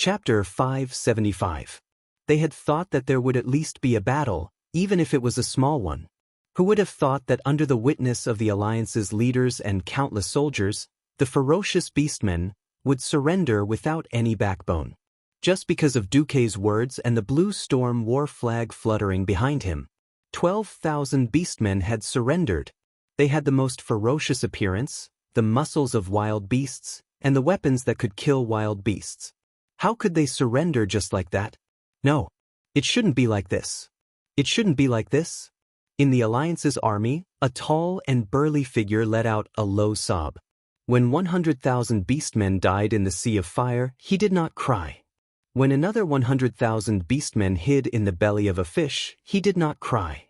Chapter 575. They had thought that there would at least be a battle, even if it was a small one. Who would have thought that under the witness of the Alliance's leaders and countless soldiers, the ferocious beastmen would surrender without any backbone? Just because of Duque's words and the blue storm war flag fluttering behind him. 12,000 beastmen had surrendered. They had the most ferocious appearance, the muscles of wild beasts, and the weapons that could kill wild beasts. How could they surrender just like that? No. It shouldn't be like this. It shouldn't be like this. In the Alliance's army, a tall and burly figure let out a low sob. When 100,000 beastmen died in the sea of fire, he did not cry. When another 100,000 beastmen hid in the belly of a fish, he did not cry.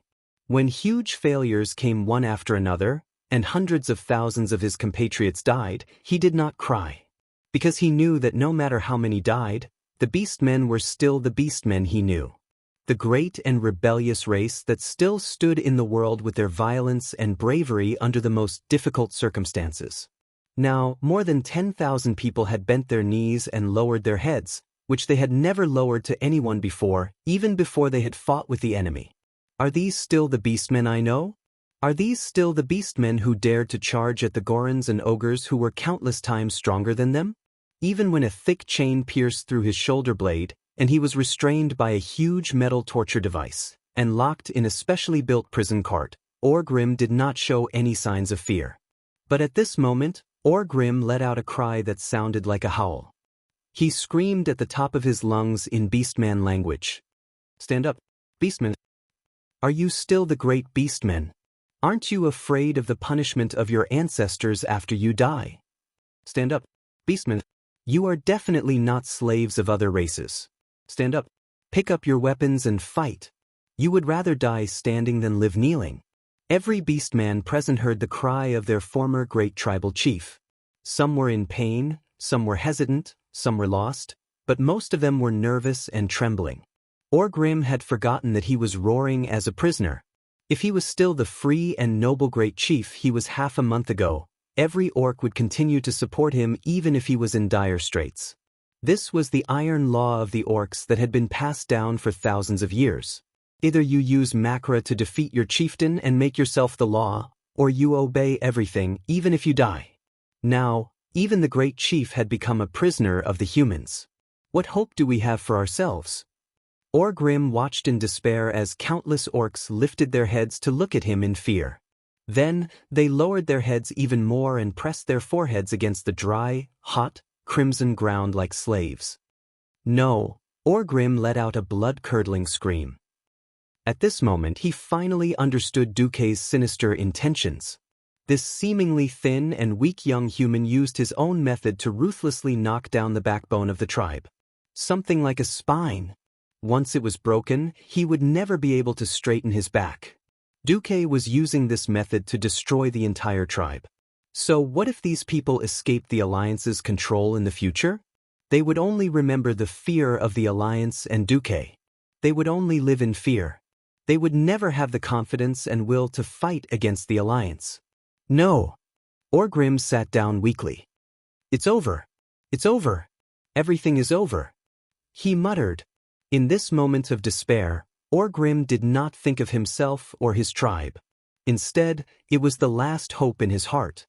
When huge failures came one after another, and hundreds of thousands of his compatriots died, he did not cry. Because he knew that no matter how many died, the beastmen were still the beastmen he knew. The great and rebellious race that still stood in the world with their violence and bravery under the most difficult circumstances. Now, more than 10,000 people had bent their knees and lowered their heads, which they had never lowered to anyone before, even before they had fought with the enemy. Are these still the beastmen I know? Are these still the beastmen who dared to charge at the Gorons and ogres who were countless times stronger than them? Even when a thick chain pierced through his shoulder blade, and he was restrained by a huge metal torture device, and locked in a specially built prison cart, Orgrim did not show any signs of fear. But at this moment, Orgrim let out a cry that sounded like a howl. He screamed at the top of his lungs in beastman language. Stand up, beastmen. Are you still the great beastmen? Aren't you afraid of the punishment of your ancestors after you die? Stand up, beastmen. You are definitely not slaves of other races. Stand up, pick up your weapons and fight. You would rather die standing than live kneeling. Every beastman present heard the cry of their former great tribal chief. Some were in pain, some were hesitant, some were lost, but most of them were nervous and trembling. Orgrim had forgotten that he was roaring as a prisoner. If he was still the free and noble great chief he was half a month ago, every orc would continue to support him even if he was in dire straits. This was the iron law of the orcs that had been passed down for thousands of years. Either you use Makra to defeat your chieftain and make yourself the law, or you obey everything, even if you die. Now, even the great chief had become a prisoner of the humans. What hope do we have for ourselves? Orgrim watched in despair as countless orcs lifted their heads to look at him in fear. Then, they lowered their heads even more and pressed their foreheads against the dry, hot, crimson ground like slaves. No, Orgrim let out a blood-curdling scream. At this moment he finally understood Duque's sinister intentions. This seemingly thin and weak young human used his own method to ruthlessly knock down the backbone of the tribe. Something like a spine. Once it was broken, he would never be able to straighten his back. Duque was using this method to destroy the entire tribe. So what if these people escaped the Alliance's control in the future? They would only remember the fear of the Alliance and Duque. They would only live in fear. They would never have the confidence and will to fight against the Alliance. No. Orgrim sat down weakly. It's over. It's over. Everything is over. He muttered. In this moment of despair, Orgrim did not think of himself or his tribe. Instead, it was the last hope in his heart.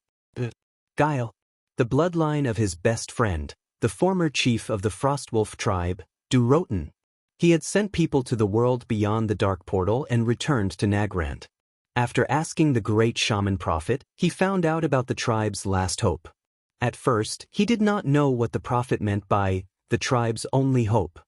Guile, the bloodline of his best friend, the former chief of the Frostwolf tribe, Durotan. He had sent people to the world beyond the Dark Portal and returned to Nagrand. After asking the great shaman prophet, he found out about the tribe's last hope. At first, he did not know what the prophet meant by the tribe's only hope.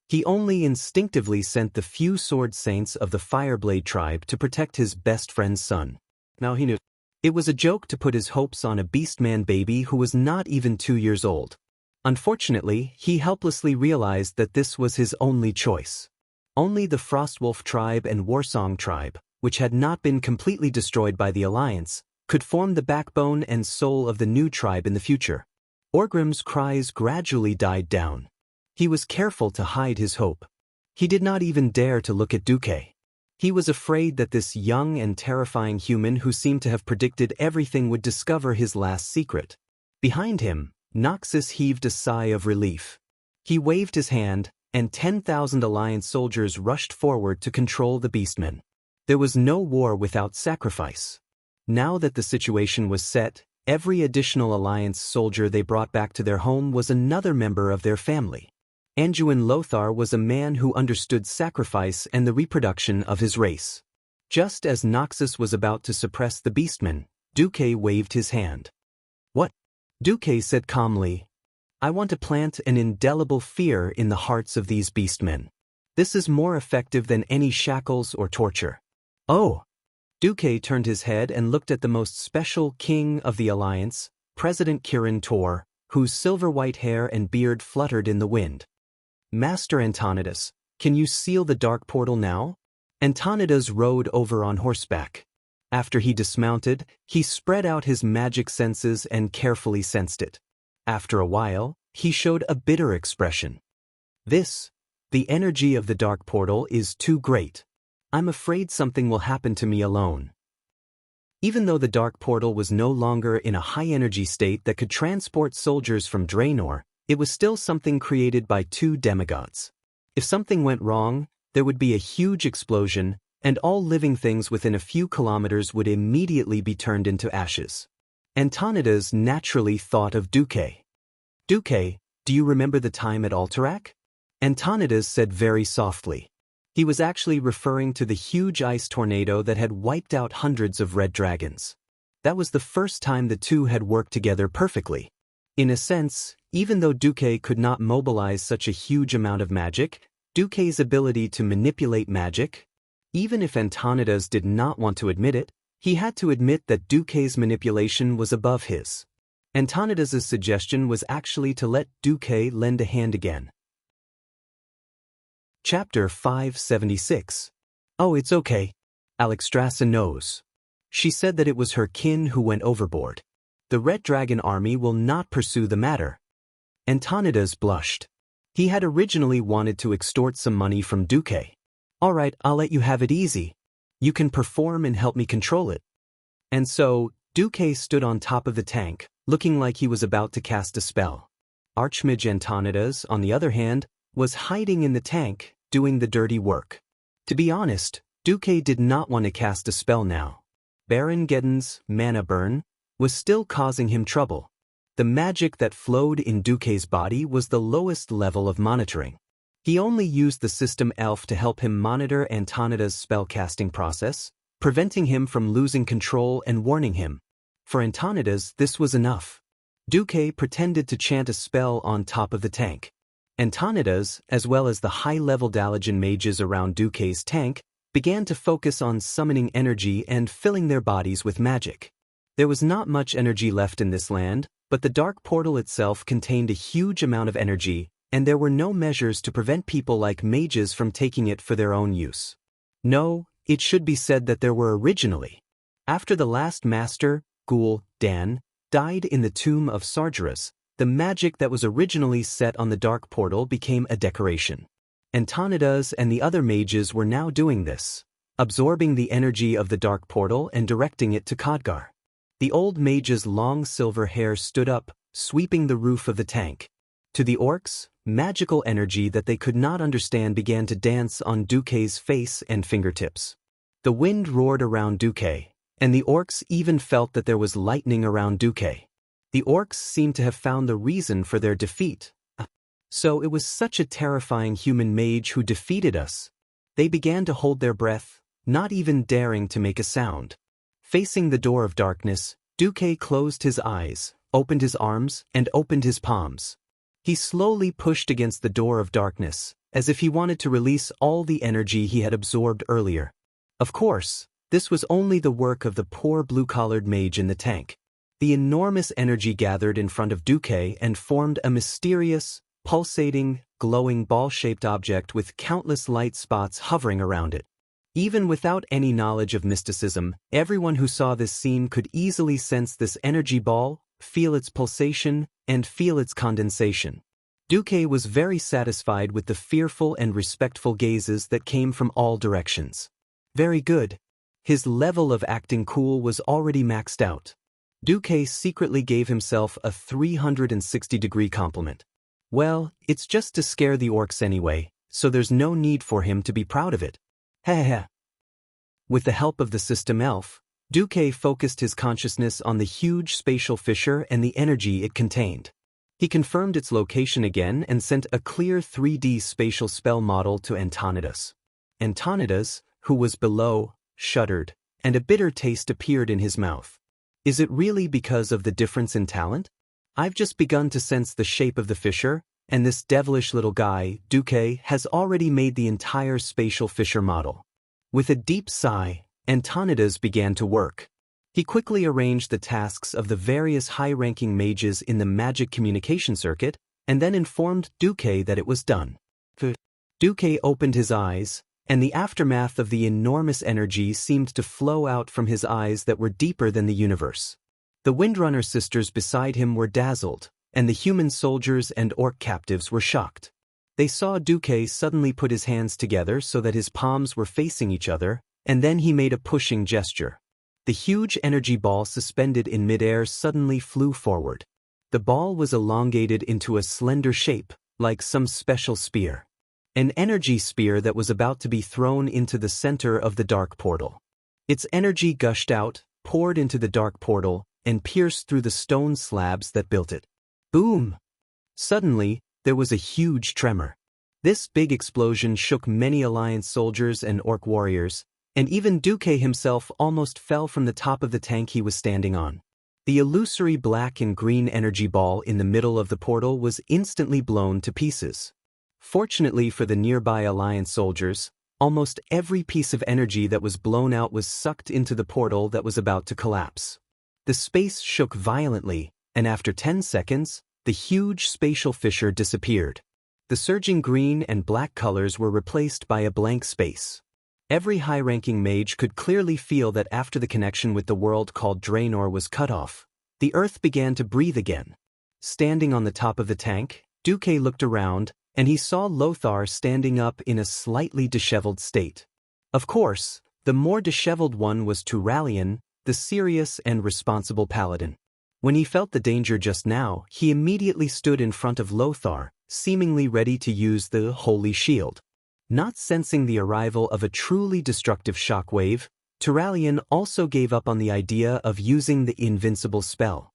He only instinctively sent the few sword saints of the Fireblade tribe to protect his best friend's son. Now he knew. It was a joke to put his hopes on a beastman baby who was not even 2 years old. Unfortunately, he helplessly realized that this was his only choice. Only the Frostwolf tribe and Warsong tribe, which had not been completely destroyed by the Alliance, could form the backbone and soul of the new tribe in the future. Orgrim's cries gradually died down. He was careful to hide his hope. He did not even dare to look at Duque. He was afraid that this young and terrifying human who seemed to have predicted everything would discover his last secret. Behind him, Noxus heaved a sigh of relief. He waved his hand, and 10,000 Alliance soldiers rushed forward to control the beastmen. There was no war without sacrifice. Now that the situation was set, every additional Alliance soldier they brought back to their home was another member of their family. Anduin Lothar was a man who understood sacrifice and the reproduction of his race. Just as Noxus was about to suppress the beastmen, Duque waved his hand. "What?" Duque said calmly. "I want to plant an indelible fear in the hearts of these beastmen. This is more effective than any shackles or torture." "Oh!" Duque turned his head and looked at the most special king of the Alliance, President Kirin Tor, whose silver-white hair and beard fluttered in the wind. "Master Antonidas, can you seal the dark portal now?" Antonidas rode over on horseback. After he dismounted, he spread out his magic senses and carefully sensed it. After a while, he showed a bitter expression. The energy of the dark portal is too great. I'm afraid something will happen to me alone." Even though the dark portal was no longer in a high-energy state that could transport soldiers from Draenor, it was still something created by two demigods. If something went wrong, there would be a huge explosion, and all living things within a few kilometers would immediately be turned into ashes. Antonidas naturally thought of Duque. "Duque, do you remember the time at Alterac?" Antonidas said very softly. He was actually referring to the huge ice tornado that had wiped out hundreds of red dragons. That was the first time the two had worked together perfectly. In a sense, even though Duque could not mobilize such a huge amount of magic, Duque's ability to manipulate magic, even if Antonidas did not want to admit it, he had to admit that Duque's manipulation was above his. Antonidas's suggestion was actually to let Duque lend a hand again. Chapter 576. "Oh, it's okay. Alexstrasza knows. She said that it was her kin who went overboard. The Red Dragon army will not pursue the matter." Antonidas blushed. He had originally wanted to extort some money from Duque. "All right, I'll let you have it easy. You can perform and help me control it." And so, Duque stood on top of the tank, looking like he was about to cast a spell. Archmage Antonidas, on the other hand, was hiding in the tank, doing the dirty work. To be honest, Duque did not want to cast a spell now. Baron Geddon's mana burn was still causing him trouble. The magic that flowed in Duque's body was the lowest level of monitoring. He only used the system elf to help him monitor Antonida's spellcasting process, preventing him from losing control and warning him. For Antonidas, this was enough. Duque pretended to chant a spell on top of the tank. Antonidas, as well as the high-level Dalajan mages around Duque's tank, began to focus on summoning energy and filling their bodies with magic. There was not much energy left in this land, but the dark portal itself contained a huge amount of energy, and there were no measures to prevent people like mages from taking it for their own use. No, it should be said that there were originally. After the last master, Ghoul, Dan, died in the tomb of Sargeras, the magic that was originally set on the dark portal became a decoration. Antonidas and the other mages were now doing this, absorbing the energy of the dark portal and directing it to Khadgar. The old mage's long silver hair stood up, sweeping the roof of the tank. To the orcs, magical energy that they could not understand began to dance on Duque's face and fingertips. The wind roared around Duque, and the orcs even felt that there was lightning around Duque. The orcs seemed to have found the reason for their defeat. So it was such a terrifying human mage who defeated us. They began to hold their breath, not even daring to make a sound. Facing the door of darkness, Duque closed his eyes, opened his arms, and opened his palms. He slowly pushed against the door of darkness, as if he wanted to release all the energy he had absorbed earlier. Of course, this was only the work of the poor blue-collared mage in the tank. The enormous energy gathered in front of Duque and formed a mysterious, pulsating, glowing ball-shaped object with countless light spots hovering around it. Even without any knowledge of mysticism, everyone who saw this scene could easily sense this energy ball, feel its pulsation, and feel its condensation. Duque was very satisfied with the fearful and respectful gazes that came from all directions. Very good. His level of acting cool was already maxed out. Duque secretly gave himself a 360-degree compliment. Well, it's just to scare the orcs anyway, so there's no need for him to be proud of it. Heh. With the help of the system elf, Duque focused his consciousness on the huge spatial fissure and the energy it contained. He confirmed its location again and sent a clear 3D spatial spell model to Antonidas. Antonidas, who was below, shuddered, and a bitter taste appeared in his mouth. Is it really because of the difference in talent? I've just begun to sense the shape of the fissure, and this devilish little guy, Duque, has already made the entire spatial fissure model. With a deep sigh, Antonidas began to work. He quickly arranged the tasks of the various high-ranking mages in the magic communication circuit, and then informed Duque that it was done. Duque opened his eyes, and the aftermath of the enormous energy seemed to flow out from his eyes that were deeper than the universe. The Windrunner sisters beside him were dazzled, and the human soldiers and orc captives were shocked. They saw Duque suddenly put his hands together so that his palms were facing each other, and then he made a pushing gesture. The huge energy ball suspended in midair suddenly flew forward. The ball was elongated into a slender shape, like some special spear. An energy spear that was about to be thrown into the center of the dark portal. Its energy gushed out, poured into the dark portal, and pierced through the stone slabs that built it. Boom! Suddenly, there was a huge tremor. This big explosion shook many Alliance soldiers and orc warriors, and even Duque himself almost fell from the top of the tank he was standing on. The illusory black and green energy ball in the middle of the portal was instantly blown to pieces. Fortunately for the nearby Alliance soldiers, almost every piece of energy that was blown out was sucked into the portal that was about to collapse. The space shook violently, and after 10 seconds, the huge spatial fissure disappeared. The surging green and black colors were replaced by a blank space. Every high-ranking mage could clearly feel that after the connection with the world called Draenor was cut off, the earth began to breathe again. Standing on the top of the tank, Duque looked around, and he saw Lothar standing up in a slightly disheveled state. Of course, the more disheveled one was Turalian, the serious and responsible paladin. When he felt the danger just now, he immediately stood in front of Lothar, seemingly ready to use the Holy Shield. Not sensing the arrival of a truly destructive shockwave, Turalian also gave up on the idea of using the invincible spell.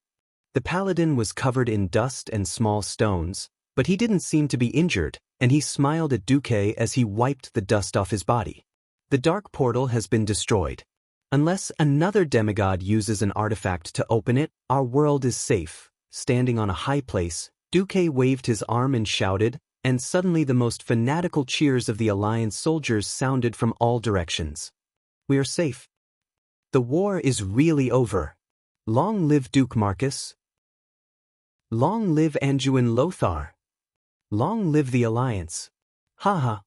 The paladin was covered in dust and small stones, but he didn't seem to be injured, and he smiled at Duque as he wiped the dust off his body. The dark portal has been destroyed. Unless another demigod uses an artifact to open it, our world is safe. Standing on a high place, Duque waved his arm and shouted, and suddenly the most fanatical cheers of the Alliance soldiers sounded from all directions. We are safe. The war is really over. Long live Duke Marcus. Long live Anduin Lothar. Long live the Alliance. Haha.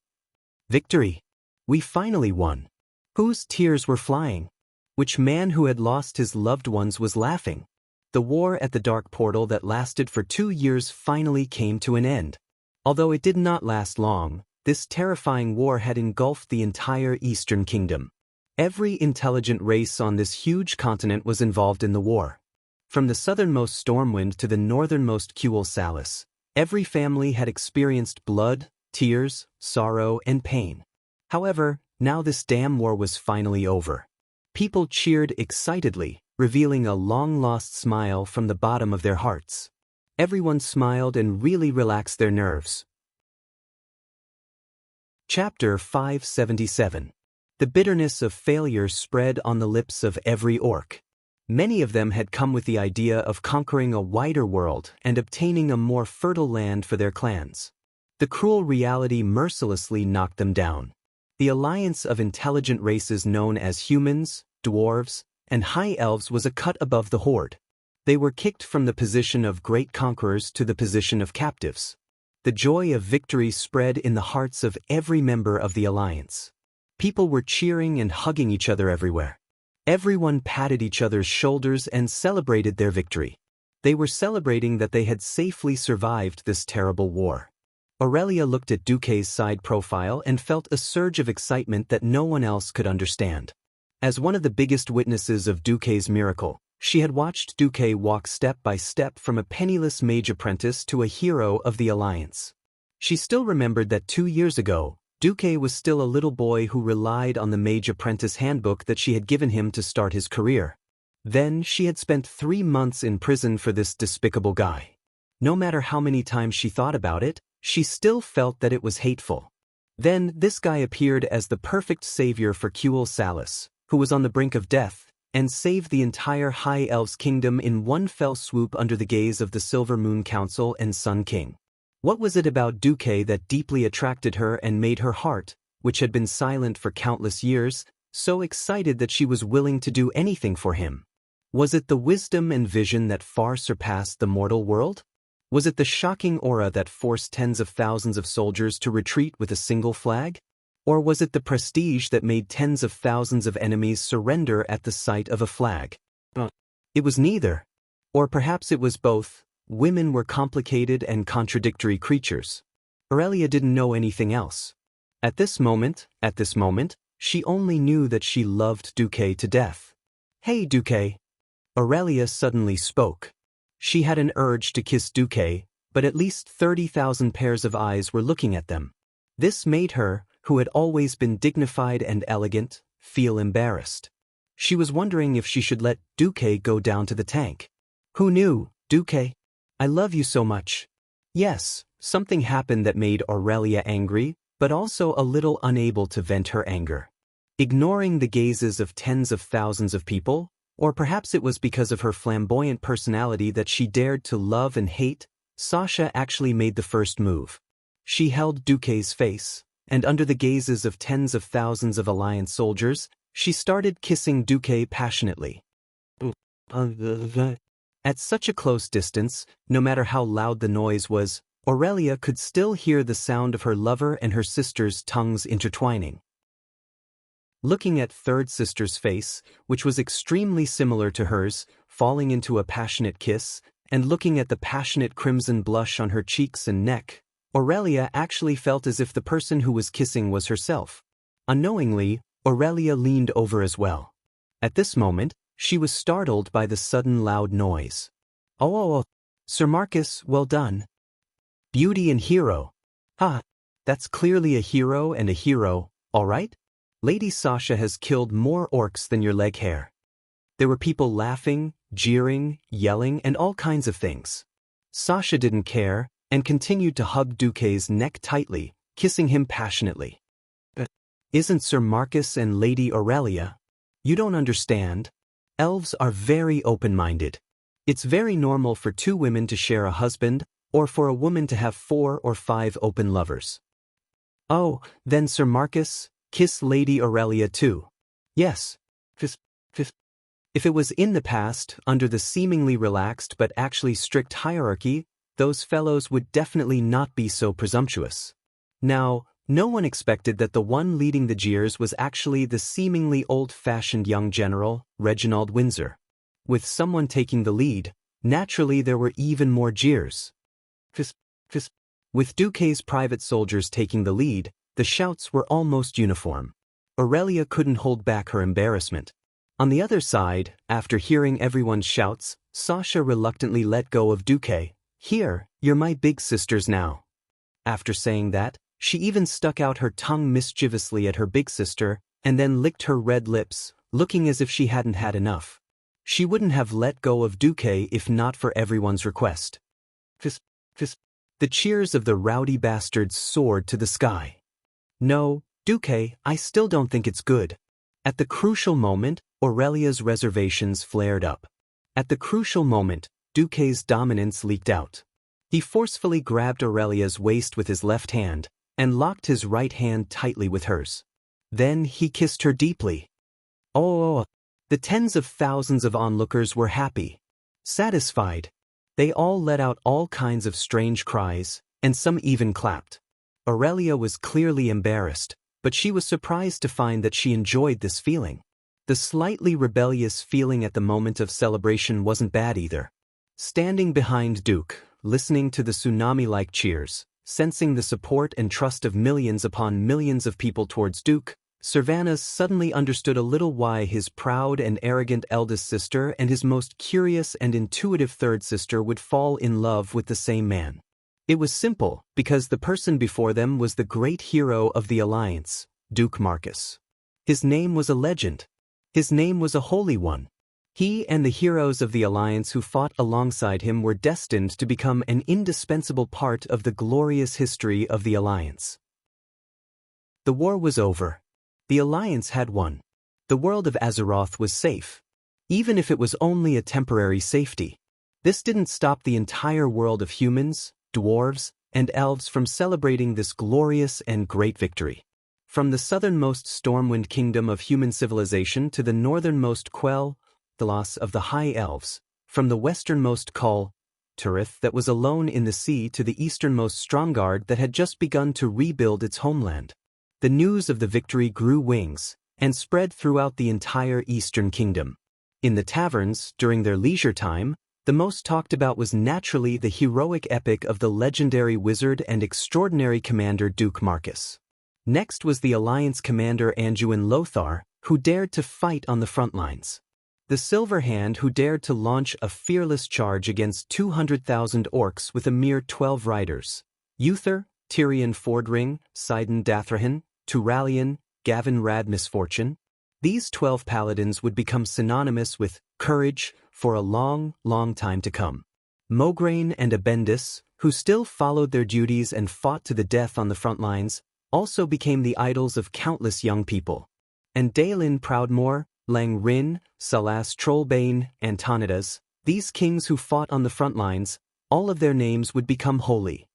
Victory. We finally won. Whose tears were flying? Which man who had lost his loved ones was laughing? The war at the Dark Portal that lasted for 2 years finally came to an end. Although it did not last long, this terrifying war had engulfed the entire Eastern Kingdom. Every intelligent race on this huge continent was involved in the war. From the southernmost Stormwind to the northernmost Kuel Salis, every family had experienced blood, tears, sorrow, and pain. However, now this damn war was finally over. People cheered excitedly, revealing a long-lost smile from the bottom of their hearts. Everyone smiled and really relaxed their nerves. Chapter 577. The bitterness of failure spread on the lips of every orc. Many of them had come with the idea of conquering a wider world and obtaining a more fertile land for their clans. The cruel reality mercilessly knocked them down. The alliance of intelligent races known as humans, dwarves, and high elves was a cut above the horde. They were kicked from the position of great conquerors to the position of captives. The joy of victory spread in the hearts of every member of the alliance. People were cheering and hugging each other everywhere. Everyone patted each other's shoulders and celebrated their victory. They were celebrating that they had safely survived this terrible war. Aurelia looked at Duque's side profile and felt a surge of excitement that no one else could understand. As one of the biggest witnesses of Duque's miracle, She had watched Duque walk step by step from a penniless mage apprentice to a hero of the Alliance. She still remembered that 2 years ago, Duque was still a little boy who relied on the mage apprentice handbook that she had given him to start his career. Then she had spent 3 months in prison for this despicable guy. No matter how many times she thought about it, she still felt that it was hateful. Then this guy appeared as the perfect savior for Kuel Salis, who was on the brink of death, and saved the entire High Elves kingdom in one fell swoop under the gaze of the Silver Moon Council and Sun King. What was it about Duque that deeply attracted her and made her heart, which had been silent for countless years, so excited that she was willing to do anything for him? Was it the wisdom and vision that far surpassed the mortal world? Was it the shocking aura that forced tens of thousands of soldiers to retreat with a single flag? Or was it the prestige that made tens of thousands of enemies surrender at the sight of a flag? It was neither. Or perhaps it was both. Women were complicated and contradictory creatures. Aurelia didn't know anything else. At this moment, she only knew that she loved Duque to death. "Hey, Duque." Aurelia suddenly spoke. She had an urge to kiss Duque, but at least 30,000 pairs of eyes were looking at them. This made her, who had always been dignified and elegant, feel embarrassed. She was wondering if she should let Duque go down to the tank. Who knew, Duque? I love you so much. Yes, something happened that made Aurelia angry, but also a little unable to vent her anger. Ignoring the gazes of tens of thousands of people, or perhaps it was because of her flamboyant personality that she dared to love and hate, Sasha actually made the first move. She held Duque's face, and under the gazes of tens of thousands of Alliance soldiers, she started kissing Duque passionately. At such a close distance, no matter how loud the noise was, Aurelia could still hear the sound of her lover and her sister's tongues intertwining. Looking at third sister's face, which was extremely similar to hers, falling into a passionate kiss, and looking at the passionate crimson blush on her cheeks and neck, Aurelia actually felt as if the person who was kissing was herself. Unknowingly, Aurelia leaned over as well. At this moment, she was startled by the sudden loud noise. Oh, Sir Marcus, well done. Beauty and hero. That's clearly a hero and a hero, all right? Lady Sasha has killed more orcs than your leg hair. There were people laughing, jeering, yelling, and all kinds of things. Sasha didn't care, and continued to hug Duque's neck tightly, kissing him passionately. Isn't Sir Marcus and Lady Aurelia? You don't understand. Elves are very open-minded. It's very normal for 2 women to share a husband, or for a woman to have 4 or 5 open lovers. Oh, then Sir Marcus, kiss Lady Aurelia too. Yes. If it was in the past, under the seemingly relaxed but actually strict hierarchy, those fellows would definitely not be so presumptuous. Now, no one expected that the one leading the jeers was actually the seemingly old-fashioned young general, Reginald Windsor. With someone taking the lead, naturally there were even more jeers. With Duque's private soldiers taking the lead, the shouts were almost uniform. Aurelia couldn't hold back her embarrassment. On the other side, after hearing everyone's shouts, Sasha reluctantly let go of Duque. Here, you're my big sisters now. After saying that, she even stuck out her tongue mischievously at her big sister, and then licked her red lips, looking as if she hadn't had enough. She wouldn't have let go of Duque if not for everyone's request. The cheers of the rowdy bastards soared to the sky. No, Duque, I still don't think it's good. At the crucial moment, Aurelia's reservations flared up. At the crucial moment, Duque's dominance leaked out. He forcefully grabbed Aurelia's waist with his left hand, and locked his right hand tightly with hers. Then he kissed her deeply. Oh, the tens of thousands of onlookers were happy. Satisfied. They all let out all kinds of strange cries, and some even clapped. Aurelia was clearly embarrassed, but she was surprised to find that she enjoyed this feeling. The slightly rebellious feeling at the moment of celebration wasn't bad either. Standing behind Duque, listening to the tsunami-like cheers, sensing the support and trust of millions upon millions of people towards Duque, Servanas suddenly understood a little why his proud and arrogant eldest sister and his most curious and intuitive third sister would fall in love with the same man. It was simple, because the person before them was the great hero of the alliance, Duke Marcus. His name was a legend. His name was a holy one. He and the heroes of the alliance who fought alongside him were destined to become an indispensable part of the glorious history of the alliance. The war was over. The alliance had won. The world of Azeroth was safe. Even if it was only a temporary safety. This didn't stop the entire world of humans, dwarves, and elves from celebrating this glorious and great victory. From the southernmost Stormwind kingdom of human civilization to the northernmost Quel'Thalas of the High Elves, from the westernmost Kul Ti'Rith that was alone in the sea to the easternmost Stromgarde that had just begun to rebuild its homeland. The news of the victory grew wings and spread throughout the entire Eastern Kingdom. In the taverns, during their leisure time, the most talked about was naturally the heroic epic of the legendary wizard and extraordinary commander Duke Marcus. Next was the Alliance commander Anduin Lothar, who dared to fight on the front lines. The Silver Hand who dared to launch a fearless charge against 200,000 orcs with a mere 12 riders. Uther, Tyrion Fordring, Sidon Dathrahan, Turalion, Gavin Rad Misfortune. These 12 paladins would become synonymous with courage for a long, long time to come. Mograine and Abendis, who still followed their duties and fought to the death on the front lines, also became the idols of countless young people. And Daelin Proudmoore, Lang Rin, Salas Trollbane, and Tonidas, these kings who fought on the front lines, all of their names would become holy.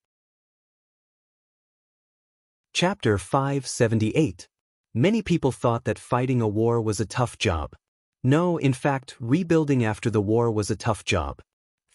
Chapter 578. Many people thought that fighting a war was a tough job. No, in fact, rebuilding after the war was a tough job.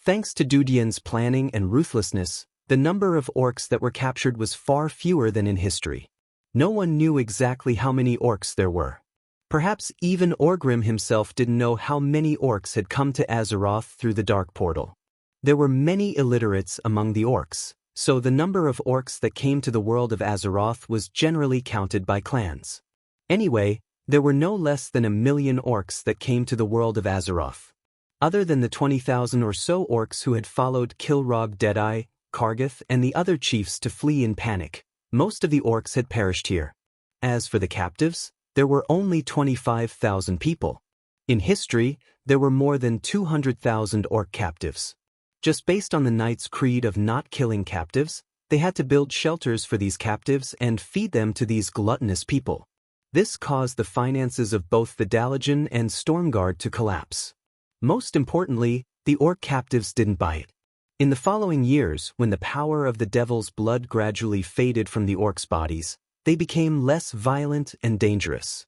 Thanks to Dudian's planning and ruthlessness, the number of orcs that were captured was far fewer than in history. No one knew exactly how many orcs there were. Perhaps even Orgrim himself didn't know how many orcs had come to Azeroth through the Dark Portal. There were many illiterates among the orcs, so the number of orcs that came to the world of Azeroth was generally counted by clans. Anyway, there were no less than 1 million orcs that came to the world of Azeroth. Other than the 20,000 or so orcs who had followed Kilrog Deadeye, Kargath, and the other chiefs to flee in panic, most of the orcs had perished here. As for the captives, there were only 25,000 people. In history, there were more than 200,000 orc captives. Just based on the Knight's creed of not killing captives, they had to build shelters for these captives and feed them to these gluttonous people. This caused the finances of both the Dalajan and Stormguard to collapse. Most importantly, the orc captives didn't buy it. In the following years, when the power of the Devil's blood gradually faded from the orcs' bodies, they became less violent and dangerous.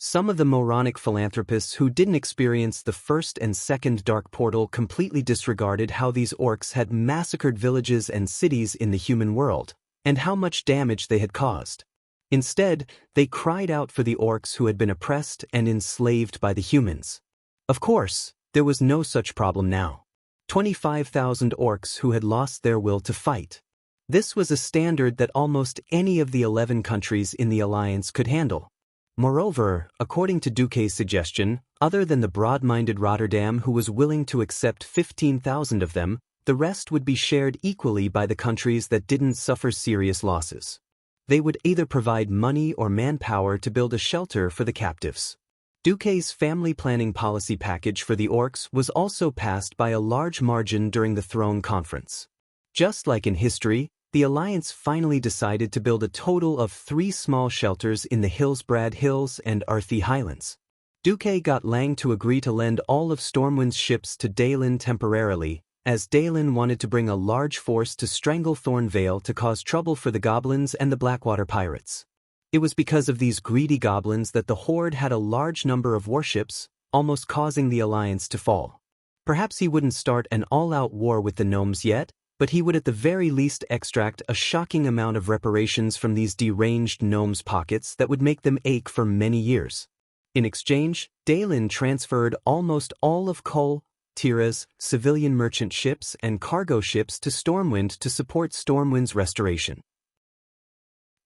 Some of the moronic philanthropists who didn't experience the first and second Dark Portal completely disregarded how these orcs had massacred villages and cities in the human world, and how much damage they had caused. Instead, they cried out for the orcs who had been oppressed and enslaved by the humans. Of course, there was no such problem now. 25,000 orcs who had lost their will to fight. This was a standard that almost any of the 11 countries in the Alliance could handle. Moreover, according to Duque's suggestion, other than the broad-minded Rotterdam who was willing to accept 15,000 of them, the rest would be shared equally by the countries that didn't suffer serious losses. They would either provide money or manpower to build a shelter for the captives. Duque's family planning policy package for the orcs was also passed by a large margin during the Throne Conference. Just like in history, the Alliance finally decided to build a total of 3 small shelters in the Hillsbrad Hills and Arthi Highlands. Duque got Lang to agree to lend all of Stormwind's ships to Daelin temporarily, as Daelin wanted to bring a large force to strangle Thornvale to cause trouble for the goblins and the Blackwater pirates. It was because of these greedy goblins that the Horde had a large number of warships, almost causing the Alliance to fall. Perhaps he wouldn't start an all-out war with the gnomes yet, but he would at the very least extract a shocking amount of reparations from these deranged gnomes' pockets that would make them ache for many years. In exchange, Daelin transferred almost all of Kul Ti'Rith's civilian merchant ships and cargo ships to Stormwind to support Stormwind's restoration.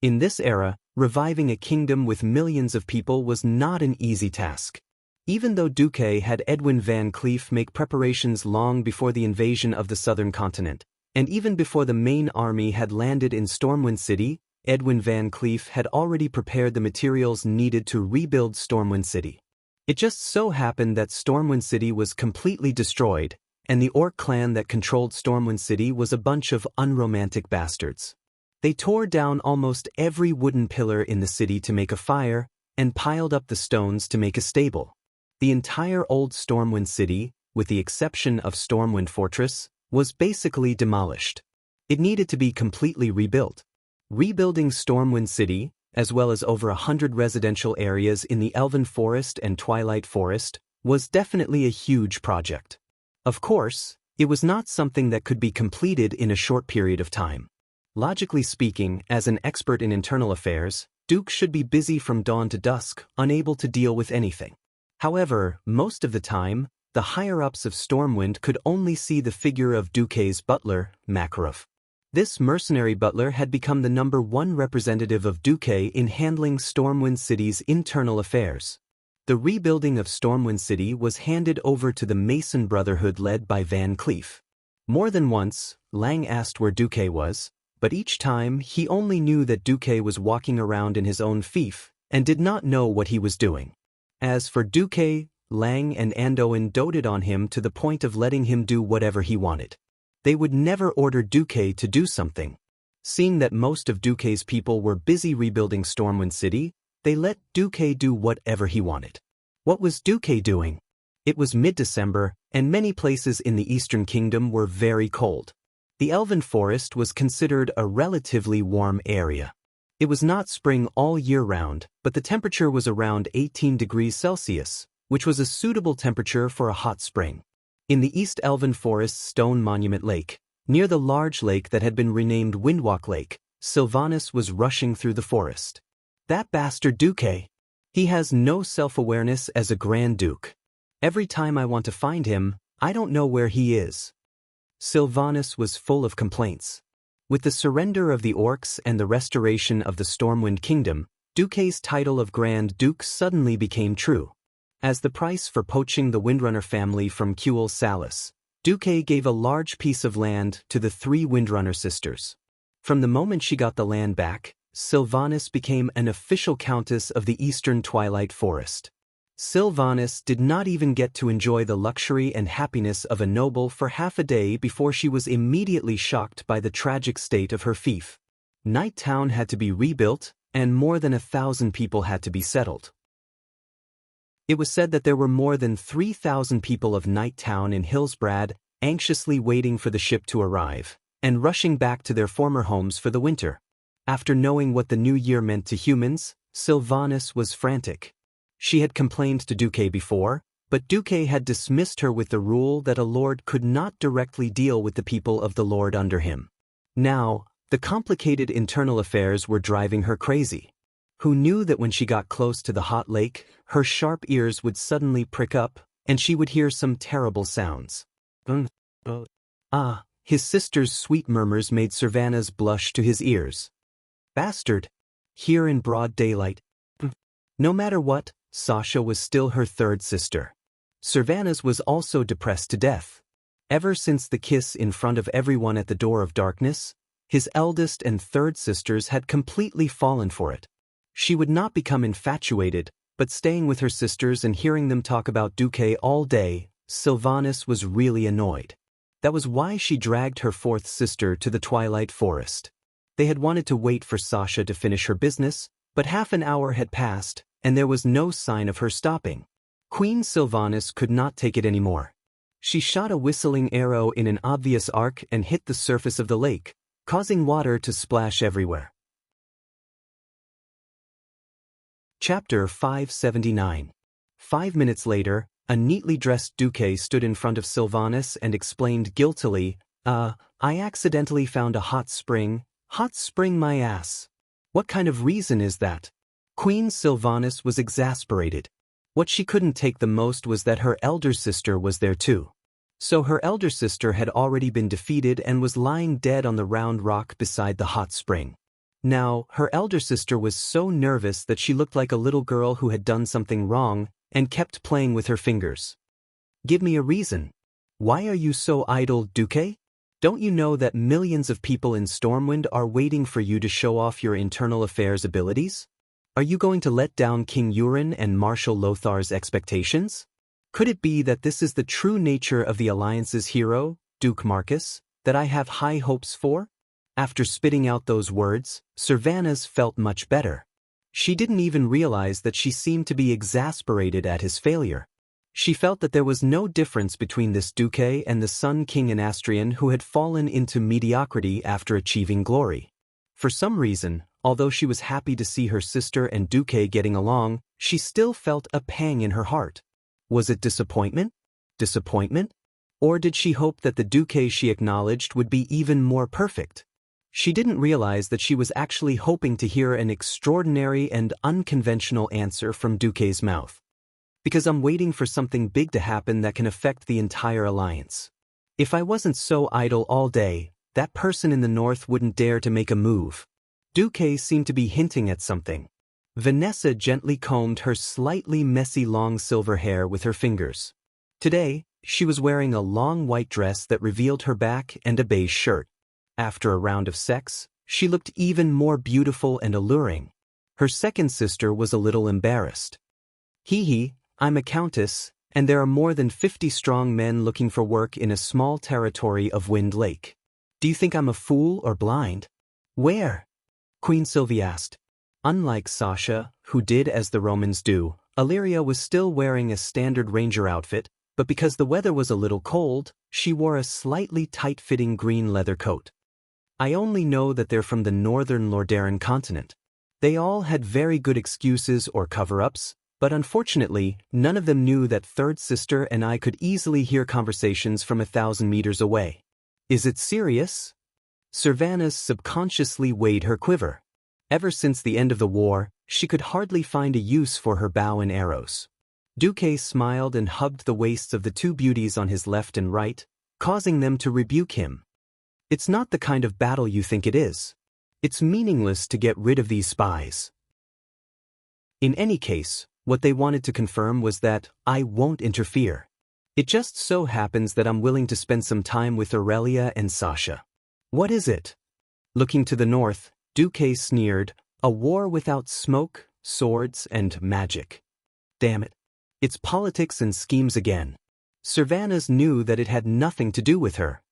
In this era, reviving a kingdom with millions of people was not an easy task. Even though Duque had Edwin van Cleef make preparations long before the invasion of the southern continent, and even before the main army had landed in Stormwind City, Edwin van Cleef had already prepared the materials needed to rebuild Stormwind City. It just so happened that Stormwind City was completely destroyed, and the orc clan that controlled Stormwind City was a bunch of unromantic bastards. They tore down almost every wooden pillar in the city to make a fire, and piled up the stones to make a stable. The entire old Stormwind City, with the exception of Stormwind Fortress, was basically demolished. It needed to be completely rebuilt. Rebuilding Stormwind City, as well as over 100 residential areas in the Elven Forest and Twilight Forest, was definitely a huge project. Of course, it was not something that could be completed in a short period of time. Logically speaking, as an expert in internal affairs, Duke should be busy from dawn to dusk, unable to deal with anything. However, most of the time, the higher-ups of Stormwind could only see the figure of Duque's butler, Makarov. This mercenary butler had become the #1 representative of Duque in handling Stormwind City's internal affairs. The rebuilding of Stormwind City was handed over to the Mason Brotherhood led by Van Cleef. More than once, Lang asked where Duque was, but each time he only knew that Duque was walking around in his own fief, and did not know what he was doing. As for Duque, Lang and Andoin doted on him to the point of letting him do whatever he wanted. They would never order Duque to do something. Seeing that most of Duque's people were busy rebuilding Stormwind City, they let Duque do whatever he wanted. What was Duque doing? It was mid-December, and many places in the Eastern Kingdom were very cold. The Elven Forest was considered a relatively warm area. It was not spring all year round, but the temperature was around 18 degrees Celsius, which was a suitable temperature for a hot spring. In the East Elven Forest's Stone Monument Lake, near the large lake that had been renamed Windwalk Lake, Sylvanas was rushing through the forest. That bastard Duque! He has no self-awareness as a Grand Duke. Every time I want to find him, I don't know where he is. Sylvanas was full of complaints. With the surrender of the orcs and the restoration of the Stormwind Kingdom, Duque's title of Grand Duke suddenly became true. As the price for poaching the Windrunner family from Kuel Salis, Duque gave a large piece of land to the 3 Windrunner sisters. From the moment she got the land back, Sylvanas became an official countess of the Eastern Twilight Forest. Sylvanas did not even get to enjoy the luxury and happiness of a noble for half a day before she was immediately shocked by the tragic state of her fief. Night Town had to be rebuilt, and more than 1,000 people had to be settled. It was said that there were more than 3,000 people of Night Town in Hillsbrad, anxiously waiting for the ship to arrive, and rushing back to their former homes for the winter. After knowing what the new year meant to humans, Sylvanas was frantic. She had complained to Duque before, but Duque had dismissed her with the rule that a lord could not directly deal with the people of the lord under him. Now, the complicated internal affairs were driving her crazy. Who knew that when she got close to the hot lake, her sharp ears would suddenly prick up, and she would hear some terrible sounds. His sister's sweet murmurs made Sylvanas blush to his ears. Bastard! Here in broad daylight. No matter what, Sasha was still her 3rd sister. Sylvanas was also depressed to death. Ever since the kiss in front of everyone at the Door of Darkness, his eldest and 3rd sisters had completely fallen for it. She would not become infatuated, but staying with her sisters and hearing them talk about Duque all day, Sylvanas was really annoyed. That was why she dragged her 4th sister to the Twilight Forest. They had wanted to wait for Sasha to finish her business, but half an hour had passed, and there was no sign of her stopping. Queen Sylvanas could not take it anymore. She shot a whistling arrow in an obvious arc and hit the surface of the lake, causing water to splash everywhere. Chapter 579. 5 minutes later, a neatly dressed Duque stood in front of Sylvanas and explained guiltily, I accidentally found a hot spring my ass. What kind of reason is that? Queen Sylvanas was exasperated. What she couldn't take the most was that her elder sister was there too. So her elder sister had already been defeated and was lying dead on the round rock beside the hot spring. Now, her elder sister was so nervous that she looked like a little girl who had done something wrong and kept playing with her fingers. Give me a reason. Why are you so idle, Duque? Don't you know that millions of people in Stormwind are waiting for you to show off your internal affairs abilities? Are you going to let down King Euron and Marshal Lothar's expectations? Could it be that this is the true nature of the Alliance's hero, Duke Marcus, that I have high hopes for? After spitting out those words, Servanas felt much better. She didn't even realize that she seemed to be exasperated at his failure. She felt that there was no difference between this Duque and the Sun King Anastrian who had fallen into mediocrity after achieving glory. For some reason, although she was happy to see her sister and Duque getting along, she still felt a pang in her heart. Was it disappointment? Disappointment? Or did she hope that the Duque she acknowledged would be even more perfect? She didn't realize that she was actually hoping to hear an extraordinary and unconventional answer from Duque's mouth. Because I'm waiting for something big to happen that can affect the entire alliance. If I wasn't so idle all day, that person in the north wouldn't dare to make a move. Duque seemed to be hinting at something. Vanessa gently combed her slightly messy long silver hair with her fingers. Today, she was wearing a long white dress that revealed her back and a beige shirt. After a round of sex, she looked even more beautiful and alluring. Her second sister was a little embarrassed. Hee, I'm a countess, and there are more than 50 strong men looking for work in a small territory of Wind Lake. Do you think I'm a fool or blind? Where? Queen Sylvie asked. Unlike Sasha, who did as the Romans do, Illyria was still wearing a standard ranger outfit, but because the weather was a little cold, she wore a slightly tight-fitting green leather coat. I only know that they're from the northern Lordaeron continent. They all had very good excuses or cover-ups, but unfortunately, none of them knew that third sister and I could easily hear conversations from 1,000 meters away. Is it serious? Servanas subconsciously weighed her quiver. Ever since the end of the war, she could hardly find a use for her bow and arrows. Duque smiled and hugged the waists of the two beauties on his left and right, causing them to rebuke him. It's not the kind of battle you think it is. It's meaningless to get rid of these spies. In any case, what they wanted to confirm was that I won't interfere. It just so happens that I'm willing to spend some time with Aurelia and Sasha. What is it? Looking to the north, Duque sneered, a war without smoke, swords, and magic. Damn it. It's politics and schemes again. Servanas knew that it had nothing to do with her.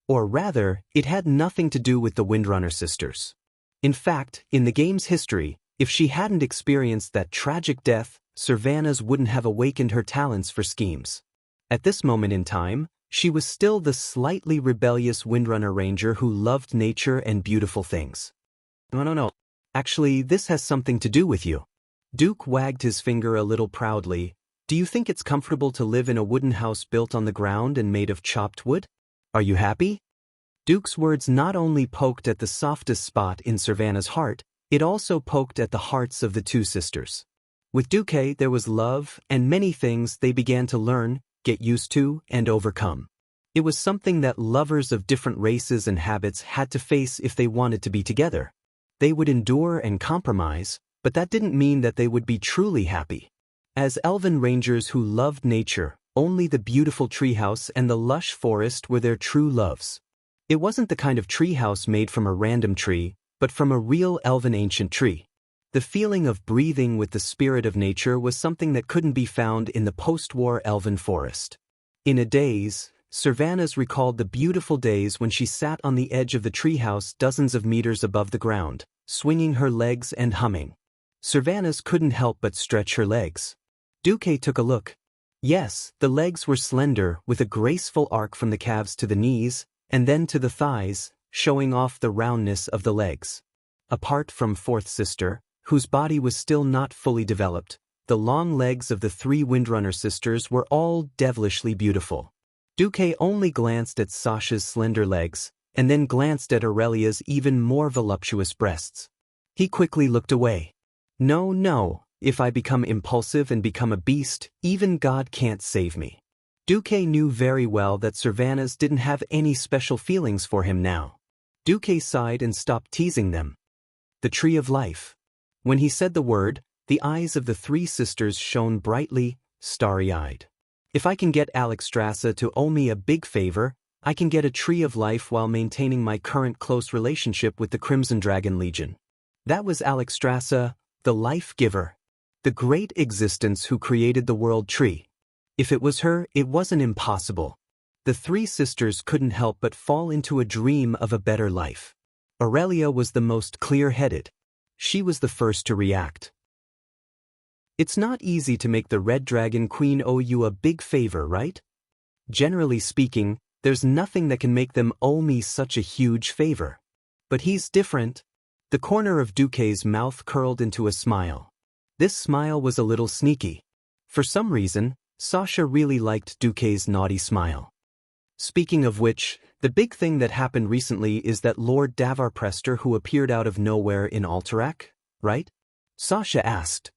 Or rather, it had nothing to do with the Windrunner sisters. In fact, in the game's history, if she hadn't experienced that tragic death, Servanas wouldn't have awakened her talents for schemes. At this moment in time, she was still the slightly rebellious Windrunner ranger who loved nature and beautiful things. No. Actually, this has something to do with you. Duke wagged his finger a little proudly. Do you think it's comfortable to live in a wooden house built on the ground and made of chopped wood? Are you happy? Duke's words not only poked at the softest spot in Servanas' heart, it also poked at the hearts of the two sisters. With Duque there was love and many things they began to learn, get used to, and overcome. It was something that lovers of different races and habits had to face if they wanted to be together. They would endure and compromise, but that didn't mean that they would be truly happy. As elven rangers who loved nature, only the beautiful treehouse and the lush forest were their true loves. It wasn't the kind of treehouse made from a random tree, but from a real elven ancient tree. The feeling of breathing with the spirit of nature was something that couldn't be found in the post-war elven forest. In a daze, Servanas recalled the beautiful days when she sat on the edge of the treehouse dozens of meters above the ground, swinging her legs and humming. Servanas couldn't help but stretch her legs. Duque took a look. Yes, the legs were slender, with a graceful arc from the calves to the knees, and then to the thighs, showing off the roundness of the legs. Apart from fourth sister, whose body was still not fully developed, the long legs of the three Windrunner sisters were all devilishly beautiful. Duque only glanced at Sasha's slender legs, and then glanced at Aurelia's even more voluptuous breasts. He quickly looked away. No, if I become impulsive and become a beast, even God can't save me. Duque knew very well that Servanas didn't have any special feelings for him now. Duque sighed and stopped teasing them. The tree of life. When he said the word, the eyes of the three sisters shone brightly, starry-eyed. If I can get Alexstrasza to owe me a big favor, I can get a tree of life while maintaining my current close relationship with the Crimson Dragon Legion. That was Alexstrasza, the life-giver. The great existence who created the world tree. If it was her, it wasn't impossible. The three sisters couldn't help but fall into a dream of a better life. Aurelia was the most clear-headed. She was the first to react. It's not easy to make the Red Dragon Queen owe you a big favor, right? Generally speaking, there's nothing that can make them owe me such a huge favor. But he's different. The corner of Duque's mouth curled into a smile. This smile was a little sneaky. For some reason, Sasha really liked Duque's naughty smile. Speaking of which, the big thing that happened recently is that Lord Davar-Prester who appeared out of nowhere in Alterac, right? Sasha asked.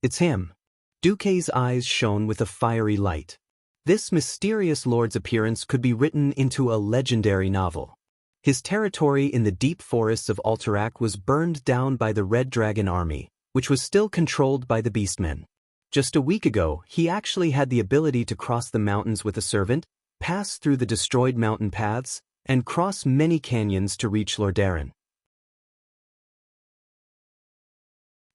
It's him. Duque's eyes shone with a fiery light. This mysterious lord's appearance could be written into a legendary novel. His territory in the deep forests of Alterac was burned down by the Red Dragon Army, which was still controlled by the Beastmen. Just a week ago, he actually had the ability to cross the mountains with a servant, pass through the destroyed mountain paths, and cross many canyons to reach Lordaeron.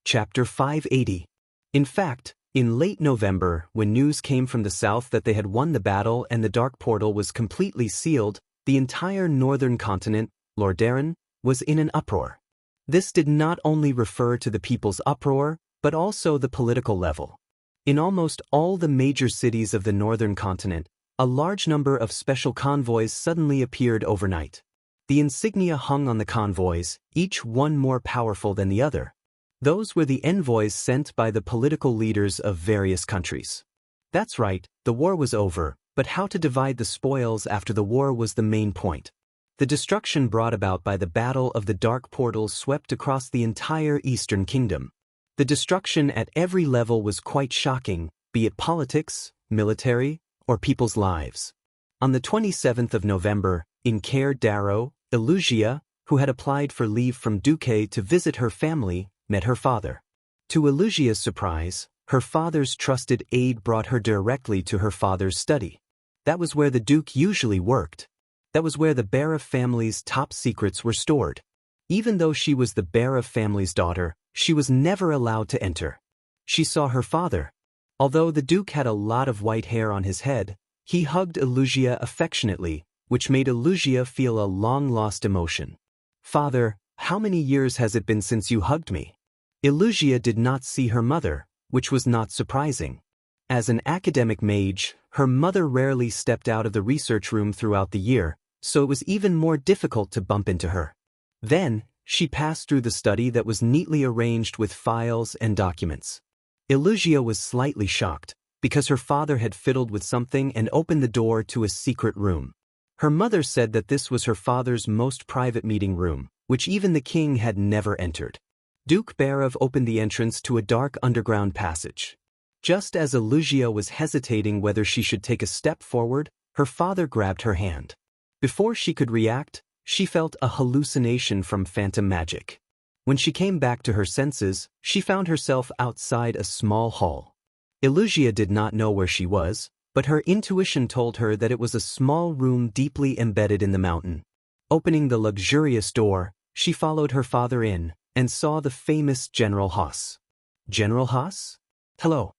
Chapter 580. In fact, in late November, when news came from the south that they had won the battle and the Dark Portal was completely sealed, the entire northern continent, Lordaeron, was in an uproar. This did not only refer to the people's uproar, but also the political level. In almost all the major cities of the northern continent, a large number of special convoys suddenly appeared overnight. The insignia hung on the convoys, each one more powerful than the other. Those were the envoys sent by the political leaders of various countries. That's right, the war was over, but how to divide the spoils after the war was the main point. The destruction brought about by the Battle of the Dark Portals swept across the entire Eastern Kingdom. The destruction at every level was quite shocking, be it politics, military, or people's lives. On the 27th of November, in Caer Darrow, Elugia, who had applied for leave from Duque to visit her family, met her father. To Elugia's surprise, her father's trusted aide brought her directly to her father's study. That was where the Duke usually worked. That was where the Bara family's top secrets were stored. Even though she was the Bara family's daughter, she was never allowed to enter. She saw her father. Although the Duke had a lot of white hair on his head, he hugged Elugia affectionately, which made Elugia feel a long-lost emotion. "Father, how many years has it been since you hugged me?" Elugia did not see her mother, which was not surprising. As an academic mage, her mother rarely stepped out of the research room throughout the year, so it was even more difficult to bump into her. Then, she passed through the study that was neatly arranged with files and documents. Elugia was slightly shocked, because her father had fiddled with something and opened the door to a secret room. Her mother said that this was her father's most private meeting room, which even the king had never entered. Duke Barav opened the entrance to a dark underground passage. Just as Elugia was hesitating whether she should take a step forward, her father grabbed her hand. Before she could react, she felt a hallucination from phantom magic. When she came back to her senses, she found herself outside a small hall. Elugia did not know where she was, but her intuition told her that it was a small room deeply embedded in the mountain. Opening the luxurious door, she followed her father in, and saw the famous General Haas. General Haas? Hello.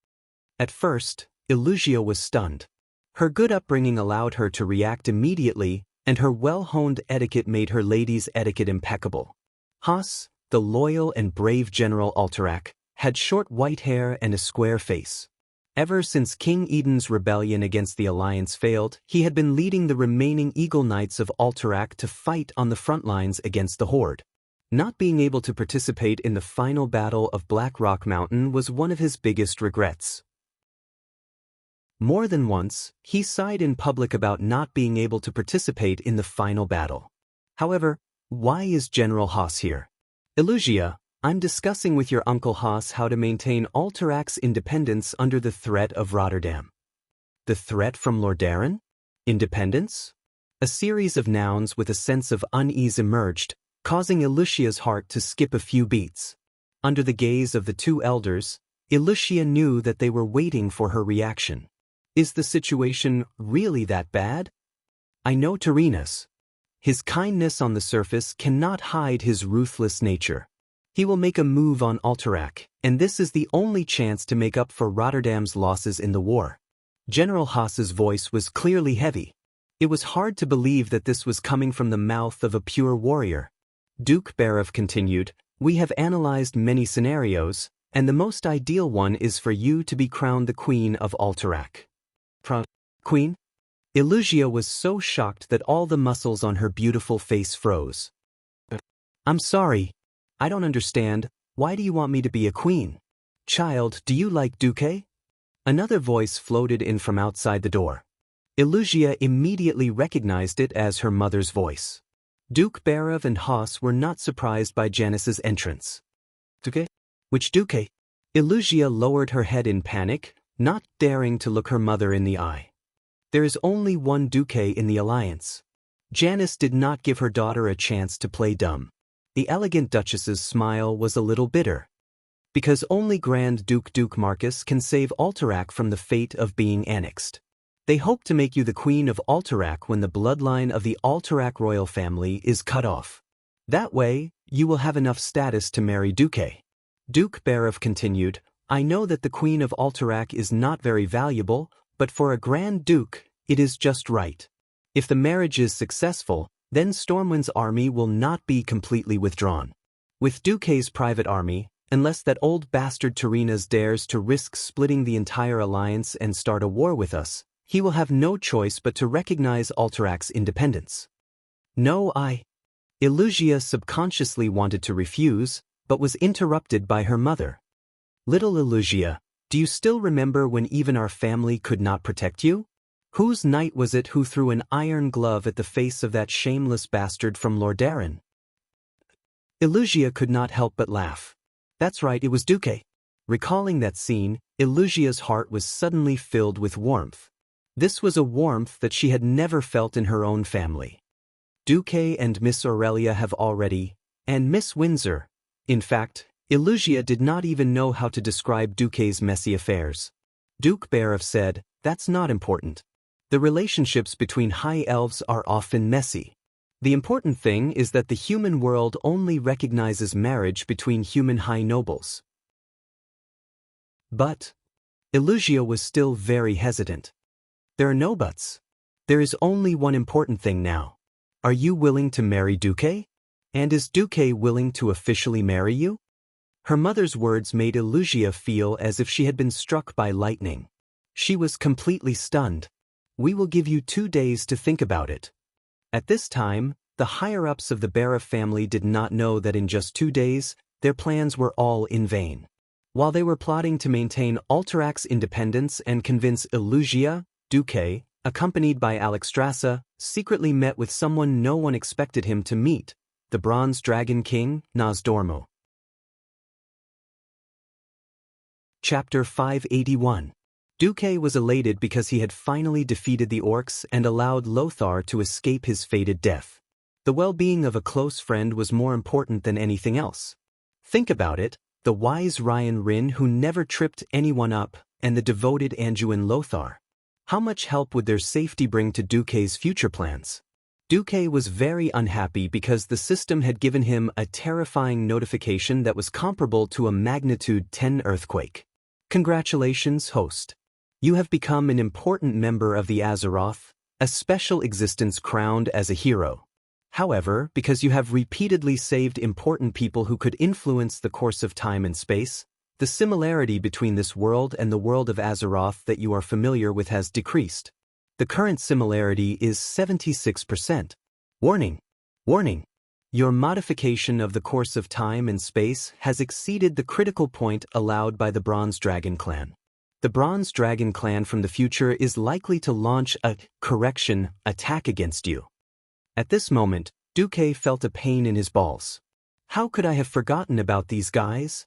At first, Elugia was stunned. Her good upbringing allowed her to react immediately, and her well-honed etiquette made her lady's etiquette impeccable. Haas, the loyal and brave General Alterac, had short white hair and a square face. Ever since King Eden's rebellion against the Alliance failed, he had been leading the remaining Eagle Knights of Alterac to fight on the front lines against the Horde. Not being able to participate in the final battle of Black Rock Mountain was one of his biggest regrets. More than once, he sighed in public about not being able to participate in the final battle. However, why is General Haas here? Elugia, I'm discussing with your Uncle Haas how to maintain Alterac's independence under the threat of Rotterdam. The threat from Lordaeron? Independence? A series of nouns with a sense of unease emerged, causing Eleusia's heart to skip a few beats. Under the gaze of the two elders, Eleusia knew that they were waiting for her reaction. Is the situation really that bad? I know Tyrrhenus. His kindness on the surface cannot hide his ruthless nature. He will make a move on Alterac, and this is the only chance to make up for Rotterdam's losses in the war. General Haas's voice was clearly heavy. It was hard to believe that this was coming from the mouth of a pure warrior. Duke Barov continued, "We have analyzed many scenarios, and the most ideal one is for you to be crowned the Queen of Alterac." Queen? Eleusia was so shocked that all the muscles on her beautiful face froze. "I'm sorry. I don't understand. Why do you want me to be a queen? Child, do you like Duque?" Another voice floated in from outside the door. Eleusia immediately recognized it as her mother's voice. Duke Barov and Haas were not surprised by Janice's entrance. "Duque? Which Duque?" Eleusia lowered her head in panic, not daring to look her mother in the eye. "There is only one Duque in the alliance." Janice did not give her daughter a chance to play dumb. The elegant duchess's smile was a little bitter. "Because only Grand Duke Marcus can save Alterac from the fate of being annexed. They hope to make you the Queen of Alterac when the bloodline of the Alterac royal family is cut off. That way, you will have enough status to marry Duque." Duke Barov continued, "I know that the Queen of Alterac is not very valuable, but for a Grand Duke, it is just right. If the marriage is successful, then Stormwind's army will not be completely withdrawn. With Duque's private army, unless that old bastard Tyrrhenus dares to risk splitting the entire alliance and start a war with us, he will have no choice but to recognize Alterac's independence." "No, Eleusia subconsciously wanted to refuse, but was interrupted by her mother. "Little Eleusia, do you still remember when even our family could not protect you? Whose knight was it who threw an iron glove at the face of that shameless bastard from Lordaeron?" Eleusia could not help but laugh. "That's right, it was Duque." Recalling that scene, Eleusia's heart was suddenly filled with warmth. This was a warmth that she had never felt in her own family. Duque and Miss Aurelia have already, and Miss Windsor. In fact, Eleusia did not even know how to describe Duque's messy affairs. Duke Barov said, "That's not important. The relationships between high elves are often messy. The important thing is that the human world only recognizes marriage between human high nobles." But Eleusia was still very hesitant. "There are no buts. There is only one important thing now. Are you willing to marry Duque? And is Duque willing to officially marry you?" Her mother's words made Eleusia feel as if she had been struck by lightning. She was completely stunned. "We will give you 2 days to think about it." At this time, the higher-ups of the Barov family did not know that in just 2 days, their plans were all in vain. While they were plotting to maintain Alterac's independence and convince Eleusia, Duque, accompanied by Alexstrasza, secretly met with someone no one expected him to meet, the Bronze Dragon King, Nosdormu. Chapter 581. Duque was elated because he had finally defeated the orcs and allowed Lothar to escape his fated death. The well-being of a close friend was more important than anything else. Think about it, the wise Ryan Rin who never tripped anyone up, and the devoted Anduin Lothar. How much help would their safety bring to Duque's future plans? Duque was very unhappy because the system had given him a terrifying notification that was comparable to a magnitude 10 earthquake. "Congratulations, host. You have become an important member of the Azeroth, a special existence crowned as a hero. However, because you have repeatedly saved important people who could influence the course of time and space, the similarity between this world and the world of Azeroth that you are familiar with has decreased. The current similarity is 76%. Warning! Warning! Your modification of the course of time and space has exceeded the critical point allowed by the Bronze Dragon Clan. The Bronze Dragon Clan from the future is likely to launch a correction attack against you." At this moment, Duque felt a pain in his balls. How could I have forgotten about these guys?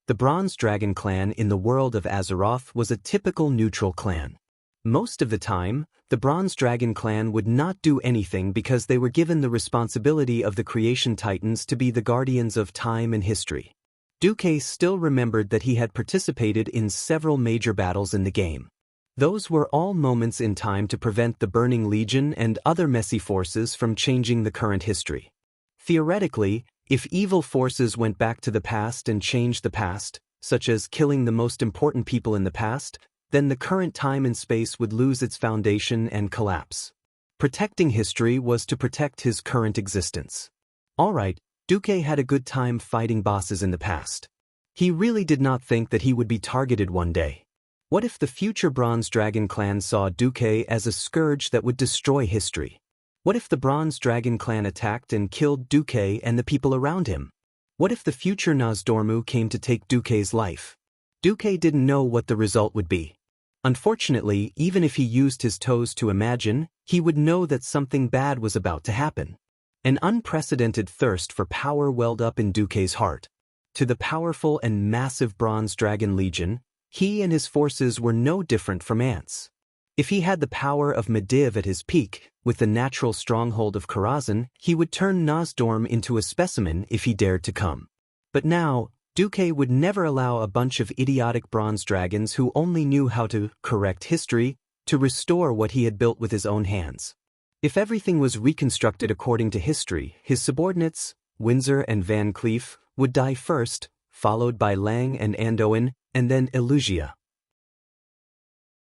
The Bronze Dragon Clan in the world of Azeroth was a typical neutral clan. Most of the time, the Bronze Dragon clan would not do anything because they were given the responsibility of the Creation Titans to be the guardians of time and history. Duque still remembered that he had participated in several major battles in the game. Those were all moments in time to prevent the Burning Legion and other messy forces from changing the current history. Theoretically, if evil forces went back to the past and changed the past, such as killing the most important people in the past, then the current time and space would lose its foundation and collapse. Protecting history was to protect his current existence. Alright, Duque had a good time fighting bosses in the past. He really did not think that he would be targeted one day. What if the future Bronze Dragon clan saw Duque as a scourge that would destroy history? What if the Bronze Dragon clan attacked and killed Duque and the people around him? What if the future Nozdormu came to take Duque's life? Duque didn't know what the result would be. Unfortunately, even if he used his toes to imagine, he would know that something bad was about to happen. An unprecedented thirst for power welled up in Duque's heart. To the powerful and massive Bronze Dragon Legion, he and his forces were no different from ants. If he had the power of Medivh at his peak, with the natural stronghold of Karazhan, he would turn Nozdorm into a specimen if he dared to come. But now, Duque would never allow a bunch of idiotic bronze dragons who only knew how to correct history to restore what he had built with his own hands. If everything was reconstructed according to history, his subordinates, Windsor and Van Cleef, would die first, followed by Lang and Anduin, and then Elusia.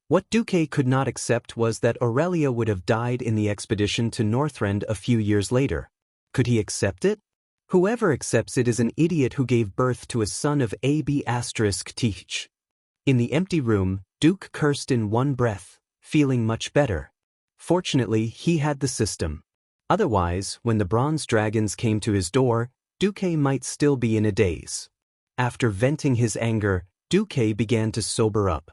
What Duque could not accept was that Aurelia would have died in the expedition to Northrend a few years later. Could he accept it? Whoever accepts it is an idiot who gave birth to a son of AB***. In the empty room, Duke cursed in one breath, feeling much better. Fortunately, he had the system. Otherwise, when the bronze dragons came to his door, Duque might still be in a daze. After venting his anger, Duque began to sober up.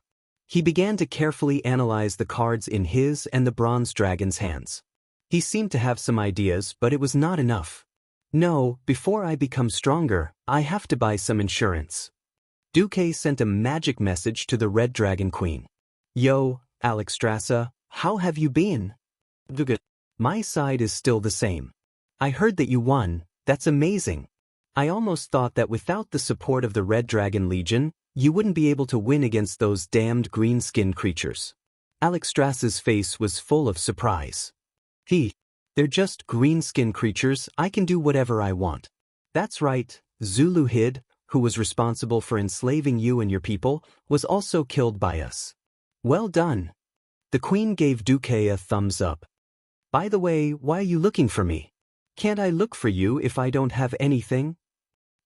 He began to carefully analyze the cards in his and the bronze dragon's hands. He seemed to have some ideas, but it was not enough. No, before I become stronger, I have to buy some insurance. Duque sent a magic message to the Red Dragon Queen. Yo, Alexstrasza, how have you been? Duque. My side is still the same. I heard that you won, that's amazing. I almost thought that without the support of the Red Dragon Legion, you wouldn't be able to win against those damned green-skinned creatures. Alexstrasza's face was full of surprise. They're just green-skinned creatures, I can do whatever I want. That's right, Zuluhid, who was responsible for enslaving you and your people, was also killed by us. Well done. The queen gave Duque a thumbs up. By the way, why are you looking for me? Can't I look for you if I don't have anything?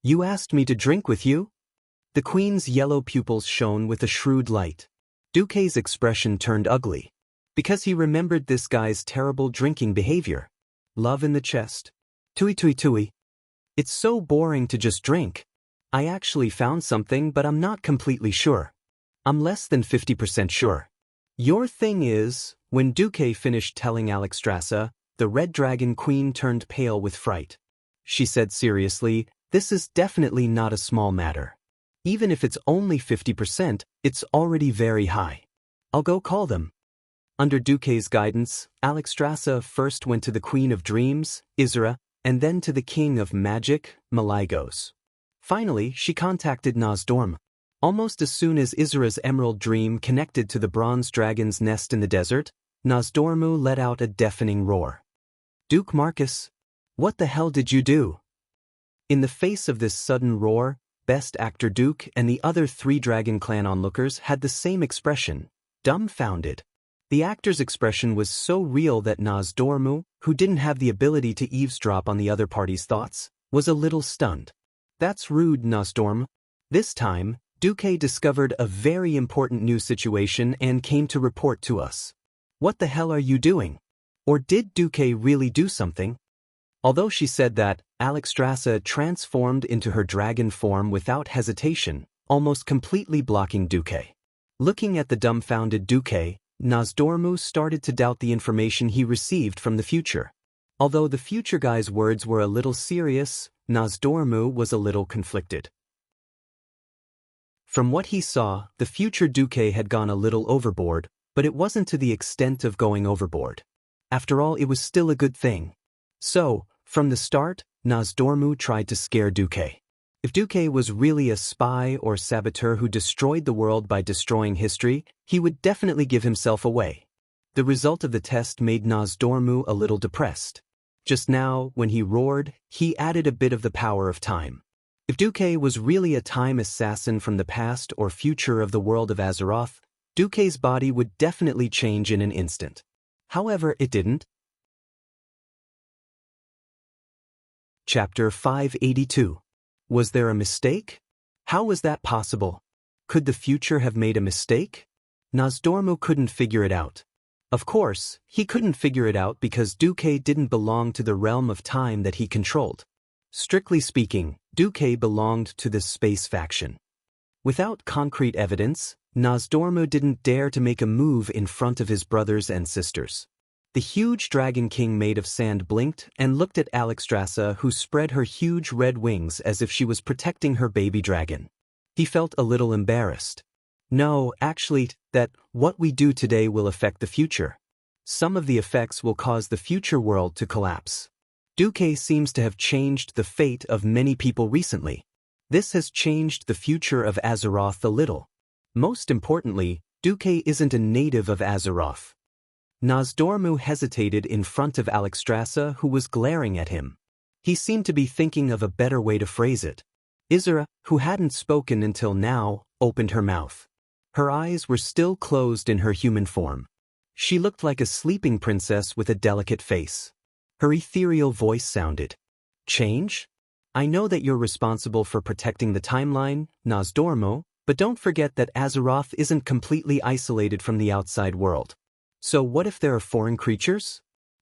You asked me to drink with you? The queen's yellow pupils shone with a shrewd light. Duque's expression turned ugly. Because he remembered this guy's terrible drinking behavior. Love in the chest. Tui. It's so boring to just drink. I actually found something, but I'm not completely sure. I'm less than 50% sure. Your thing is, when Duque finished telling Alexstrasza, the Red Dragon Queen turned pale with fright. She said seriously, this is definitely not a small matter. Even if it's only 50%, it's already very high. I'll go call them. Under Duque's guidance, Alexstrasza first went to the Queen of Dreams, Isra, and then to the King of Magic, Malygos. Finally, she contacted Nozdorm. Almost as soon as Isra's Emerald Dream connected to the Bronze Dragon's nest in the desert, Nozdormu let out a deafening roar. Duke Marcus, what the hell did you do? In the face of this sudden roar, Best Actor Duke and the other 3 Dragon Clan onlookers had the same expression, dumbfounded. The actor's expression was so real that Nozdormu, who didn't have the ability to eavesdrop on the other party's thoughts, was a little stunned. That's rude, Nozdorm. This time, Duque discovered a very important new situation and came to report to us. What the hell are you doing? Or did Duque really do something? Although she said that, Alexstrasza transformed into her dragon form without hesitation, almost completely blocking Duque. Looking at the dumbfounded Duque, Nozdormu started to doubt the information he received from the future. Although the future guy's words were a little serious, Nozdormu was a little conflicted. From what he saw, the future Duque had gone a little overboard, But it wasn't to the extent of going overboard. After all, it was still a good thing. So, from the start, Nozdormu tried to scare Duque. If Duque was really a spy or saboteur who destroyed the world by destroying history, he would definitely give himself away. The result of the test made Nozdormu a little depressed. Just now, when he roared, he added a bit of the power of time. If Duque was really a time assassin from the past or future of the world of Azeroth, Duque's body would definitely change in an instant. However, it didn't. Chapter 582. Was there a mistake? How was that possible? Could the future have made a mistake? Nozdormu couldn't figure it out. Of course, he couldn't figure it out because Duque didn't belong to the realm of time that he controlled. Strictly speaking, Duque belonged to the space faction. Without concrete evidence, Nozdormu didn't dare to make a move in front of his brothers and sisters. The huge dragon king made of sand blinked and looked at Alexstrasza, who spread her huge red wings as if she was protecting her baby dragon. He felt a little embarrassed. No, actually, that what we do today will affect the future. Some of the effects will cause the future world to collapse. Duque seems to have changed the fate of many people recently. This has changed the future of Azeroth a little. Most importantly, Duque isn't a native of Azeroth. Nozdormu hesitated in front of Alexstrasza, who was glaring at him. He seemed to be thinking of a better way to phrase it. Isra, who hadn't spoken until now, opened her mouth. Her eyes were still closed in her human form. She looked like a sleeping princess with a delicate face. Her ethereal voice sounded. Change? I know that you're responsible for protecting the timeline, Nozdormu, but don't forget that Azeroth isn't completely isolated from the outside world. So what if there are foreign creatures?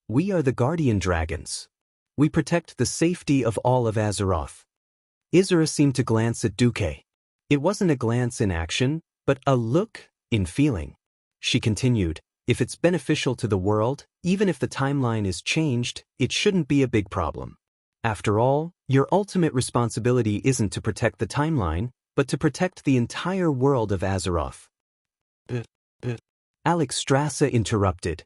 We are the guardian dragons. We protect the safety of all of Azeroth. Isra seemed to glance at Duque. It wasn't a glance in action, but a look in feeling. She continued, if it's beneficial to the world, even if the timeline is changed, it shouldn't be a big problem. After all, your ultimate responsibility isn't to protect the timeline, but to protect the entire world of Azeroth. Alexstrasza interrupted.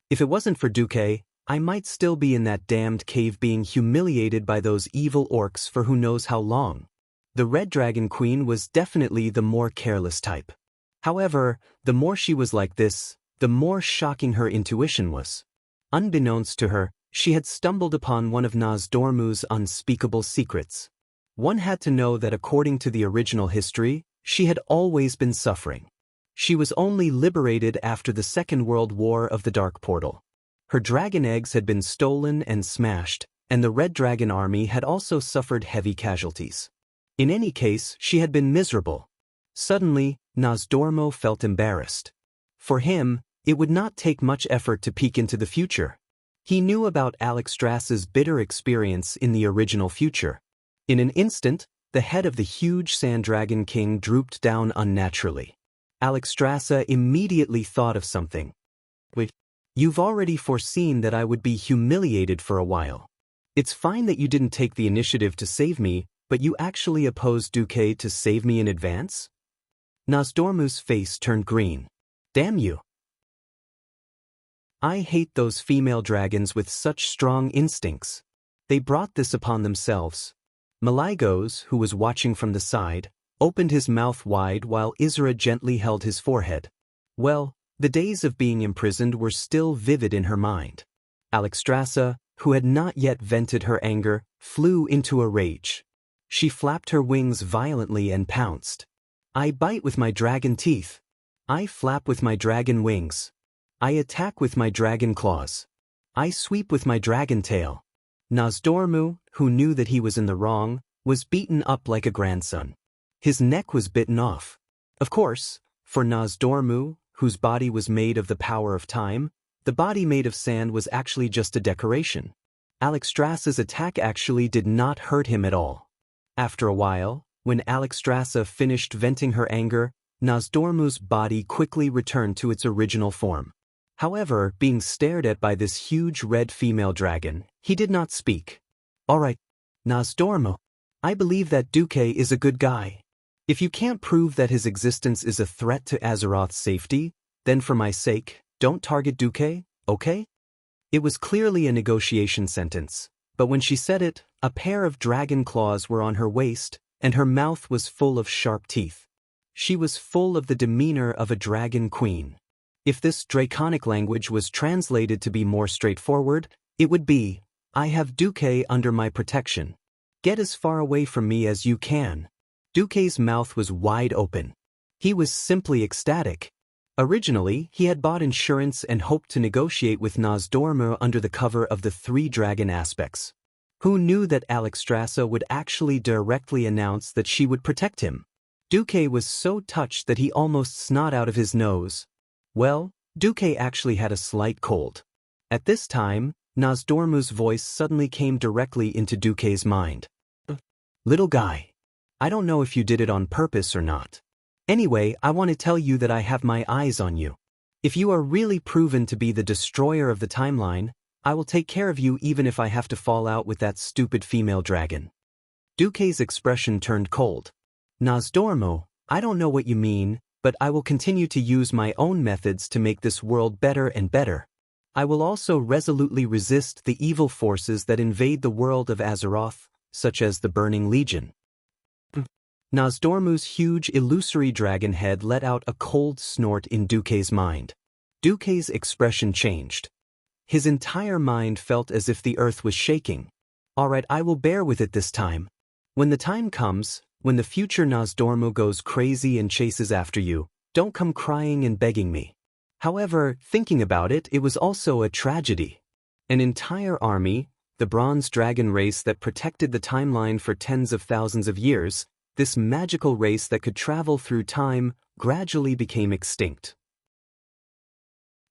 If it wasn't for Duque, I might still be in that damned cave being humiliated by those evil orcs for who knows how long. The Red Dragon Queen was definitely the more careless type. However, the more she was like this, the more shocking her intuition was. Unbeknownst to her, she had stumbled upon one of Nozdormu's unspeakable secrets. One had to know that according to the original history, she had always been suffering. She was only liberated after the Second World War of the Dark Portal. Her dragon eggs had been stolen and smashed, and the Red Dragon army had also suffered heavy casualties. In any case, she had been miserable. Suddenly, Nozdormu felt embarrassed. For him, it would not take much effort to peek into the future. He knew about Alexstrasza's bitter experience in the original future. In an instant, the head of the huge Sand Dragon King drooped down unnaturally. Alexstrasza immediately thought of something. Wait, you've already foreseen that I would be humiliated for a while. It's fine that you didn't take the initiative to save me, but you actually opposed Duque to save me in advance? Nozdormu's face turned green. Damn you. I hate those female dragons with such strong instincts. They brought this upon themselves. Malygos, who was watching from the side, opened his mouth wide while Isra gently held his forehead. Well, the days of being imprisoned were still vivid in her mind. Alexstrasza, who had not yet vented her anger, flew into a rage. She flapped her wings violently and pounced. I bite with my dragon teeth. I flap with my dragon wings. I attack with my dragon claws. I sweep with my dragon tail. Nozdormu, who knew that he was in the wrong, was beaten up like a grandson. His neck was bitten off. Of course, for Nozdormu, whose body was made of the power of time, the body made of sand was actually just a decoration. Alexstrasza's attack actually did not hurt him at all. After a while, when Alexstrasza finished venting her anger, Nozdormu's body quickly returned to its original form. However, being stared at by this huge red female dragon, he did not speak. All right, Nozdormu, I believe that Duque is a good guy. If you can't prove that his existence is a threat to Azeroth's safety, Then for my sake, don't target Duque, okay? It was clearly a negotiation sentence, but when she said it, a pair of dragon claws were on her waist, and her mouth was full of sharp teeth. She was full of the demeanor of a dragon queen. If this draconic language was translated to be more straightforward, it would be, I have Duque under my protection. Get as far away from me as you can. Duque's mouth was wide open. He was simply ecstatic. Originally, he had bought insurance and hoped to negotiate with Nosdormu under the cover of the 3 dragon aspects. Who knew that Alexstrasza would actually directly announce that she would protect him? Duque was so touched that he almost snot out of his nose. Well, Duque actually had a slight cold. At this time, Nosdormu's voice suddenly came directly into Duque's mind. Little guy, I don't know if you did it on purpose or not. Anyway, I want to tell you that I have my eyes on you. If you are really proven to be the destroyer of the timeline, I will take care of you even if I have to fall out with that stupid female dragon. Duque's expression turned cold. Nosdormu, I don't know what you mean, but I will continue to use my own methods to make this world better and better. I will also resolutely resist the evil forces that invade the world of Azeroth, such as the Burning Legion. Nosdormu's huge illusory dragon head let out a cold snort in Duque's mind. Duque's expression changed. His entire mind felt as if the earth was shaking. Alright, I will bear with it this time. When the time comes, when the future Nosdormu goes crazy and chases after you, don't come crying and begging me. However, thinking about it, it was also a tragedy. An entire army, the Bronze Dragon race that protected the timeline for tens of thousands of years, this magical race that could travel through time, gradually became extinct.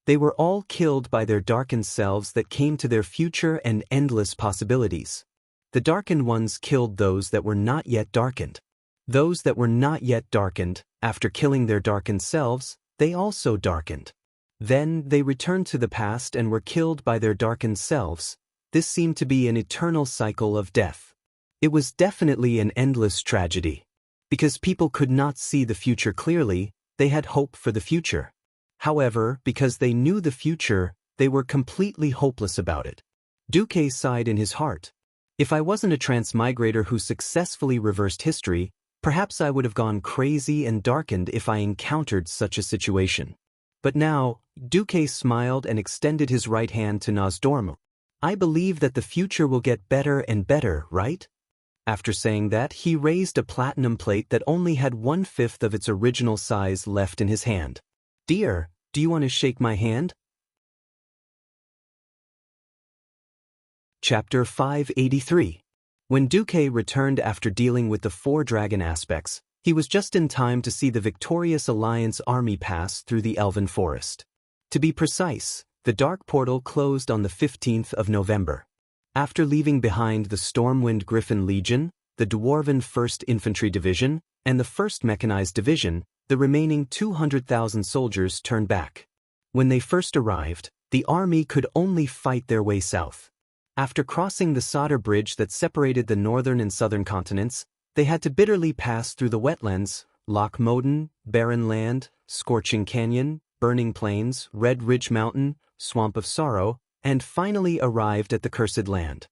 They were all killed by their darkened selves that came to their future and endless possibilities. The darkened ones killed those that were not yet darkened. Those that were not yet darkened, after killing their darkened selves, they also darkened. Then they returned to the past and were killed by their darkened selves. This seemed to be an eternal cycle of death. It was definitely an endless tragedy. Because people could not see the future clearly, they had hope for the future. However, because they knew the future, they were completely hopeless about it. Duque sighed in his heart. If I wasn't a transmigrator who successfully reversed history, perhaps I would have gone crazy and darkened if I encountered such a situation. But now, Duque smiled and extended his right hand to Nosdormu. I believe that the future will get better and better, right? After saying that, he raised a platinum plate that only had 1/5 of its original size left in his hand. Dear, do you want to shake my hand? Chapter 583. When Duque returned after dealing with the 4 dragon aspects, he was just in time to see the victorious Alliance army pass through the Elven Forest. To be precise, the Dark Portal closed on the 15th of November. After leaving behind the Stormwind Griffin Legion, the Dwarven 1st Infantry Division, and the 1st Mechanized Division, the remaining 200,000 soldiers turned back. When they first arrived, the army could only fight their way south. After crossing the Sodder Bridge that separated the northern and southern continents, they had to bitterly pass through the wetlands, Loch Moden, Barren Land, Scorching Canyon, Burning Plains, Red Ridge Mountain, Swamp of Sorrow, and finally arrived at the Cursed Land.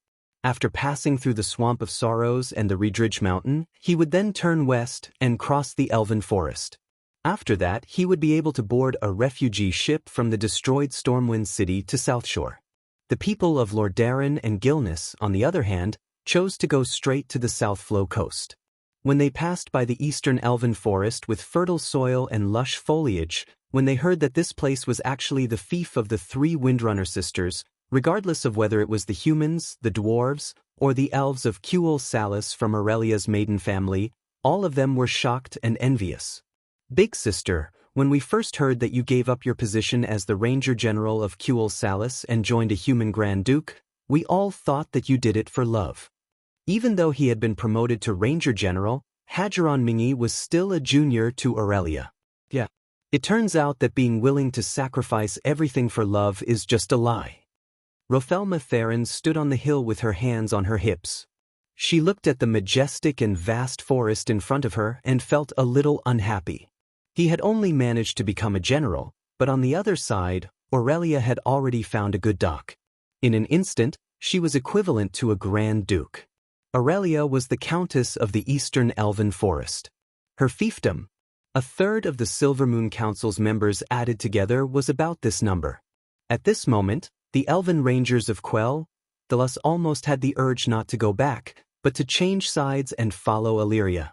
After passing through the Swamp of Sorrows and the Redridge Mountain, he would then turn west and cross the Elven Forest. After that, he would be able to board a refugee ship from the destroyed Stormwind City to Southshore. The people of Lordaeron and Gilnis, on the other hand, chose to go straight to the Southflow coast. When they passed by the eastern Elven Forest with fertile soil and lush foliage, when they heard that this place was actually the fief of the 3 Windrunner sisters, regardless of whether it was the humans, the dwarves, or the elves of Cuel Salis from Aurelia's maiden family, all of them were shocked and envious. Big sister, when we first heard that you gave up your position as the Ranger General of Cuel Salis and joined a human Grand Duke, we all thought that you did it for love. Even though he had been promoted to Ranger General, Hadgeron Mingi was still a junior to Aurelia. It turns out that being willing to sacrifice everything for love is just a lie. Rothelma Theron stood on the hill with her hands on her hips. She looked at the majestic and vast forest in front of her and felt a little unhappy. He had only managed to become a general, But on the other side, Aurelia had already found a good dock. In an instant, she was equivalent to a Grand Duke. Aurelia was the Countess of the Eastern Elven Forest. Her fiefdom, a third of the Silvermoon Council's members added together, was about this number. At this moment, the Elven Rangers of Quell, the Lus, almost had the urge not to go back, but to change sides and follow Illyria.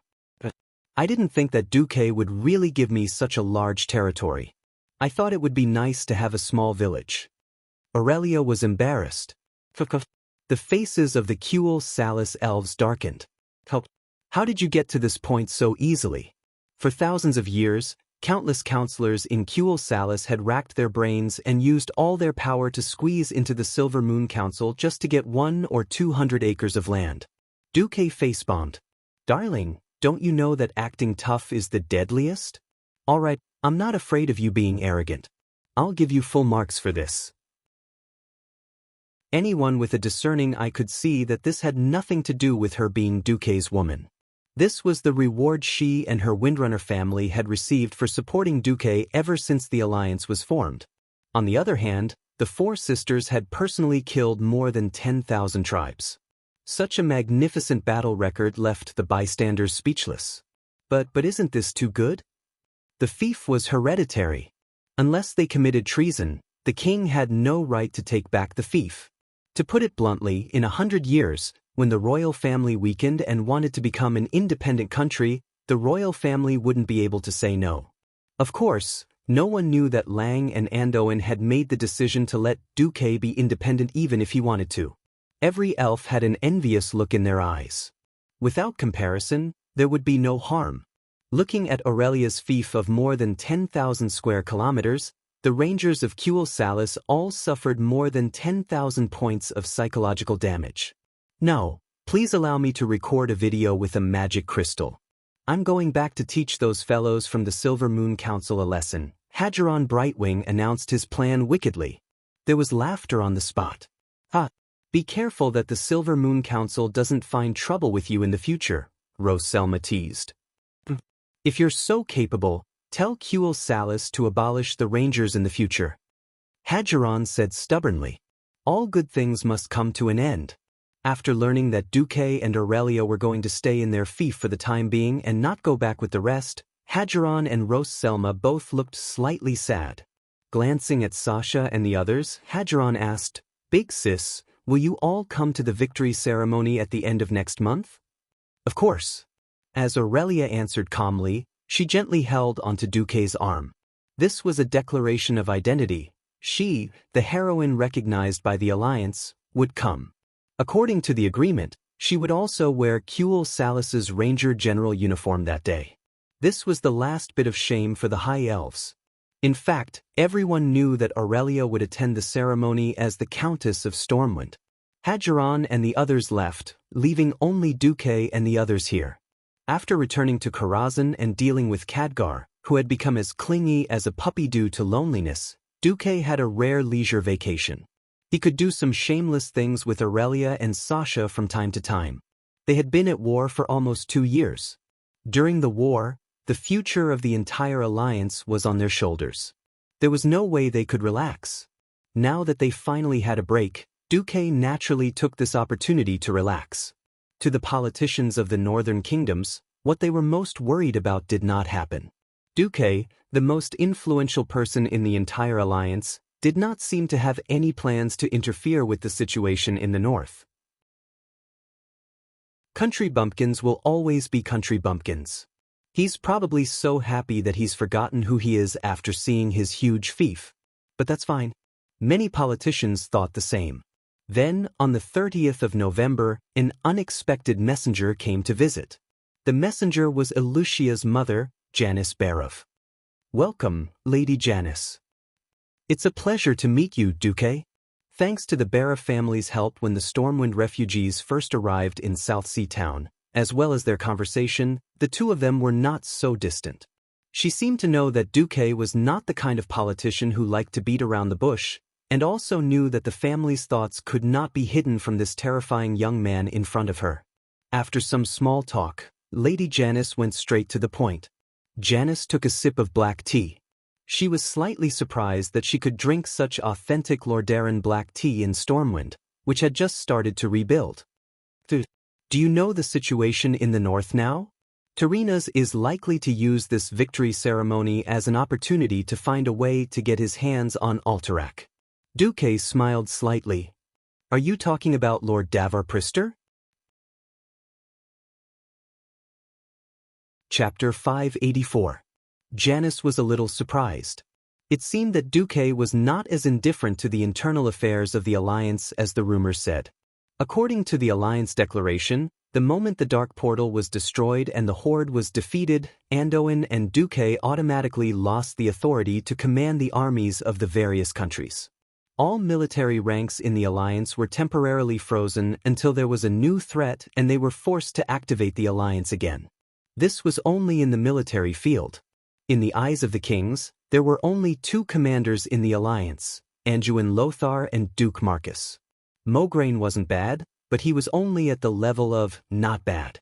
I didn't think that Duque would really give me such a large territory. I thought it would be nice to have a small village. Aurelia was embarrassed. The faces of the Quell Salis elves darkened. How did you get to this point so easily? For thousands of years, countless counselors in Quell Salis had racked their brains and used all their power to squeeze into the Silver Moon Council just to get 100 or 200 acres of land. Duque face-bombed. Darling, don't you know that acting tough is the deadliest? All right, I'm not afraid of you being arrogant. I'll give you full marks for this. Anyone with a discerning eye could see that this had nothing to do with her being Duque's woman. This was the reward she and her Windrunner family had received for supporting Duque ever since the alliance was formed. On the other hand, the four sisters had personally killed more than 10,000 tribes. Such a magnificent battle record left the bystanders speechless. But isn't this too good? The fief was hereditary. Unless they committed treason, the king had no right to take back the fief. To put it bluntly, in 100 years, when the royal family weakened and wanted to become an independent country, the royal family wouldn't be able to say no. Of course, no one knew that Lang and Andoin had made the decision to let Duque be independent even if he wanted to. Every elf had an envious look in their eyes. Without comparison, there would be no harm. Looking at Aurelia's fief of more than 10,000 square kilometers, the Rangers of Quell Salis all suffered more than 10,000 points of psychological damage. No, please allow me to record a video with a magic crystal. I'm going back to teach those fellows from the Silver Moon Council a lesson. Hadgeron Brightwing announced his plan wickedly. There was laughter on the spot. Be careful that the Silver Moon Council doesn't find trouble with you in the future, Rose Selma teased. If you're so capable, tell Quell Salis to abolish the Rangers in the future. Hadgeron said stubbornly. All good things must come to an end. After learning that Duque and Aurelia were going to stay in their fief for the time being and not go back with the rest, Hadgeron and Rose Selma both looked slightly sad. Glancing at Sasha and the others, Hadgeron asked, Big sis, will you all come to the victory ceremony at the end of next month? Of course. As Aurelia answered calmly, she gently held onto Duque's arm. This was a declaration of identity. She, the heroine recognized by the Alliance, would come. According to the agreement, she would also wear Quell Salis's Ranger General uniform that day. This was the last bit of shame for the High Elves. In fact, everyone knew that Aurelia would attend the ceremony as the Countess of Stormwind. Hadgeron and the others left, leaving only Duque and the others here. After returning to Karazhan and dealing with Khadgar, who had become as clingy as a puppy due to loneliness, Duque had a rare leisure vacation. He could do some shameless things with Aurelia and Sasha from time to time. They had been at war for almost 2 years. During the war, the future of the entire alliance was on their shoulders. There was no way they could relax. Now that they finally had a break, Duque naturally took this opportunity to relax. To the politicians of the northern kingdoms, what they were most worried about did not happen. Duque, the most influential person in the entire alliance, did not seem to have any plans to interfere with the situation in the north. Country bumpkins will always be country bumpkins. He's probably so happy that he's forgotten who he is after seeing his huge fief. But that's fine. Many politicians thought the same. Then, on the 30th of November, an unexpected messenger came to visit. The messenger was Elucia's mother, Janice Barov. Welcome, Lady Janice. It's a pleasure to meet you, Duque. Thanks to the Barov family's help when the Stormwind refugees first arrived in South Sea Town, as well as their conversation, the two of them were not so distant. She seemed to know that Duque was not the kind of politician who liked to beat around the bush, and also knew that the family's thoughts could not be hidden from this terrifying young man in front of her. After some small talk, Lady Janice went straight to the point. Janice took a sip of black tea. She was slightly surprised that she could drink such authentic Lordaeron black tea in Stormwind, which had just started to rebuild. Do you know the situation in the north now? Tyrrhenas is likely to use this victory ceremony as an opportunity to find a way to get his hands on Alterac. Duque smiled slightly. Are you talking about Lord Davor Prister? Chapter 584. Janice was a little surprised. It seemed that Duque was not as indifferent to the internal affairs of the Alliance as the rumors said. According to the Alliance Declaration, the moment the Dark Portal was destroyed and the Horde was defeated, Anduin and Duque automatically lost the authority to command the armies of the various countries. All military ranks in the Alliance were temporarily frozen until there was a new threat and they were forced to activate the Alliance again. This was only in the military field. In the eyes of the kings, there were only two commanders in the Alliance, Anduin Lothar and Duke Marcus. Mograine wasn't bad, but he was only at the level of not bad.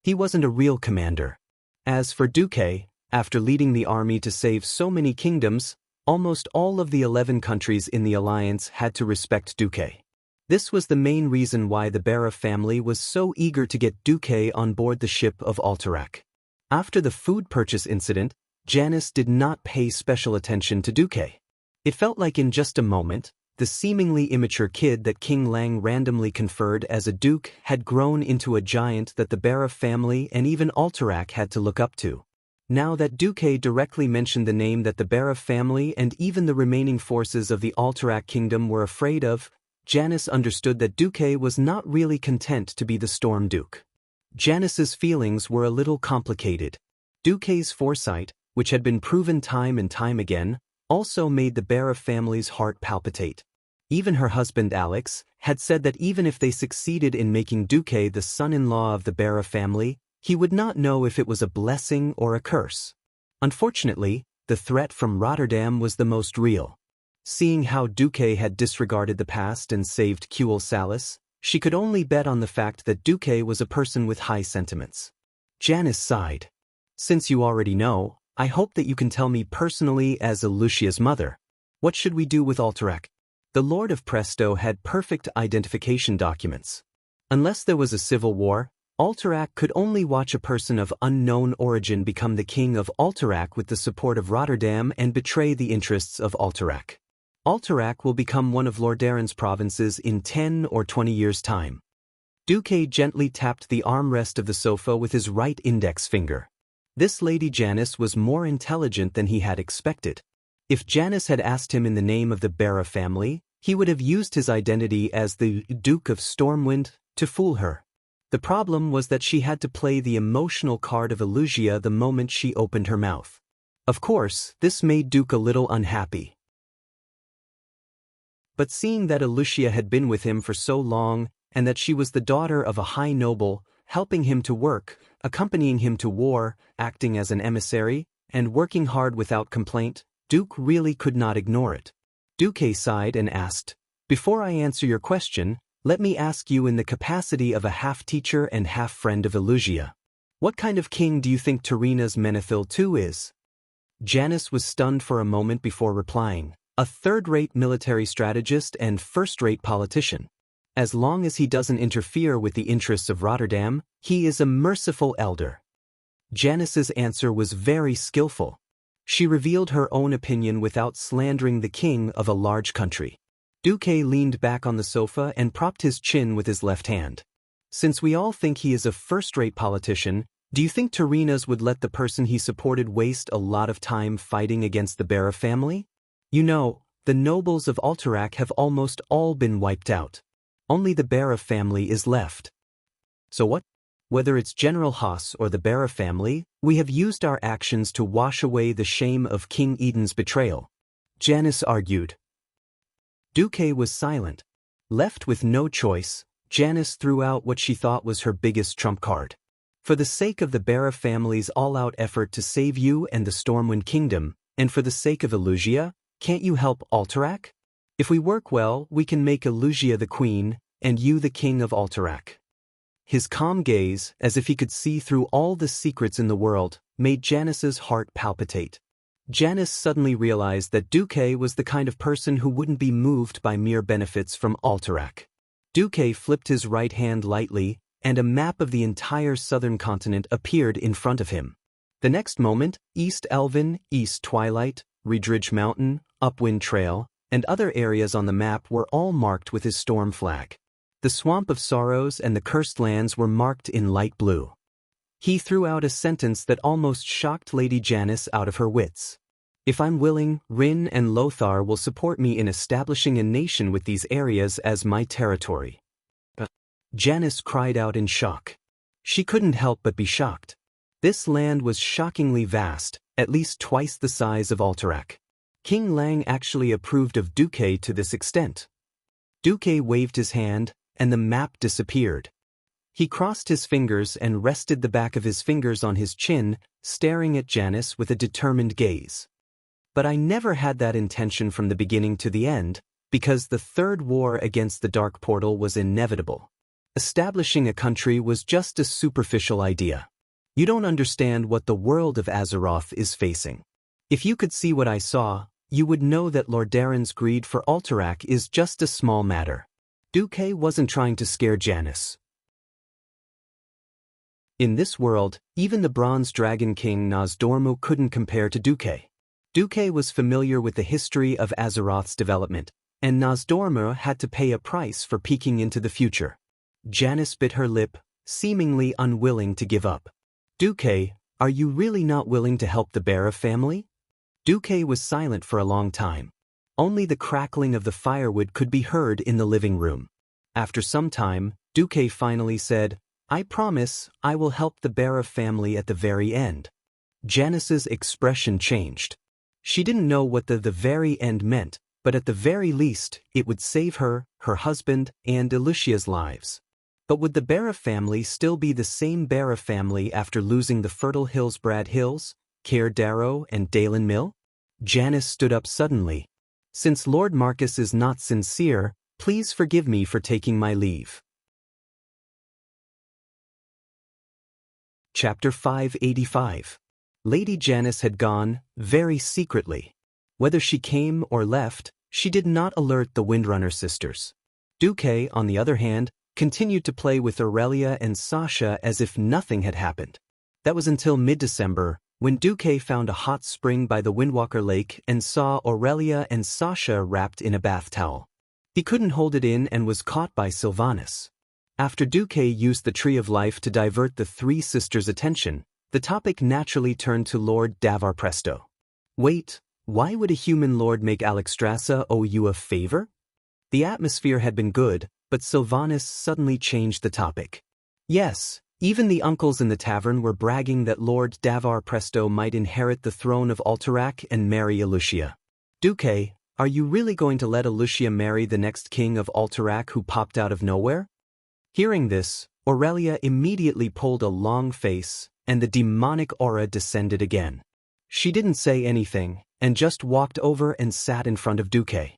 He wasn't a real commander. As for Duque, after leading the army to save so many kingdoms, almost all of the 11 countries in the Alliance had to respect Duque. This was the main reason why the Bara family was so eager to get Duque on board the ship of Alterac. After the food purchase incident, Janice did not pay special attention to Duque. It felt like in just a moment, the seemingly immature kid that King Lang randomly conferred as a duke had grown into a giant that the Bara family and even Alterac had to look up to. Now that Duque directly mentioned the name that the Bara family and even the remaining forces of the Alterac kingdom were afraid of, Janice understood that Duque was not really content to be the Storm Duke. Janice's feelings were a little complicated. Duque's foresight, which had been proven time and time again, also made the Bara family's heart palpitate. Even her husband Alex had said that even if they succeeded in making Duque the son-in-law of the Bara family, he would not know if it was a blessing or a curse. Unfortunately, the threat from Rotterdam was the most real. Seeing how Duque had disregarded the past and saved Cuel Salis, she could only bet on the fact that Duque was a person with high sentiments. Janice sighed. Since you already know, I hope that you can tell me personally as Lucia's mother. What should we do with Alterac? The Lord of Presto had perfect identification documents. Unless there was a civil war, Alterac could only watch a person of unknown origin become the king of Alterac with the support of Rotterdam and betray the interests of Alterac. Alterac will become one of Lordaeron's provinces in 10 or 20 years' time. Duque gently tapped the armrest of the sofa with his right index finger. This Lady Janice was more intelligent than he had expected. If Janice had asked him in the name of the Bara family, he would have used his identity as the Duke of Stormwind to fool her. The problem was that she had to play the emotional card of Elusia the moment she opened her mouth. Of course, this made Duke a little unhappy. But seeing that Elusia had been with him for so long, and that she was the daughter of a high noble, helping him to work, accompanying him to war, acting as an emissary, and working hard without complaint, Duke really could not ignore it. Duque sighed and asked, "Before I answer your question, let me ask you in the capacity of a half-teacher and half-friend of Elusia. What kind of king do you think Tyrrhenas Menethil II is?" Janice was stunned for a moment before replying, "A third-rate military strategist and first-rate politician. As long as he doesn't interfere with the interests of Rotterdam, he is a merciful elder." Janice's answer was very skillful. She revealed her own opinion without slandering the king of a large country. Duque leaned back on the sofa and propped his chin with his left hand. "Since we all think he is a first-rate politician, do you think Tyrrhenas would let the person he supported waste a lot of time fighting against the Bara family? You know, the nobles of Alterac have almost all been wiped out. Only the Bara family is left. So what? Whether it's General Haas or the Bara family, we have used our actions to wash away the shame of King Eden's betrayal," Janice argued. Duque was silent. Left with no choice, Janice threw out what she thought was her biggest trump card. "For the sake of the Bara family's all-out effort to save you and the Stormwind Kingdom, and for the sake of Elusia, can't you help Alterac? If we work well, we can make Elusia the queen, and you the king of Alterac." His calm gaze, as if he could see through all the secrets in the world, made Janice's heart palpitate. Janice suddenly realized that Duque was the kind of person who wouldn't be moved by mere benefits from Alterac. Duque flipped his right hand lightly, and a map of the entire southern continent appeared in front of him. The next moment, East Elven, East Twilight, Redridge Mountain, Upwind Trail, and other areas on the map were all marked with his storm flag. The Swamp of Sorrows and the Cursed Lands were marked in light blue. He threw out a sentence that almost shocked Lady Janice out of her wits. If I'm willing, Rin and Lothar will support me in establishing a nation with these areas as my territory. Janice cried out in shock. She couldn't help but be shocked. This land was shockingly vast, at least twice the size of Alterac. King Lang actually approved of Duque to this extent. Duque waved his hand, and the map disappeared. He crossed his fingers and rested the back of his fingers on his chin, staring at Janice with a determined gaze. But I never had that intention from the beginning to the end, because the Third War against the Dark Portal was inevitable. Establishing a country was just a superficial idea. You don't understand what the world of Azeroth is facing. If you could see what I saw, you would know that Lordaeron's greed for Alterac is just a small matter. Duque wasn't trying to scare Janice. In this world, even the Bronze Dragon King Nosdormu couldn't compare to Duque. Duque was familiar with the history of Azeroth's development, and Nosdormu had to pay a price for peeking into the future. Janice bit her lip, seemingly unwilling to give up. Duque, are you really not willing to help the Bara family? Duque was silent for a long time. Only the crackling of the firewood could be heard in the living room. After some time, Duque finally said, I promise I will help the Bara family at the very end. Janice's expression changed. She didn't know what the very end meant, but at the very least, it would save her, her husband, and Elucia's lives. But would the Bara family still be the same Bara family after losing the fertile Hillsbrad Hills, Cair Darrow, and Dalen Mill? Janice stood up suddenly. Since Lord Marcus is not sincere, please forgive me for taking my leave. Chapter 585. Lady Janice had gone, very secretly. Whether she came or left, she did not alert the Windrunner sisters. Duque, on the other hand, continued to play with Aurelia and Sasha as if nothing had happened. That was until mid-December, when Duque found a hot spring by the Windwalker Lake and saw Aurelia and Sasha wrapped in a bath towel. He couldn't hold it in and was caught by Sylvanas. After Duque used the Tree of Life to divert the three sisters' attention, the topic naturally turned to Lord Davar Presto. Wait, why would a human lord make Alexstrasza owe you a favor? The atmosphere had been good, but Sylvanas suddenly changed the topic. Yes, even the uncles in the tavern were bragging that Lord Davar Presto might inherit the throne of Alterac and marry Elucia. Duque, are you really going to let Elucia marry the next king of Alterac who popped out of nowhere? Hearing this, Aurelia immediately pulled a long face, and the demonic aura descended again. She didn't say anything, and just walked over and sat in front of Duque.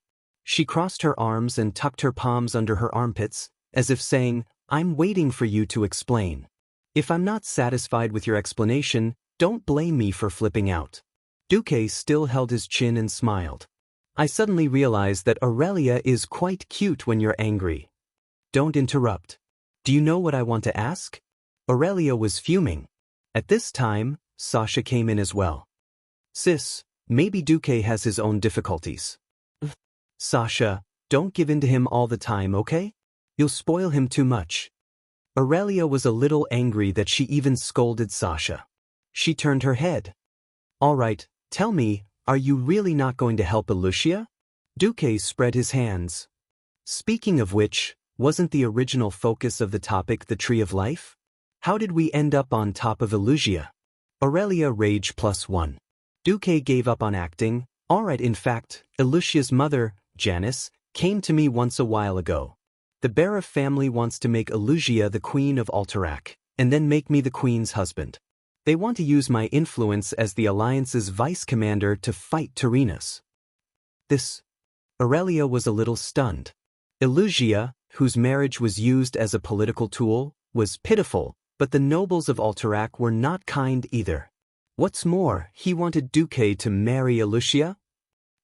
She crossed her arms and tucked her palms under her armpits, as if saying, I'm waiting for you to explain. If I'm not satisfied with your explanation, don't blame me for flipping out. Duque still held his chin and smiled. I suddenly realized that Aurelia is quite cute when you're angry. Don't interrupt. Do you know what I want to ask? Aurelia was fuming. At this time, Sasha came in as well. Sis, maybe Duque has his own difficulties. Sasha, don't give in to him all the time, okay? You'll spoil him too much. Aurelia was a little angry that she even scolded Sasha. She turned her head. All right, tell me, are you really not going to help Elucia? Duque spread his hands. Speaking of which, wasn't the original focus of the topic the Tree of Life? How did we end up on top of Elucia? Aurelia rage +1. Duque gave up on acting. Alright, in fact, Elucia's mother, Janice, came to me once a while ago. The Bara family wants to make Elucia the queen of Alterac, and then make me the queen's husband. They want to use my influence as the Alliance's vice commander to fight Tyrannus. Aurelia was a little stunned. Elucia, whose marriage was used as a political tool, was pitiful, but the nobles of Alterac were not kind either. What's more, he wanted Duque to marry Alucia?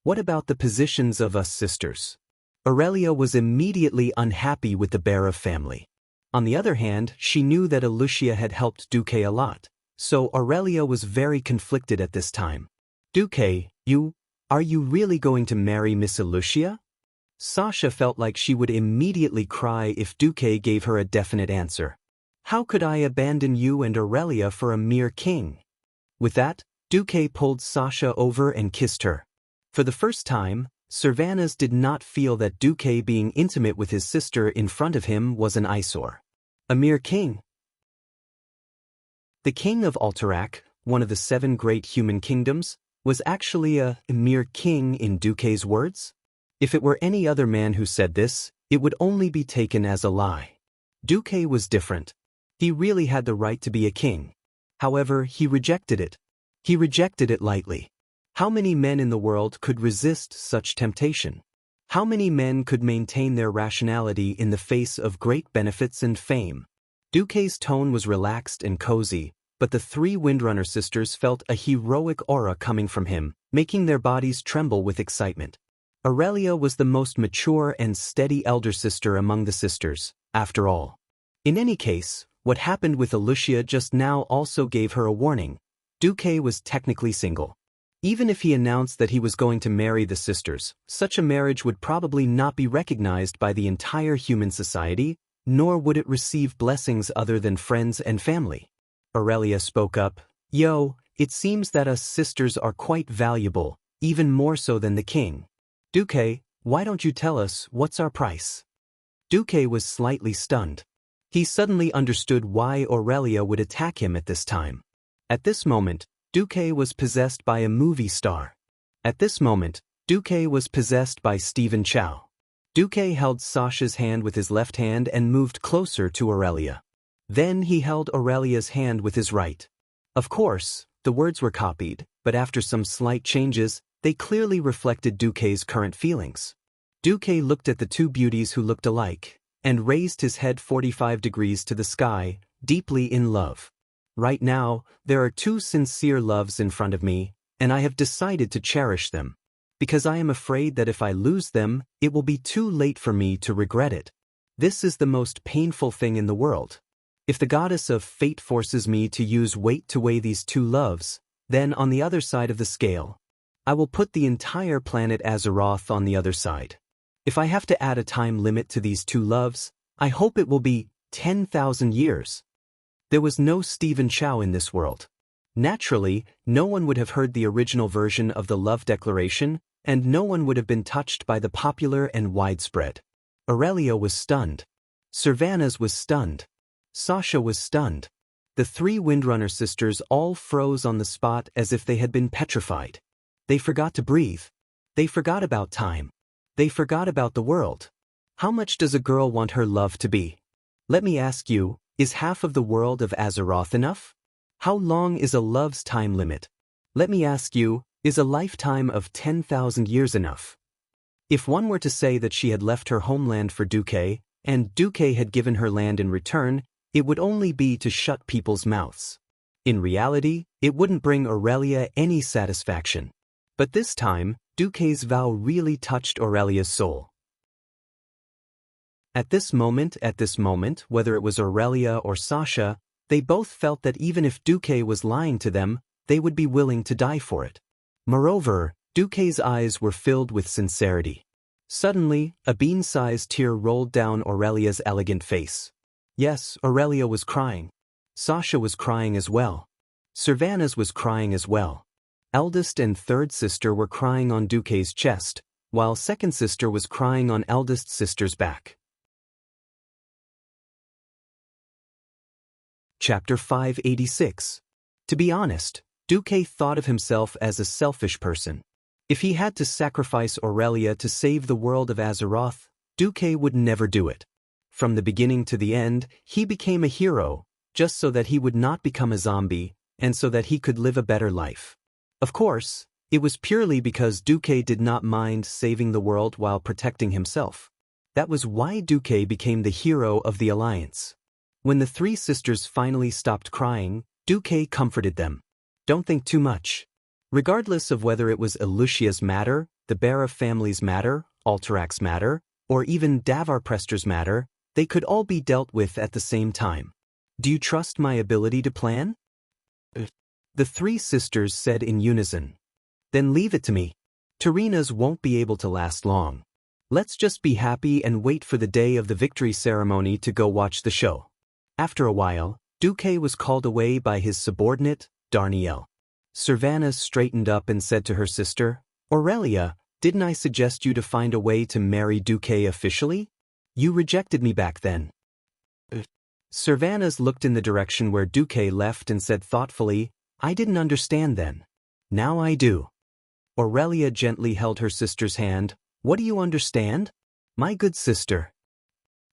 What about the positions of us sisters? Aurelia was immediately unhappy with the Bara family. On the other hand, she knew that Alucia had helped Duque a lot, so Aurelia was very conflicted at this time. Duque, are you really going to marry Miss Alucia? Sasha felt like she would immediately cry if Duque gave her a definite answer. How could I abandon you and Aurelia for a mere king? With that, Duque pulled Sasha over and kissed her. For the first time, Cervantes did not feel that Duque being intimate with his sister in front of him was an eyesore. A mere king. The king of Alterac, one of the 7 great human kingdoms, was actually a mere king in Duque's words? If it were any other man who said this, it would only be taken as a lie. Duque was different. He really had the right to be a king. However, he rejected it. He rejected it lightly. How many men in the world could resist such temptation? How many men could maintain their rationality in the face of great benefits and fame? Duque's tone was relaxed and cozy, but the 3 Windrunner sisters felt a heroic aura coming from him, making their bodies tremble with excitement. Aurelia was the most mature and steady elder sister among the sisters, after all. In any case, what happened with Alucia just now also gave her a warning. Duque was technically single. Even if he announced that he was going to marry the sisters, such a marriage would probably not be recognized by the entire human society, nor would it receive blessings other than friends and family. Aurelia spoke up, it seems that us sisters are quite valuable, even more so than the king. Duque, why don't you tell us what's our price? Duque was slightly stunned. He suddenly understood why Aurelia would attack him at this time. At this moment, Duque was possessed by a movie star. At this moment, Duque was possessed by Stephen Chow. Duque held Sasha's hand with his left hand and moved closer to Aurelia. Then he held Aurelia's hand with his right. Of course, the words were copied, but after some slight changes, they clearly reflected Duque's current feelings. Duque looked at the 2 beauties who looked alike, and raised his head 45 degrees to the sky, deeply in love. Right now, there are 2 sincere loves in front of me, and I have decided to cherish them. Because I am afraid that if I lose them, it will be too late for me to regret it. This is the most painful thing in the world. If the goddess of fate forces me to use weight to weigh these 2 loves, then on the other side of the scale, I will put the entire planet Azeroth on the other side. If I have to add a time limit to these 2 loves, I hope it will be 10,000 years. There was no Stephen Chow in this world. Naturally, no one would have heard the original version of the love declaration, and no one would have been touched by the popular and widespread. Aurelia was stunned. Cervantes was stunned. Sasha was stunned. The 3 Windrunner sisters all froze on the spot as if they had been petrified. They forgot to breathe. They forgot about time. They forgot about the world. How much does a girl want her love to be? Let me ask you, is half of the world of Azeroth enough? How long is a love's time limit? Let me ask you, is a lifetime of 10,000 years enough? If one were to say that she had left her homeland for Duque, and Duque had given her land in return, it would only be to shut people's mouths. In reality, it wouldn't bring Aurelia any satisfaction. But this time, Duque's vow really touched Aurelia's soul. At this moment, whether it was Aurelia or Sasha, they both felt that even if Duque was lying to them, they would be willing to die for it. Moreover, Duque's eyes were filled with sincerity. Suddenly, a bean-sized tear rolled down Aurelia's elegant face. Yes, Aurelia was crying. Sasha was crying as well. Cervantes was crying as well. Eldest and 3rd sister were crying on Duque's chest, while 2nd sister was crying on eldest sister's back. Chapter 586. To be honest, Duque thought of himself as a selfish person. If he had to sacrifice Aurelia to save the world of Azeroth, Duque would never do it. From the beginning to the end, he became a hero, just so that he would not become a zombie, and so that he could live a better life. Of course, it was purely because Duque did not mind saving the world while protecting himself. That was why Duque became the hero of the Alliance. When the 3 sisters finally stopped crying, Duque comforted them. Don't think too much. Regardless of whether it was Elucia's matter, the Bara family's matter, Alterac's matter, or even Davar Prester's matter, they could all be dealt with at the same time. Do you trust my ability to plan? The three sisters said in unison. Then leave it to me. Tarina's won't be able to last long. Let's just be happy and wait for the day of the victory ceremony to go watch the show. After a while, Duque was called away by his subordinate, Darnielle. Servanas straightened up and said to her sister, Aurelia, didn't I suggest you to find a way to marry Duque officially? You rejected me back then. Servanas looked in the direction where Duque left and said thoughtfully, I didn't understand then. Now I do. Aurelia gently held her sister's hand. What do you understand? My good sister.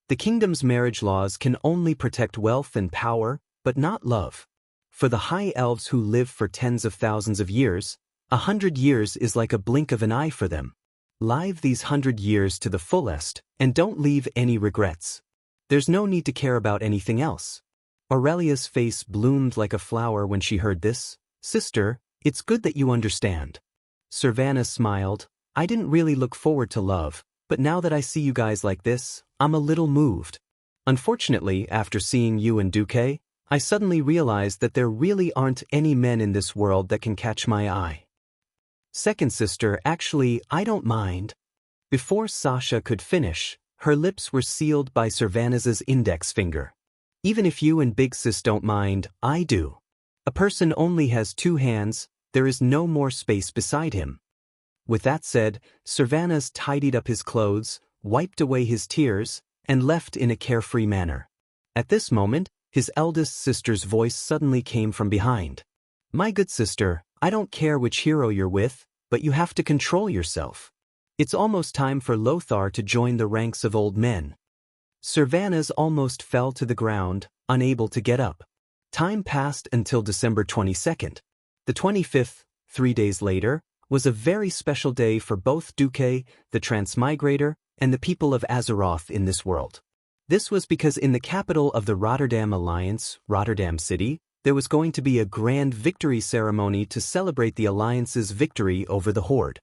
The kingdom's marriage laws can only protect wealth and power, but not love. For the high elves who live for tens of thousands of years, 100 years is like a blink of an eye for them. Live these 100 years to the fullest, and don't leave any regrets. There's no need to care about anything else. Aurelia's face bloomed like a flower when she heard this. Sister, it's good that you understand. Servanas smiled. I didn't really look forward to love, but now that I see you guys like this, I'm a little moved. Unfortunately, after seeing you and Duque, I suddenly realized that there really aren't any men in this world that can catch my eye. Second sister, actually, I don't mind. Before Sasha could finish, her lips were sealed by Servanas's index finger. Even if you and Big Sis don't mind, I do. A person only has two hands, there is no more space beside him. With that said, Servanas tidied up his clothes, wiped away his tears, and left in a carefree manner. At this moment, his eldest sister's voice suddenly came from behind. My good sister, I don't care which hero you're with, but you have to control yourself. It's almost time for Lothar to join the ranks of old men. Servanas almost fell to the ground, unable to get up. Time passed until December 22nd. The 25th, 3 days later, was a very special day for both Duque, the Transmigrator, and the people of Azeroth in this world. This was because in the capital of the Rotterdam Alliance, Rotterdam City, there was going to be a grand victory ceremony to celebrate the Alliance's victory over the Horde.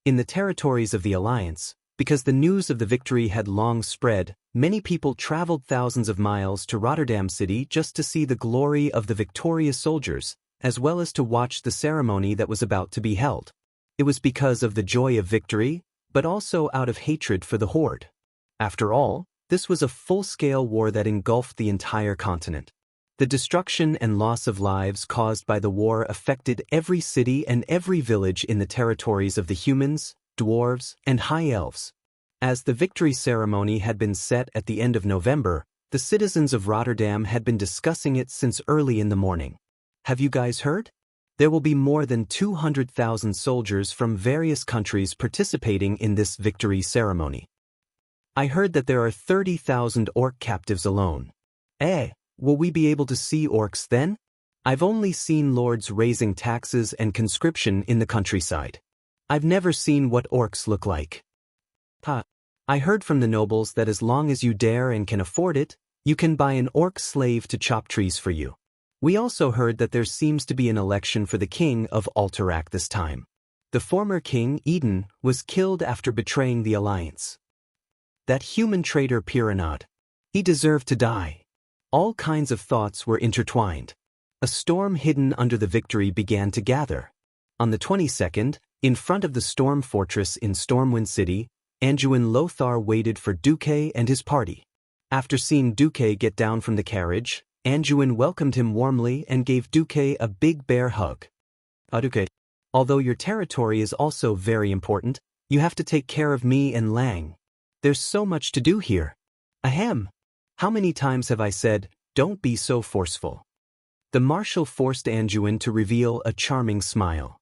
In the territories of the Alliance, because the news of the victory had long spread, many people traveled thousands of miles to Rotterdam City just to see the glory of the victorious soldiers, as well as to watch the ceremony that was about to be held. It was because of the joy of victory, but also out of hatred for the Horde. After all, this was a full-scale war that engulfed the entire continent. The destruction and loss of lives caused by the war affected every city and every village in the territories of the humans, dwarves, and high elves. As the victory ceremony had been set at the end of November, the citizens of Rotterdam had been discussing it since early in the morning. Have you guys heard? There will be more than 200,000 soldiers from various countries participating in this victory ceremony. I heard that there are 30,000 orc captives alone. Will we be able to see orcs then? I've only seen lords raising taxes and conscription in the countryside. I've never seen what orcs look like. I heard from the nobles that as long as you dare and can afford it, you can buy an orc slave to chop trees for you. We also heard that there seems to be an election for the king of Alterac this time. The former king, Eden, was killed after betraying the alliance. That human traitor Piranad. He deserved to die. All kinds of thoughts were intertwined. A storm hidden under the victory began to gather. On the 22nd, in front of the storm fortress in Stormwind City, Anduin Lothar waited for Duque and his party. After seeing Duque get down from the carriage, Anduin welcomed him warmly and gave Duque a big bear hug. Duque, although your territory is also very important, you have to take care of me and Lang. There's so much to do here. Ahem. How many times have I said, don't be so forceful? The marshal forced Anduin to reveal a charming smile.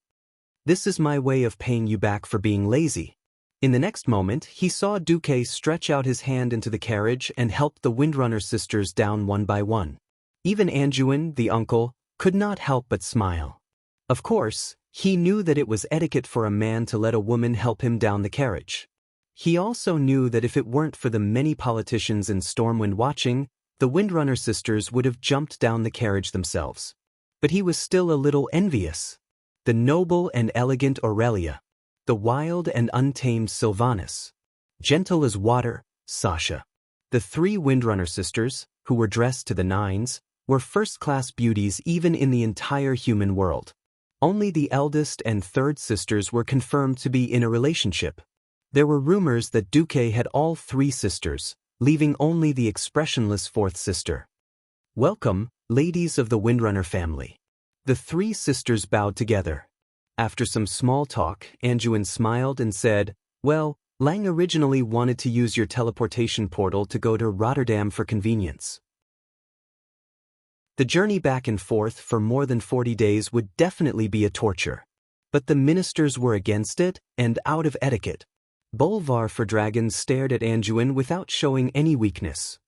This is my way of paying you back for being lazy. In the next moment, he saw Duque stretch out his hand into the carriage and help the Windrunner sisters down one by one. Even Anduin, the uncle, could not help but smile. Of course, he knew that it was etiquette for a man to let a woman help him down the carriage. He also knew that if it weren't for the many politicians in Stormwind watching, the Windrunner sisters would have jumped down the carriage themselves. But he was still a little envious. The noble and elegant Aurelia. The wild and untamed Sylvanus. Gentle as water, Sasha. The three Windrunner sisters, who were dressed to the nines, were first-class beauties even in the entire human world. Only the eldest and third sisters were confirmed to be in a relationship. There were rumors that Duque had all three sisters, leaving only the expressionless fourth sister. "Welcome, ladies of the Windrunner family." The three sisters bowed together. After some small talk, Anduin smiled and said, "Well, Lang originally wanted to use your teleportation portal to go to Rotterdam for convenience. The journey back and forth for more than 40 days would definitely be a torture. But the ministers were against it, and out of etiquette. Bolvar for Dragons stared at Anduin without showing any weakness.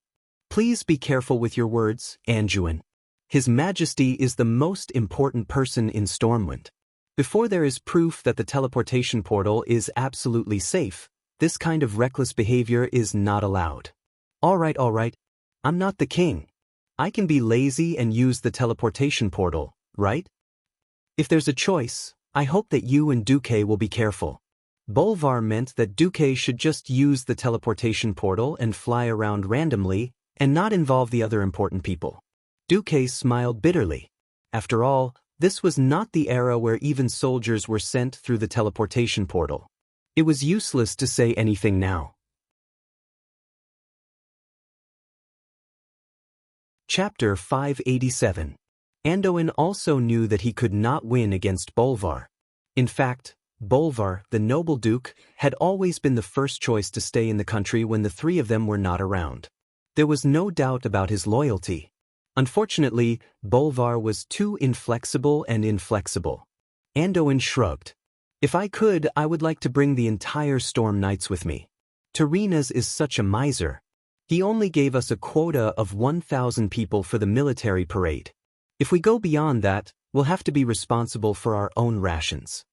"Please be careful with your words, Anduin. His Majesty is the most important person in Stormwind. Before there is proof that the teleportation portal is absolutely safe, this kind of reckless behavior is not allowed." All right. I'm not the king. I can be lazy and use the teleportation portal, right? If there's a choice, I hope that you and Duque will be careful. Bolvar meant that Duque should just use the teleportation portal and fly around randomly and not involve the other important people. Duque smiled bitterly. After all, this was not the era where even soldiers were sent through the teleportation portal. It was useless to say anything now. Chapter 587. Anduin also knew that he could not win against Bolvar. In fact, Bolvar, the noble duke, had always been the first choice to stay in the country when the three of them were not around. There was no doubt about his loyalty. Unfortunately, Bolvar was too inflexible and inflexible. Anduin shrugged. "If I could, I would like to bring the entire Storm Knights with me. Terenas is such a miser. He only gave us a quota of 1,000 people for the military parade. If we go beyond that, we'll have to be responsible for our own rations."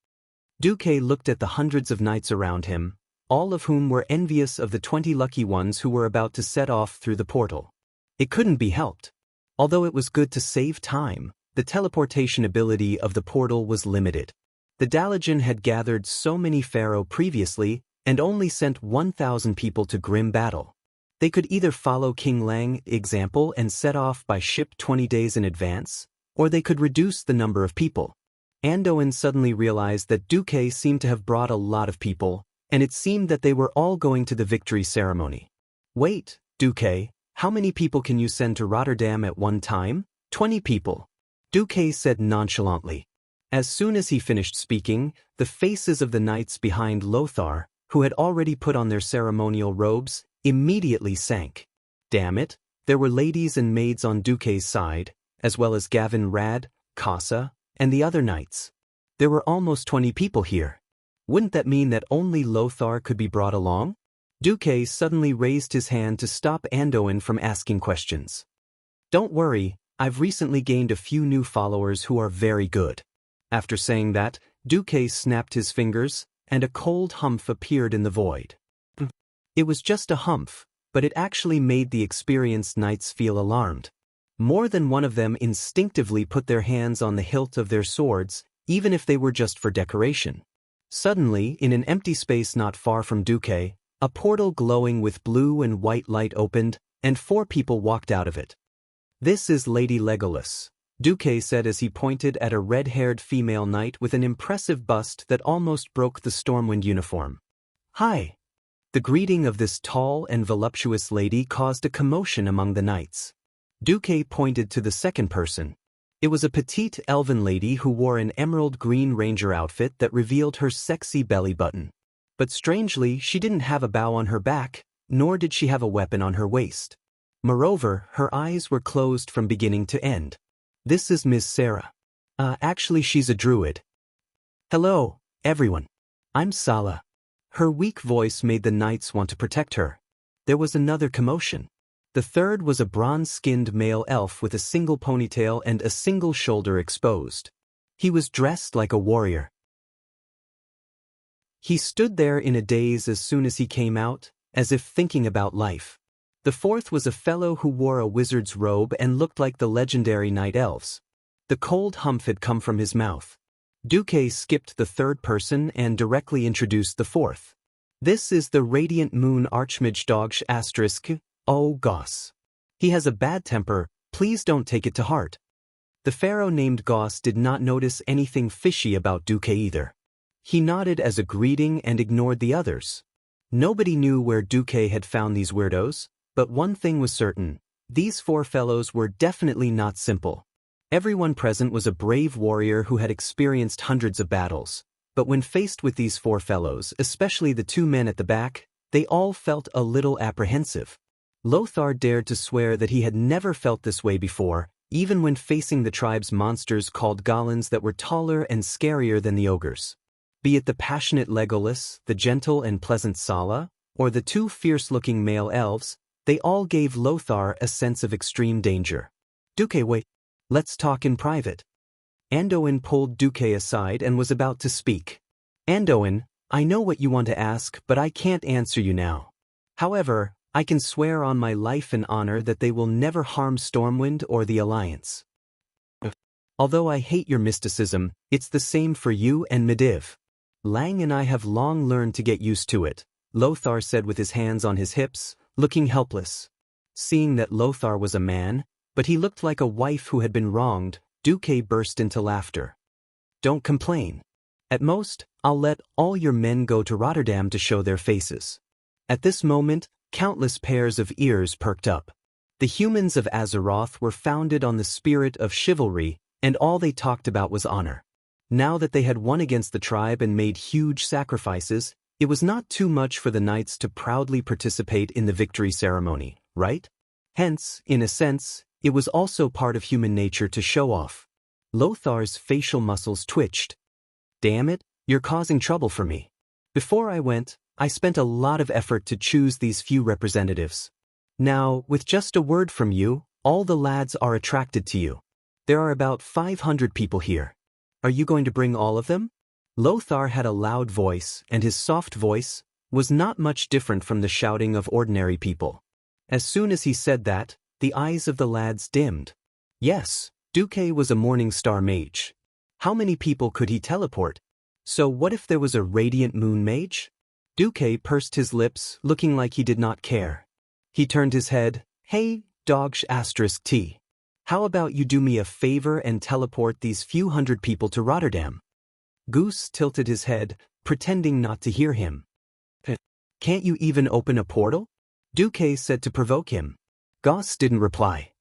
Duque looked at the hundreds of knights around him, all of whom were envious of the 20 lucky ones who were about to set off through the portal. It couldn't be helped. Although it was good to save time, the teleportation ability of the portal was limited. The Dalajan had gathered so many pharaoh previously and only sent 1,000 people to grim battle. They could either follow King Lang's example and set off by ship 20 days in advance, or they could reduce the number of people. Anduin suddenly realized that Duque seemed to have brought a lot of people, and it seemed that they were all going to the victory ceremony. "Wait, Duque, how many people can you send to Rotterdam at one time?" 20 people. Duque said nonchalantly. As soon as he finished speaking, the faces of the knights behind Lothar, who had already put on their ceremonial robes, immediately sank. Damn it, there were ladies and maids on Duque's side, as well as Gavin Rad, Casa, and the other knights. There were almost 20 people here. Wouldn't that mean that only Lothar could be brought along? Duque suddenly raised his hand to stop Anduin from asking questions. "Don't worry, I've recently gained a few new followers who are very good." After saying that, Duque snapped his fingers, and a cold humph appeared in the void. It was just a humph, but it actually made the experienced knights feel alarmed. More than one of them instinctively put their hands on the hilt of their swords, even if they were just for decoration. Suddenly, in an empty space not far from Duque, a portal glowing with blue and white light opened, and 4 people walked out of it. "This is Lady Legolas," Duque said as he pointed at a red-haired female knight with an impressive bust that almost broke the Stormwind uniform. "Hi." The greeting of this tall and voluptuous lady caused a commotion among the knights. Duque pointed to the second person. It was a petite elven lady who wore an emerald green ranger outfit that revealed her sexy belly button. But strangely, she didn't have a bow on her back, nor did she have a weapon on her waist. Moreover, her eyes were closed from beginning to end. "This is Miss Sarah. Actually she's a druid." "Hello, everyone. I'm Sala." Her weak voice made the knights want to protect her. There was another commotion. The third was a bronze-skinned male elf with a single ponytail and a single shoulder exposed. He was dressed like a warrior. He stood there in a daze as soon as he came out, as if thinking about life. The fourth was a fellow who wore a wizard's robe and looked like the legendary night elves. The cold humph had come from his mouth. Duque skipped the third person and directly introduced the fourth. This is the Radiant Moon Archmage Dogsh asterisk, oh goss. He has a bad temper, please don't take it to heart. The pharaoh named Goss did not notice anything fishy about Duque either. He nodded as a greeting and ignored the others. Nobody knew where Duque had found these weirdos, but one thing was certain, these four fellows were definitely not simple. Everyone present was a brave warrior who had experienced hundreds of battles, but when faced with these four fellows, especially the two men at the back, they all felt a little apprehensive. Lothar dared to swear that he had never felt this way before, even when facing the tribe's monsters called goblins that were taller and scarier than the ogres. Be it the passionate Legolas, the gentle and pleasant Sala, or the two fierce-looking male elves, they all gave Lothar a sense of extreme danger. Duque, wait. Let's talk in private. Anduin pulled Duque aside and was about to speak. Anduin, I know what you want to ask, but I can't answer you now. However, I can swear on my life and honor that they will never harm Stormwind or the Alliance. Although I hate your mysticism, it's the same for you and Medivh. Lang and I have long learned to get used to it, Lothar said with his hands on his hips, looking helpless. Seeing that Lothar was a man, but he looked like a wife who had been wronged, Duque burst into laughter. Don't complain. At most, I'll let all your men go to Rotterdam to show their faces. At this moment, countless pairs of ears perked up. The humans of Azeroth were founded on the spirit of chivalry, and all they talked about was honor. Now that they had won against the tribe and made huge sacrifices, it was not too much for the knights to proudly participate in the victory ceremony, right? Hence, in a sense, it was also part of human nature to show off. Lothar's facial muscles twitched. Damn it, you're causing trouble for me. Before I went, I spent a lot of effort to choose these few representatives. Now, with just a word from you, all the lads are attracted to you. There are about 500 people here. Are you going to bring all of them? Lothar had a loud voice, and his soft voice was not much different from the shouting of ordinary people. As soon as he said that, the eyes of the lads dimmed. Yes, Duque was a Morning Star mage. How many people could he teleport? So what if there was a Radiant Moon mage? Duque pursed his lips, looking like he did not care. He turned his head. Hey, Dogsh asterisk T. How about you do me a favor and teleport these few hundred people to Rotterdam? Goose tilted his head, pretending not to hear him. Can't you even open a portal? Duque said to provoke him. Goss didn't reply.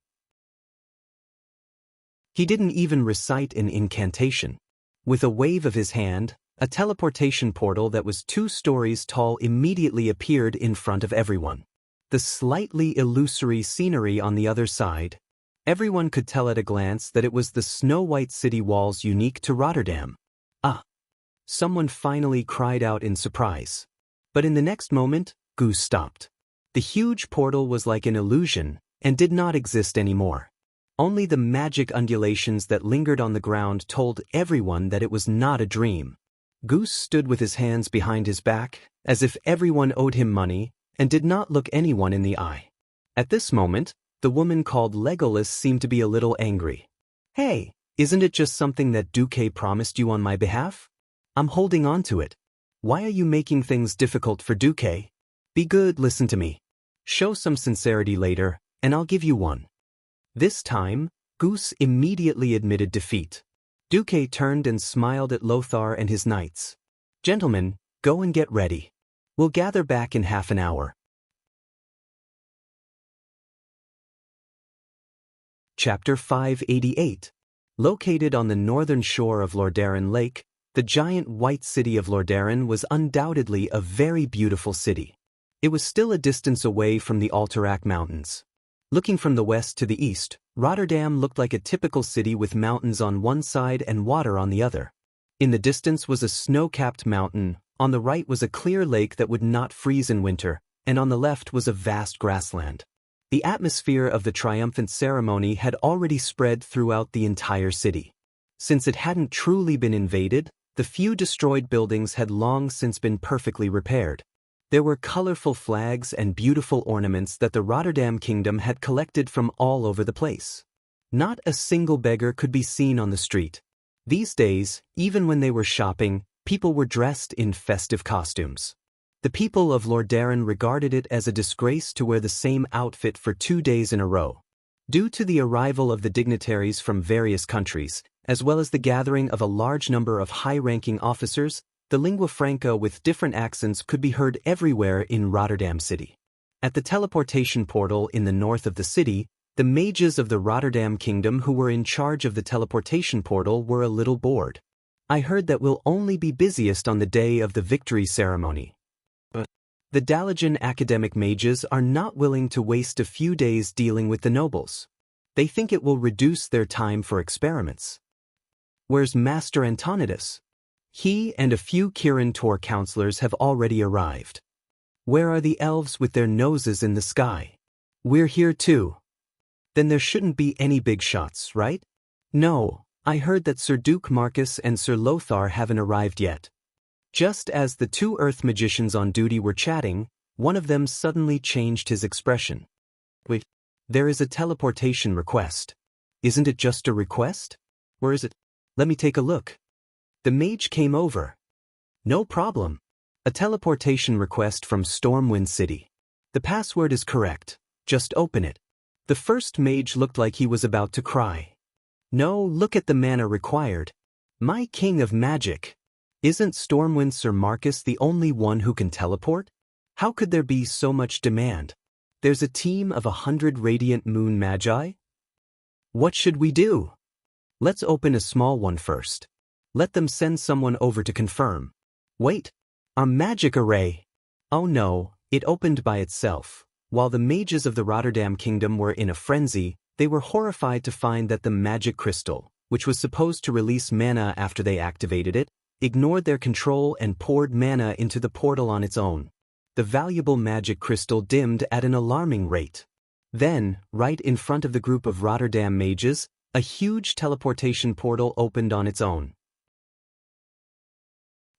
He didn't even recite an incantation. With a wave of his hand, a teleportation portal that was 2 stories tall immediately appeared in front of everyone. The slightly illusory scenery on the other side. Everyone could tell at a glance that it was the snow-white city walls unique to Rotterdam. Ah! Someone finally cried out in surprise. But in the next moment, Goose stopped. The huge portal was like an illusion, and did not exist anymore. Only the magic undulations that lingered on the ground told everyone that it was not a dream. Goose stood with his hands behind his back, as if everyone owed him money, and did not look anyone in the eye. At this moment, the woman called Legolas seemed to be a little angry. Hey, isn't it just something that Duque promised you on my behalf? I'm holding on to it. Why are you making things difficult for Duque? Be good, listen to me. Show some sincerity later, and I'll give you one. This time, Goose immediately admitted defeat. Duque turned and smiled at Lothar and his knights. Gentlemen, go and get ready. We'll gather back in half an hour. Chapter 588. Located on the northern shore of Lordaeron Lake, the giant white city of Lordaeron was undoubtedly a very beautiful city. It was still a distance away from the Alterac Mountains. Looking from the west to the east, Rotterdam looked like a typical city with mountains on one side and water on the other. In the distance was a snow-capped mountain, on the right was a clear lake that would not freeze in winter, and on the left was a vast grassland. The atmosphere of the triumphant ceremony had already spread throughout the entire city. Since it hadn't truly been invaded, the few destroyed buildings had long since been perfectly repaired. There were colorful flags and beautiful ornaments that the Rotterdam Kingdom had collected from all over the place. Not a single beggar could be seen on the street. These days, even when they were shopping, people were dressed in festive costumes. The people of Lordaeron regarded it as a disgrace to wear the same outfit for 2 days in a row. Due to the arrival of the dignitaries from various countries, as well as the gathering of a large number of high-ranking officers, the lingua franca with different accents could be heard everywhere in Rotterdam City. At the teleportation portal in the north of the city, the mages of the Rotterdam Kingdom who were in charge of the teleportation portal were a little bored. I heard that we'll only be busiest on the day of the victory ceremony. But the Dalajan academic mages are not willing to waste a few days dealing with the nobles. They think it will reduce their time for experiments. Where's Master Antonidas? He and a few Kirin Tor counselors have already arrived. Where are the elves with their noses in the sky? We're here too. Then there shouldn't be any big shots, right? No, I heard that Sir Duke Marcus and Sir Lothar haven't arrived yet. Just as the two earth magicians on duty were chatting, one of them suddenly changed his expression. Wait, there is a teleportation request. Isn't it just a request? Or is it? Let me take a look. The mage came over. No problem. A teleportation request from Stormwind City. The password is correct. Just open it. The first mage looked like he was about to cry. No, look at the mana required. My king of magic. Isn't Stormwind Sir Marcus the only one who can teleport? How could there be so much demand? There's a team of 100 radiant moon magi? What should we do? Let's open a small one first. Let them send someone over to confirm. Wait. A magic array. Oh no, it opened by itself. While the mages of the Rotterdam Kingdom were in a frenzy, they were horrified to find that the magic crystal, which was supposed to release mana after they activated it, ignored their control and poured mana into the portal on its own. The valuable magic crystal dimmed at an alarming rate. Then, right in front of the group of Rotterdam mages, a huge teleportation portal opened on its own.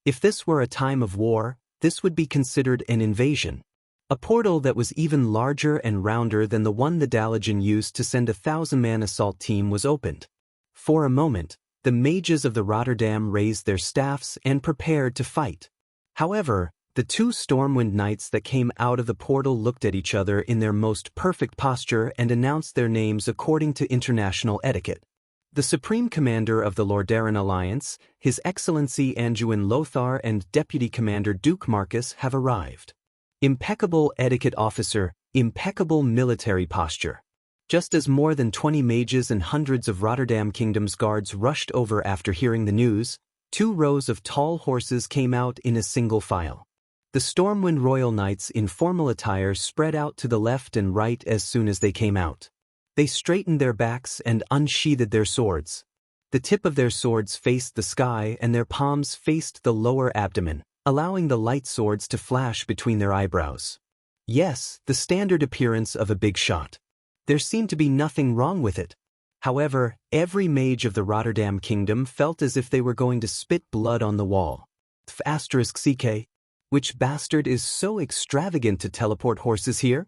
If this were a time of war, this would be considered an invasion. A portal that was even larger and rounder than the one the Dalajan used to send a 1,000-man assault team was opened. For a moment, the mages of the Rotterdam raised their staffs and prepared to fight. However, the two Stormwind Knights that came out of the portal looked at each other in their most perfect posture and announced their names according to international etiquette. The Supreme Commander of the Lordaeron Alliance, His Excellency Anduin Lothar and Deputy Commander Duke Marcus have arrived. Impeccable etiquette officer, impeccable military posture. Just as more than 20 mages and hundreds of Rotterdam Kingdom's guards rushed over after hearing the news, 2 rows of tall horses came out in a single file. The Stormwind Royal Knights in formal attire spread out to the left and right as soon as they came out. They straightened their backs and unsheathed their swords. The tip of their swords faced the sky and their palms faced the lower abdomen, allowing the light swords to flash between their eyebrows. Yes, the standard appearance of a big shot. There seemed to be nothing wrong with it. However, every mage of the Rotterdam Kingdom felt as if they were going to spit blood on the wall. *CK. Which bastard is so extravagant to teleport horses here?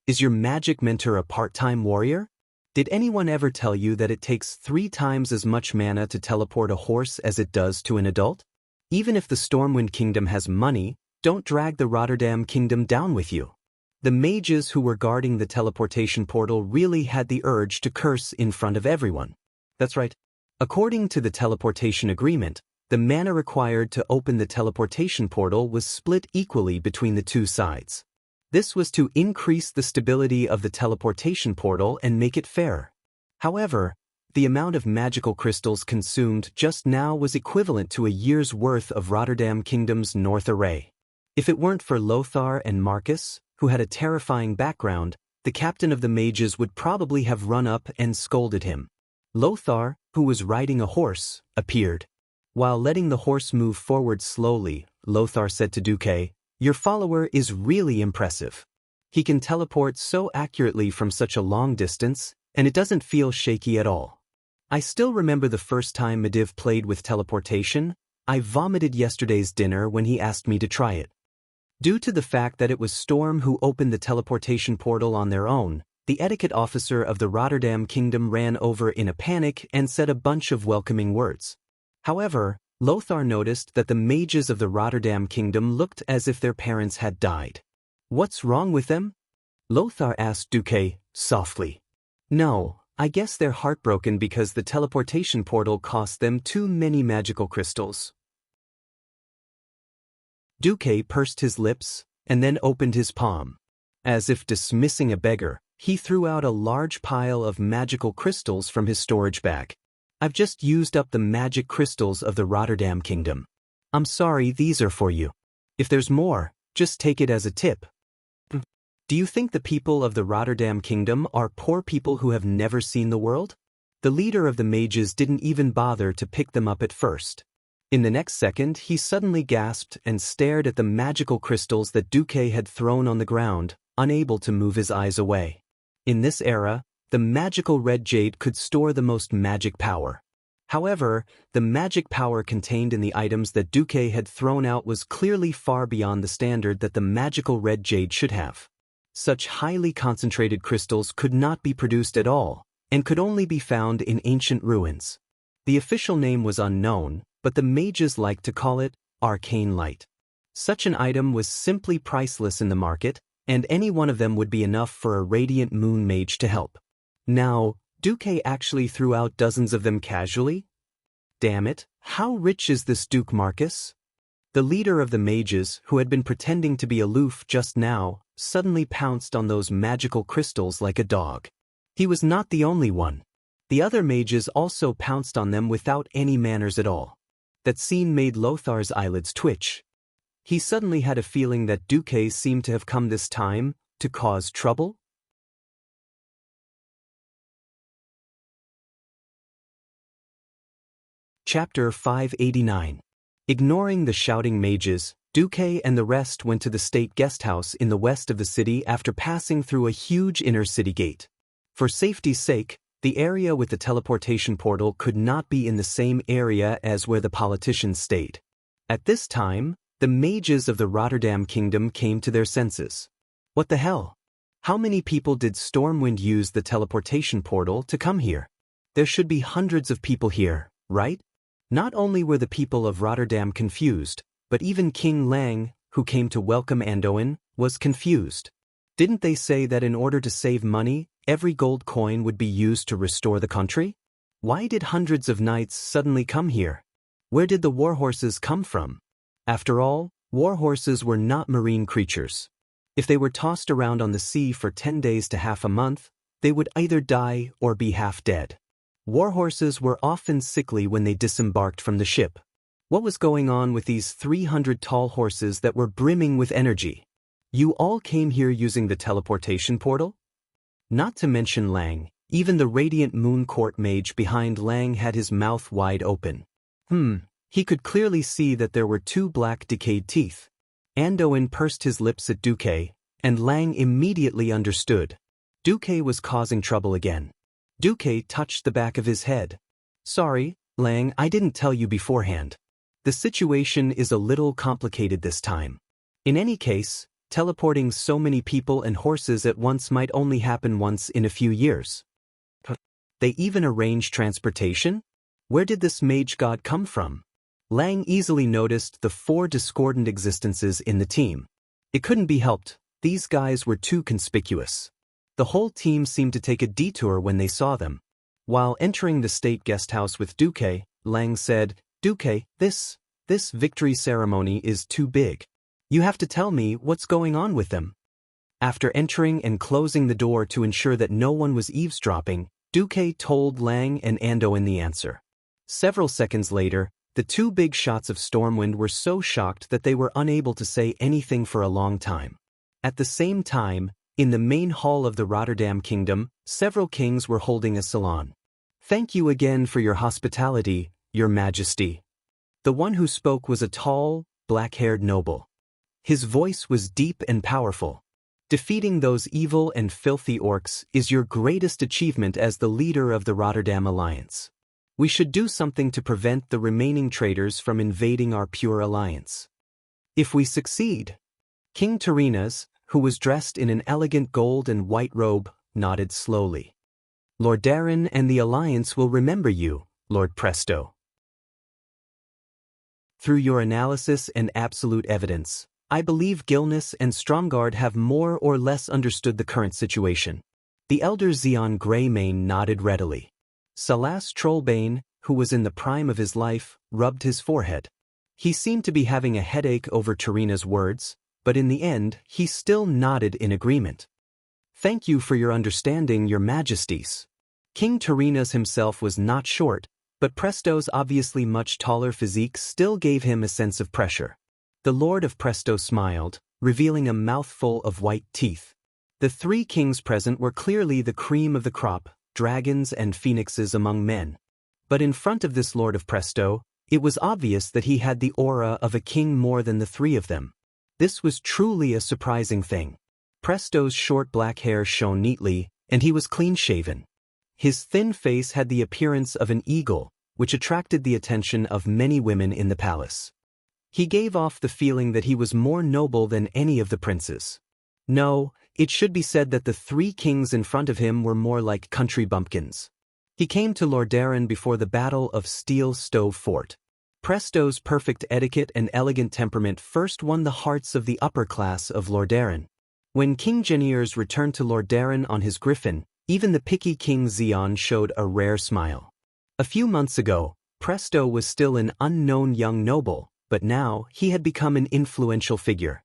Is your magic mentor a part-time warrior? Did anyone ever tell you that it takes 3 times as much mana to teleport a horse as it does to an adult? Even if the Stormwind Kingdom has money, don't drag the Rotterdam Kingdom down with you. The mages who were guarding the teleportation portal really had the urge to curse in front of everyone. That's right. According to the teleportation agreement, the mana required to open the teleportation portal was split equally between the 2 sides. This was to increase the stability of the teleportation portal and make it fair. However, the amount of magical crystals consumed just now was equivalent to a year's worth of Rotterdam Kingdom's North Array. If it weren't for Lothar and Marcus, who had a terrifying background, the captain of the mages would probably have run up and scolded him. Lothar, who was riding a horse, appeared. While letting the horse move forward slowly, Lothar said to Duque, "Your follower is really impressive. He can teleport so accurately from such a long distance, and it doesn't feel shaky at all. I still remember the first time Medivh played with teleportation. I vomited yesterday's dinner when he asked me to try it." Due to the fact that it was Storm who opened the teleportation portal on their own, The etiquette officer of the Rotterdam Kingdom ran over in a panic and said a bunch of welcoming words. However, Lothar noticed that the mages of the Rotterdam Kingdom looked as if their parents had died. "What's wrong with them?" Lothar asked Duque, softly. "No, I guess they're heartbroken because the teleportation portal cost them too many magical crystals." Duque pursed his lips and then opened his palm. As if dismissing a beggar, he threw out a large pile of magical crystals from his storage bag. "I've just used up the magic crystals of the Rotterdam Kingdom. I'm sorry, these are for you. If there's more, just take it as a tip." Do you think the people of the Rotterdam Kingdom are poor people who have never seen the world? The leader of the mages didn't even bother to pick them up at first. In the next second, he suddenly gasped and stared at the magical crystals that Duque had thrown on the ground, unable to move his eyes away. In this era, the magical red jade could store the most magic power. However, the magic power contained in the items that Duque had thrown out was clearly far beyond the standard that the magical red jade should have. Such highly concentrated crystals could not be produced at all, and could only be found in ancient ruins. The official name was unknown, but the mages liked to call it arcane light. Such an item was simply priceless in the market, and any one of them would be enough for a radiant moon mage to help. Now, Duque actually threw out dozens of them casually? Damn it, how rich is this Duke Marcus? The leader of the mages, who had been pretending to be aloof just now, suddenly pounced on those magical crystals like a dog. He was not the only one. The other mages also pounced on them without any manners at all. That scene made Lothar's eyelids twitch. He suddenly had a feeling that Duque seemed to have come this time to cause trouble. Chapter 589. Ignoring the shouting mages, Duque and the rest went to the state guest house in the west of the city after passing through a huge inner city gate. For safety's sake, the area with the teleportation portal could not be in the same area as where the politicians stayed. At this time, the mages of the Rotterdam Kingdom came to their senses. What the hell? How many people did Stormwind use the teleportation portal to come here? There should be hundreds of people here, right? Not only were the people of Rotterdam confused, but even King Lang, who came to welcome Anduin, was confused. Didn't they say that in order to save money, every gold coin would be used to restore the country? Why did hundreds of knights suddenly come here? Where did the warhorses come from? After all, warhorses were not marine creatures. If they were tossed around on the sea for 10 days to half a month, they would either die or be half dead. Warhorses were often sickly when they disembarked from the ship. What was going on with these 300 tall horses that were brimming with energy? You all came here using the teleportation portal? Not to mention Lang, even the radiant moon court mage behind Lang had his mouth wide open. He could clearly see that there were 2 black decayed teeth. Anduin pursed his lips at Duque, and Lang immediately understood. Duque was causing trouble again. Duque touched the back of his head. "Sorry, Lang, I didn't tell you beforehand. The situation is a little complicated this time. In any case, teleporting so many people and horses at once might only happen once in a few years." They even arranged transportation? Where did this mage god come from? Lang easily noticed the 4 discordant existences in the team. It couldn't be helped, these guys were too conspicuous. The whole team seemed to take a detour when they saw them. While entering the state guest house with Duque, Lang said, "Duque, this victory ceremony is too big. You have to tell me what's going on with them." After entering and closing the door to ensure that no one was eavesdropping, Duque told Lang and Anduin the answer. Several seconds later, the 2 big shots of Stormwind were so shocked that they were unable to say anything for a long time. At the same time, in the main hall of the Rotterdam Kingdom, several kings were holding a salon. "Thank you again for your hospitality, Your Majesty." The one who spoke was a tall, black-haired noble. His voice was deep and powerful. "Defeating those evil and filthy orcs is your greatest achievement as the leader of the Rotterdam Alliance. We should do something to prevent the remaining traitors from invading our pure alliance. If we succeed..." King Tyrrhenas, who was dressed in an elegant gold and white robe, nodded slowly. Lordaeron and the Alliance will remember you, Lord Presto. Through your analysis and absolute evidence, I believe Gilnis and Stromgarde have more or less understood the current situation. The elder Xeon Greymane nodded readily. Salas Trollbane, who was in the prime of his life, rubbed his forehead. He seemed to be having a headache over Tarina's words, but in the end, he still nodded in agreement. Thank you for your understanding, your majesties. King Tarinas himself was not short, but Presto's obviously much taller physique still gave him a sense of pressure. The Lord of Presto smiled, revealing a mouthful of white teeth. The three kings present were clearly the cream of the crop, dragons and phoenixes among men. But in front of this Lord of Presto, it was obvious that he had the aura of a king more than the three of them. This was truly a surprising thing. Presto's short black hair shone neatly, and he was clean-shaven. His thin face had the appearance of an eagle, which attracted the attention of many women in the palace. He gave off the feeling that he was more noble than any of the princes. No, it should be said that the three kings in front of him were more like country bumpkins. He came to Lordaeron before the Battle of Steel Stove Fort. Presto's perfect etiquette and elegant temperament first won the hearts of the upper class of Lordaeron. When King Geniers returned to Lordaeron on his griffin, even the picky King Xeon showed a rare smile. A few months ago, Presto was still an unknown young noble, but now he had become an influential figure.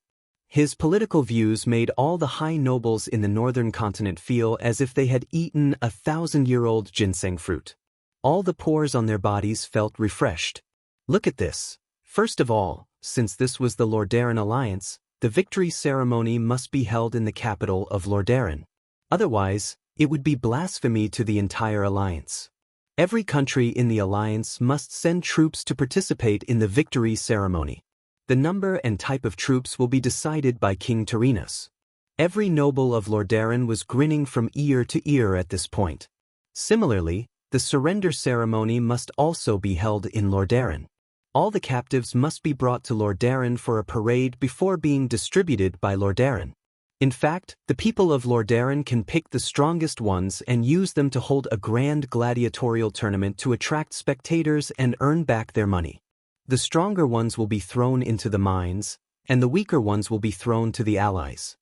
His political views made all the high nobles in the northern continent feel as if they had eaten a 1,000-year-old ginseng fruit. All the pores on their bodies felt refreshed. Look at this. First of all, since this was the Lordaeron Alliance, the victory ceremony must be held in the capital of Lordaeron. Otherwise, it would be blasphemy to the entire alliance. Every country in the alliance must send troops to participate in the victory ceremony. The number and type of troops will be decided by King Tarinas. Every noble of Lordaeron was grinning from ear to ear at this point. Similarly, the surrender ceremony must also be held in Lordaeron. All the captives must be brought to Lordaeron for a parade before being distributed by Lordaeron. In fact, the people of Lordaeron can pick the strongest ones and use them to hold a grand gladiatorial tournament to attract spectators and earn back their money. The stronger ones will be thrown into the mines, and the weaker ones will be thrown to the allies.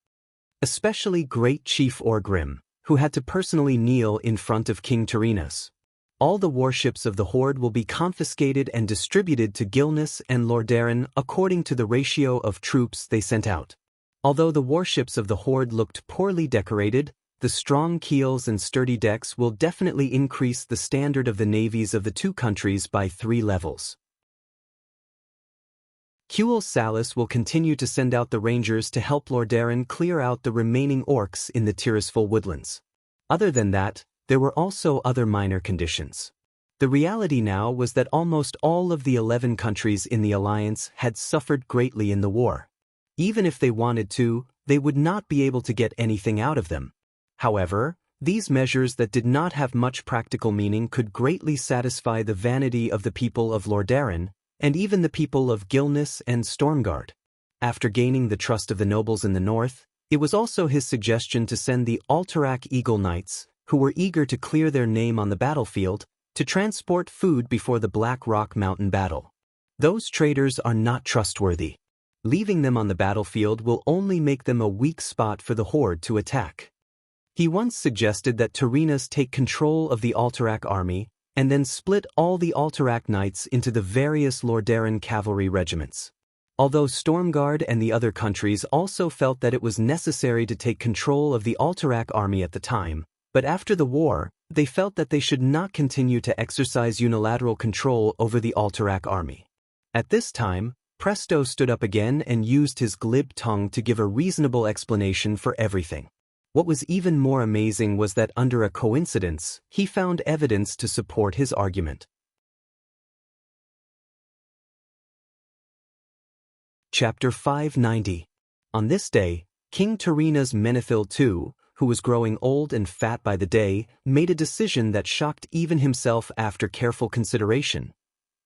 Especially Great Chief Orgrim, who had to personally kneel in front of King Tarinas. All the warships of the Horde will be confiscated and distributed to Gilnis and Lordaeron according to the ratio of troops they sent out. Although the warships of the Horde looked poorly decorated, the strong keels and sturdy decks will definitely increase the standard of the navies of the two countries by 3 levels. Kuel Salas will continue to send out the rangers to help Lordaeron clear out the remaining orcs in the Tirisful woodlands. Other than that, there were also other minor conditions. The reality now was that almost all of the 11 countries in the alliance had suffered greatly in the war. Even if they wanted to, they would not be able to get anything out of them. However, these measures that did not have much practical meaning could greatly satisfy the vanity of the people of Lordaeron, and even the people of Gilnis and Stormguard. After gaining the trust of the nobles in the north, it was also his suggestion to send the Alterac Eagle Knights, who were eager to clear their name on the battlefield, to transport food before the Black Rock Mountain battle. Those traders are not trustworthy. Leaving them on the battlefield will only make them a weak spot for the Horde to attack. He once suggested that Tarinas take control of the Alterac army, and then split all the Alterac Knights into the various Lordaeron cavalry regiments. Although Stormguard and the other countries also felt that it was necessary to take control of the Alterac army at the time, but after the war, they felt that they should not continue to exercise unilateral control over the Alterac army. At this time, Presto stood up again and used his glib tongue to give a reasonable explanation for everything. What was even more amazing was that under a coincidence, he found evidence to support his argument. Chapter 590. On this day, King Tarinas Menethil II, who was growing old and fat by the day, made a decision that shocked even himself after careful consideration.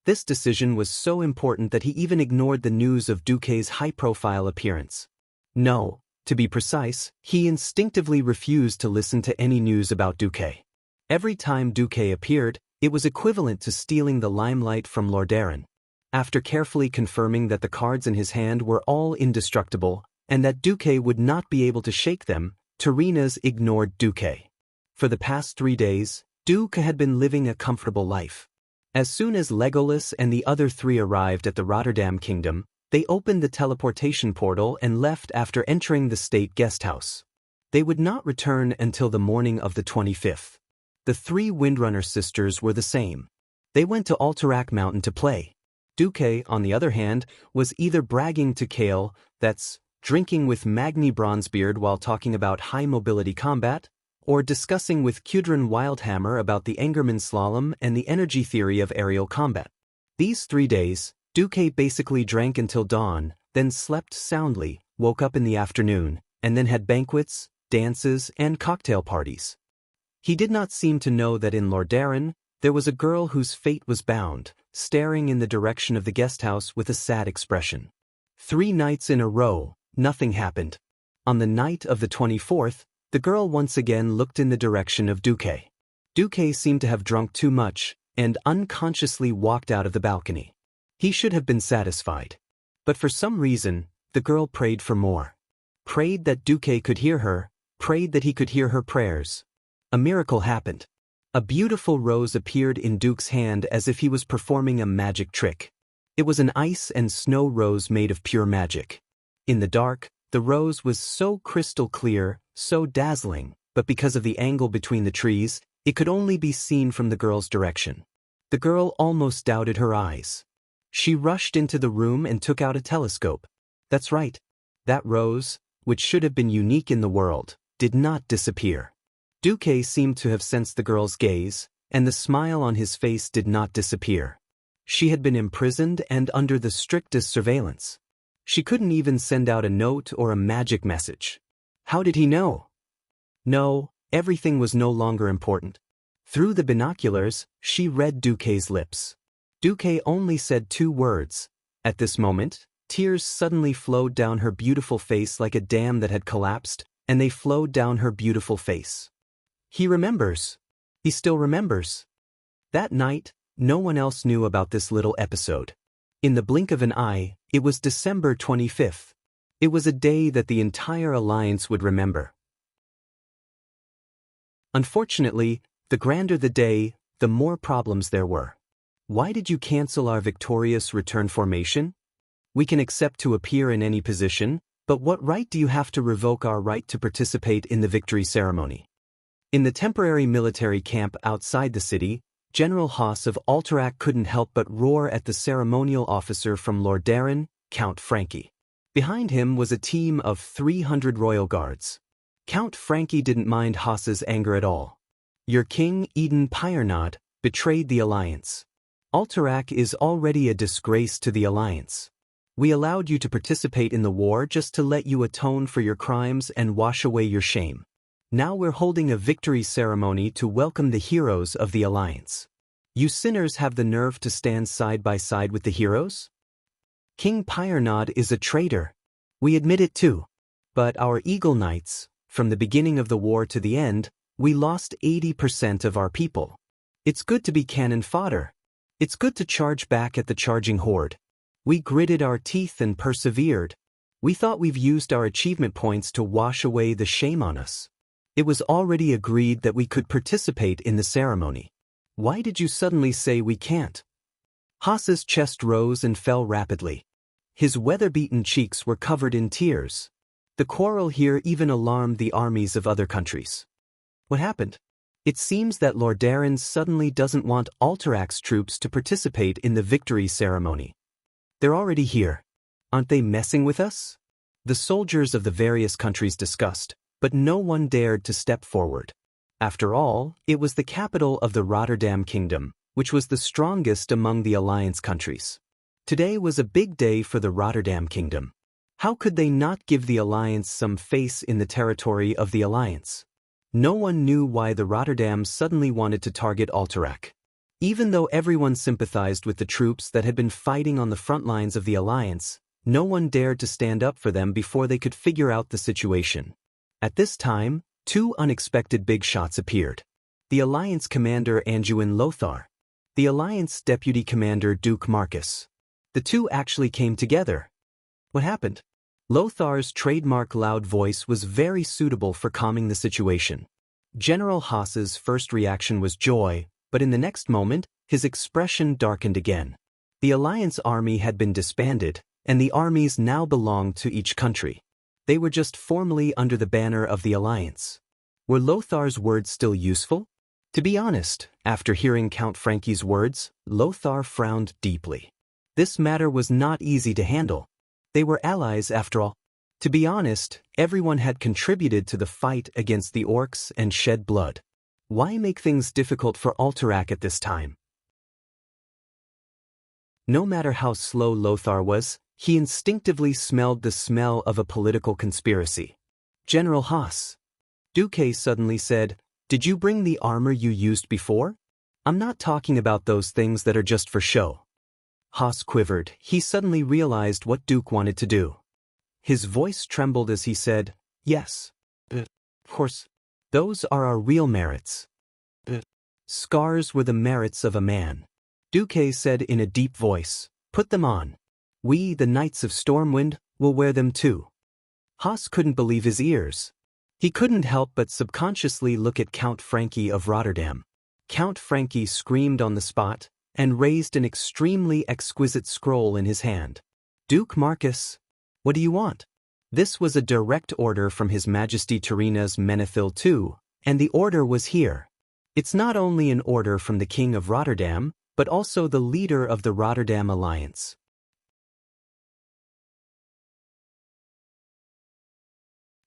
This decision was so important that he even ignored the news of Duque's high-profile appearance. No, To be precise, he instinctively refused to listen to any news about Duque. Every time Duque appeared, it was equivalent to stealing the limelight from Lordaeron. After carefully confirming that the cards in his hand were all indestructible, and that Duque would not be able to shake them, Terenas ignored Duque. For the past 3 days, Duque had been living a comfortable life. As soon as Legolas and the other 3 arrived at the Rotterdam Kingdom, they opened the teleportation portal and left after entering the state guesthouse. They would not return until the morning of the 25th. The 3 Windrunner sisters were the same. They went to Alterac Mountain to play. Duque, on the other hand, was either bragging to Kale, that's drinking with Magni Bronzebeard while talking about high-mobility combat, or discussing with Kudrin Wildhammer about the Engerman Slalom and the energy theory of aerial combat. These 3 days, Duque basically drank until dawn, then slept soundly, woke up in the afternoon, and then had banquets, dances, and cocktail parties. He did not seem to know that in Lordaeron, there was a girl whose fate was bound, staring in the direction of the guesthouse with a sad expression. 3 nights in a row, nothing happened. On the night of the 24th, the girl once again looked in the direction of Duque. Duque seemed to have drunk too much, and unconsciously walked out of the balcony. He should have been satisfied. But for some reason, the girl prayed for more. Prayed that Duque could hear her, prayed that he could hear her prayers. A miracle happened. A beautiful rose appeared in Duque's hand as if he was performing a magic trick. It was an ice and snow rose made of pure magic. In the dark, the rose was so crystal clear, so dazzling, but because of the angle between the trees, it could only be seen from the girl's direction. The girl almost doubted her eyes. She rushed into the room and took out a telescope. That's right. That rose, which should have been unique in the world, did not disappear. Duque seemed to have sensed the girl's gaze, and the smile on his face did not disappear. She had been imprisoned and under the strictest surveillance. She couldn't even send out a note or a magic message. How did he know? No, everything was no longer important. Through the binoculars, she read Duque's lips. Duque only said 2 words. At this moment, tears suddenly flowed down her beautiful face like a dam that had collapsed, and they flowed down her beautiful face. He remembers. He still remembers. That night, no one else knew about this little episode. In the blink of an eye, it was December 25th. It was a day that the entire Alliance would remember. Unfortunately, the grander the day, the more problems there were. Why did you cancel our victorious return formation? We can accept to appear in any position, but what right do you have to revoke our right to participate in the victory ceremony? In the temporary military camp outside the city, General Haas of Alterac couldn't help but roar at the ceremonial officer from Lordaeron, Count Frankie. Behind him was a team of 300 royal guards. Count Frankie didn't mind Haas's anger at all. Your king, Eden Pyrenod, betrayed the Alliance. Alterac is already a disgrace to the Alliance. We allowed you to participate in the war just to let you atone for your crimes and wash away your shame. Now we're holding a victory ceremony to welcome the heroes of the Alliance. You sinners have the nerve to stand side by side with the heroes? King Pyrenod is a traitor. We admit it too. But our Eagle Knights, from the beginning of the war to the end, we lost 80% of our people. It's good to be cannon fodder. It's good to charge back at the charging horde. We gritted our teeth and persevered. We thought we've used our achievement points to wash away the shame on us. It was already agreed that we could participate in the ceremony. Why did you suddenly say we can't? Haas's chest rose and fell rapidly. His weather-beaten cheeks were covered in tears. The quarrel here even alarmed the armies of other countries. What happened? It seems that Lordaeron suddenly doesn't want Alterac's troops to participate in the victory ceremony. They're already here. Aren't they messing with us? The soldiers of the various countries discussed, but no one dared to step forward. After all, it was the capital of the Rotterdam Kingdom, which was the strongest among the Alliance countries. Today was a big day for the Rotterdam Kingdom. How could they not give the Alliance some face in the territory of the Alliance? No one knew why the Rotterdam suddenly wanted to target Alterac. Even though everyone sympathized with the troops that had been fighting on the front lines of the Alliance, No one dared to stand up for them before they could figure out the situation. At this time, two unexpected big shots appeared. The Alliance Commander Anduin Lothar. The Alliance Deputy Commander Duke Marcus. The two actually came together. What happened? Lothar's trademark loud voice was very suitable for calming the situation. General Haas's first reaction was joy, but in the next moment, his expression darkened again. The Alliance army had been disbanded, and the armies now belonged to each country. They were just formally under the banner of the Alliance. Were Lothar's words still useful? To be honest, after hearing Count Frankie's words, Lothar frowned deeply. This matter was not easy to handle. They were allies after all. To be honest, everyone had contributed to the fight against the orcs and shed blood. Why make things difficult for Alterac at this time? No matter how slow Lothar was, he instinctively smelled the smell of a political conspiracy. General Haas. Duque suddenly said, "Did you bring the armor you used before? I'm not talking about those things that are just for show." Haas quivered. He suddenly realized what Duke wanted to do. His voice trembled as he said, "Yes. Of course. Those are our real merits. Scars were the merits of a man." Duque said in a deep voice, "Put them on. We, the Knights of Stormwind, will wear them too." Haas couldn't believe his ears. He couldn't help but subconsciously look at Count Frankie of Rotterdam. Count Frankie screamed on the spot and raised an extremely exquisite scroll in his hand. "Duke Marcus, what do you want?" This was a direct order from His Majesty Terina's Menethil II, and the order was here. It's not only an order from the King of Rotterdam, but also the leader of the Rotterdam Alliance.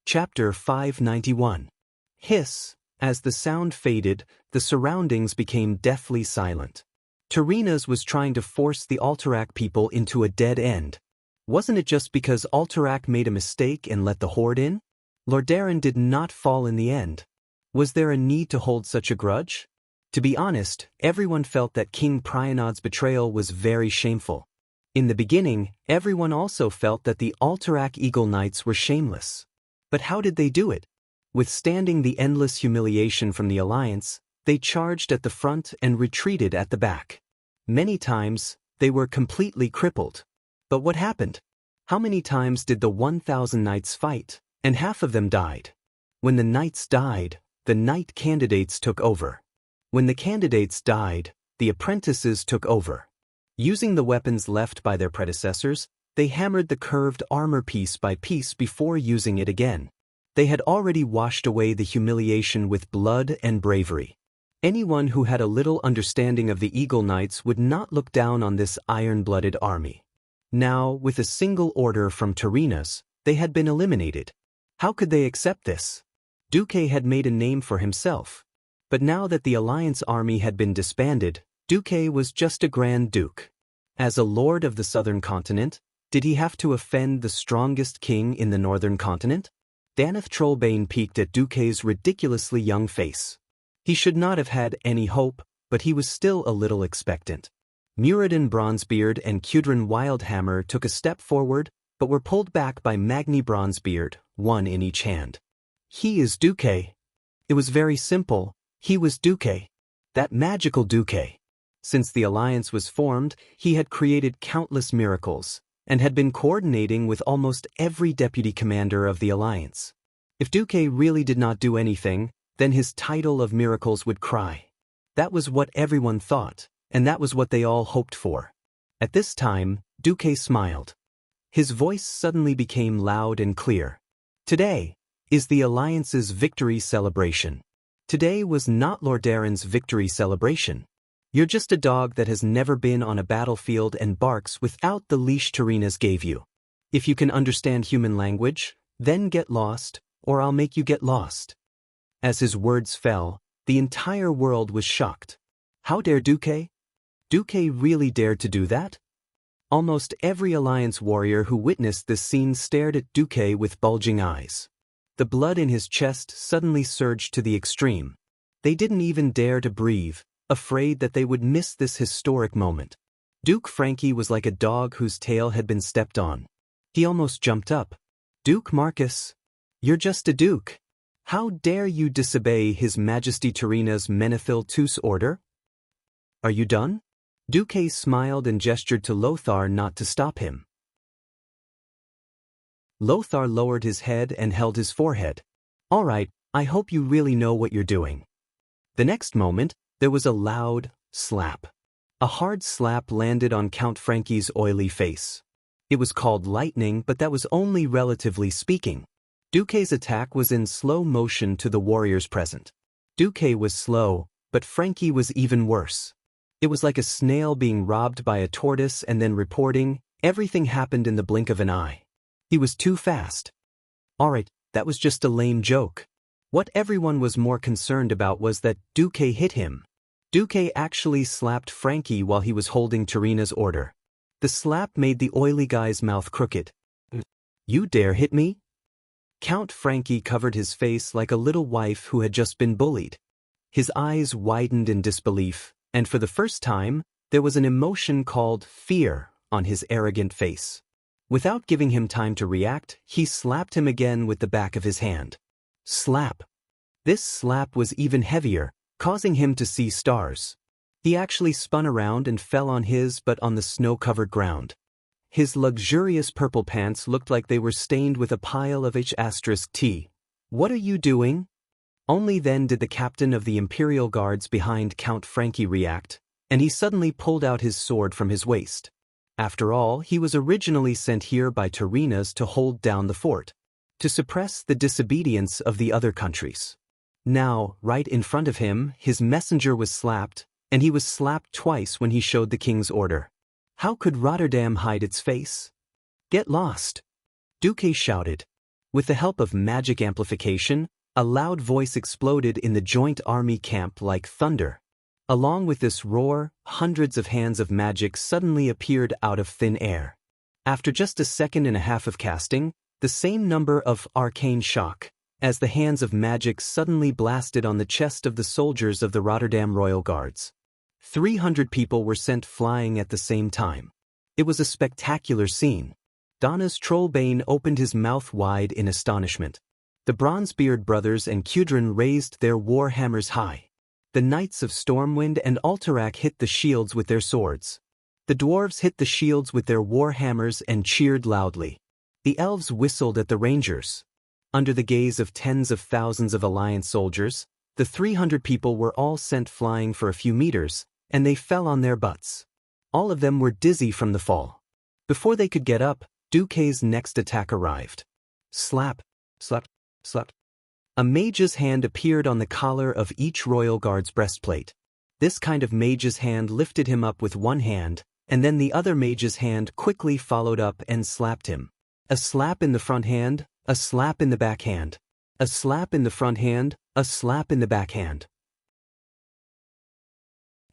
Chapter 591. Hiss. As the sound faded, the surroundings became deathly silent. Terina's was trying to force the Alterac people into a dead end. Wasn't it just because Alterac made a mistake and let the Horde in? Lordaeron did not fall in the end. Was there a need to hold such a grudge? To be honest, everyone felt that King Prianod's betrayal was very shameful. In the beginning, everyone also felt that the Alterac Eagle Knights were shameless. But how did they do it? Withstanding the endless humiliation from the Alliance, they charged at the front and retreated at the back. Many times, they were completely crippled. But what happened? How many times did the 1,000 knights fight, and half of them died? When the knights died, the knight candidates took over. When the candidates died, the apprentices took over. Using the weapons left by their predecessors, they hammered the curved armor piece by piece before using it again. They had already washed away the humiliation with blood and bravery. Anyone who had a little understanding of the Eagle Knights would not look down on this iron-blooded army. Now, with a single order from Terina's, they had been eliminated. How could they accept this? Duque had made a name for himself. But now that the Alliance army had been disbanded, Duque was just a Grand Duke. As a lord of the southern continent, did he have to offend the strongest king in the northern continent? Daneth Trollbane peeked at Duque's ridiculously young face. He should not have had any hope, but he was still a little expectant. Muradin Bronzebeard and Cudrin Wildhammer took a step forward, but were pulled back by Magni Bronzebeard, one in each hand. "He is Duque." It was very simple. He was Duque. That magical Duque. Since the Alliance was formed, he had created countless miracles, and had been coordinating with almost every deputy commander of the Alliance. If Duque really did not do anything, then his title of miracles would cry. That was what everyone thought, and that was what they all hoped for. At this time, Duque smiled. His voice suddenly became loud and clear. "Today is the Alliance's victory celebration. Today was not Lordaeron's victory celebration. You're just a dog that has never been on a battlefield and barks without the leash Terina's gave you. If you can understand human language, then get lost, or I'll make you get lost." As his words fell, the entire world was shocked. How dare Duque? Duque really dared to do that? Almost every Alliance warrior who witnessed this scene stared at Duque with bulging eyes. The blood in his chest suddenly surged to the extreme. They didn't even dare to breathe, afraid that they would miss this historic moment. Duke Frankie was like a dog whose tail had been stepped on. He almost jumped up. Duke Marcus. You're just a duke. How dare you disobey His Majesty Tyrrhena's Menethil Tus order? Are you done? Duque smiled and gestured to Lothar not to stop him. Lothar lowered his head and held his forehead. All right, I hope you really know what you're doing. The next moment, there was a loud slap. A hard slap landed on Count Frankie's oily face. It was called lightning, but that was only relatively speaking. Duque's attack was in slow motion to the warriors present. Duque was slow, but Frankie was even worse. It was like a snail being robbed by a tortoise and then reporting. Everything happened in the blink of an eye. He was too fast. Alright, that was just a lame joke. What everyone was more concerned about was that Duque hit him. Duque actually slapped Frankie while he was holding Tyrrhena's order. The slap made the oily guy's mouth crooked. You dare hit me? Count Frankie covered his face like a little wife who had just been bullied. His eyes widened in disbelief, and for the first time, there was an emotion called fear on his arrogant face. Without giving him time to react, he slapped him again with the back of his hand. Slap. This slap was even heavier, causing him to see stars. He actually spun around and fell on his but on the snow-covered ground. His luxurious purple pants looked like they were stained with a pile of H*T. What are you doing? Only then did the captain of the Imperial Guards behind Count Frankie react, and he suddenly pulled out his sword from his waist. After all, he was originally sent here by Tyrrhena's to hold down the fort, to suppress the disobedience of the other countries. Now, right in front of him, his messenger was slapped, and he was slapped twice when he showed the king's order. How could Rotterdam hide its face? Get lost! Duque shouted. With the help of magic amplification, a loud voice exploded in the joint army camp like thunder. Along with this roar, hundreds of hands of magic suddenly appeared out of thin air. After just a second and a half of casting, the same number of arcane shock, as the hands of magic suddenly blasted on the chest of the soldiers of the Rotterdam Royal Guards. 300 people were sent flying at the same time. It was a spectacular scene. Donna's Trollbane opened his mouth wide in astonishment. The Bronzebeard brothers and Kudrin raised their war hammers high. The knights of Stormwind and Alterac hit the shields with their swords. The dwarves hit the shields with their war hammers and cheered loudly. The elves whistled at the rangers. Under the gaze of tens of thousands of Alliance soldiers, the 300 people were all sent flying for a few meters, and they fell on their butts. All of them were dizzy from the fall. Before they could get up, Duque's next attack arrived. Slap, slap, slap. A mage's hand appeared on the collar of each royal guard's breastplate. This kind of mage's hand lifted him up with one hand, and then the other mage's hand quickly followed up and slapped him. A slap in the front hand, a slap in the back hand. A slap in the front hand, a slap in the back hand.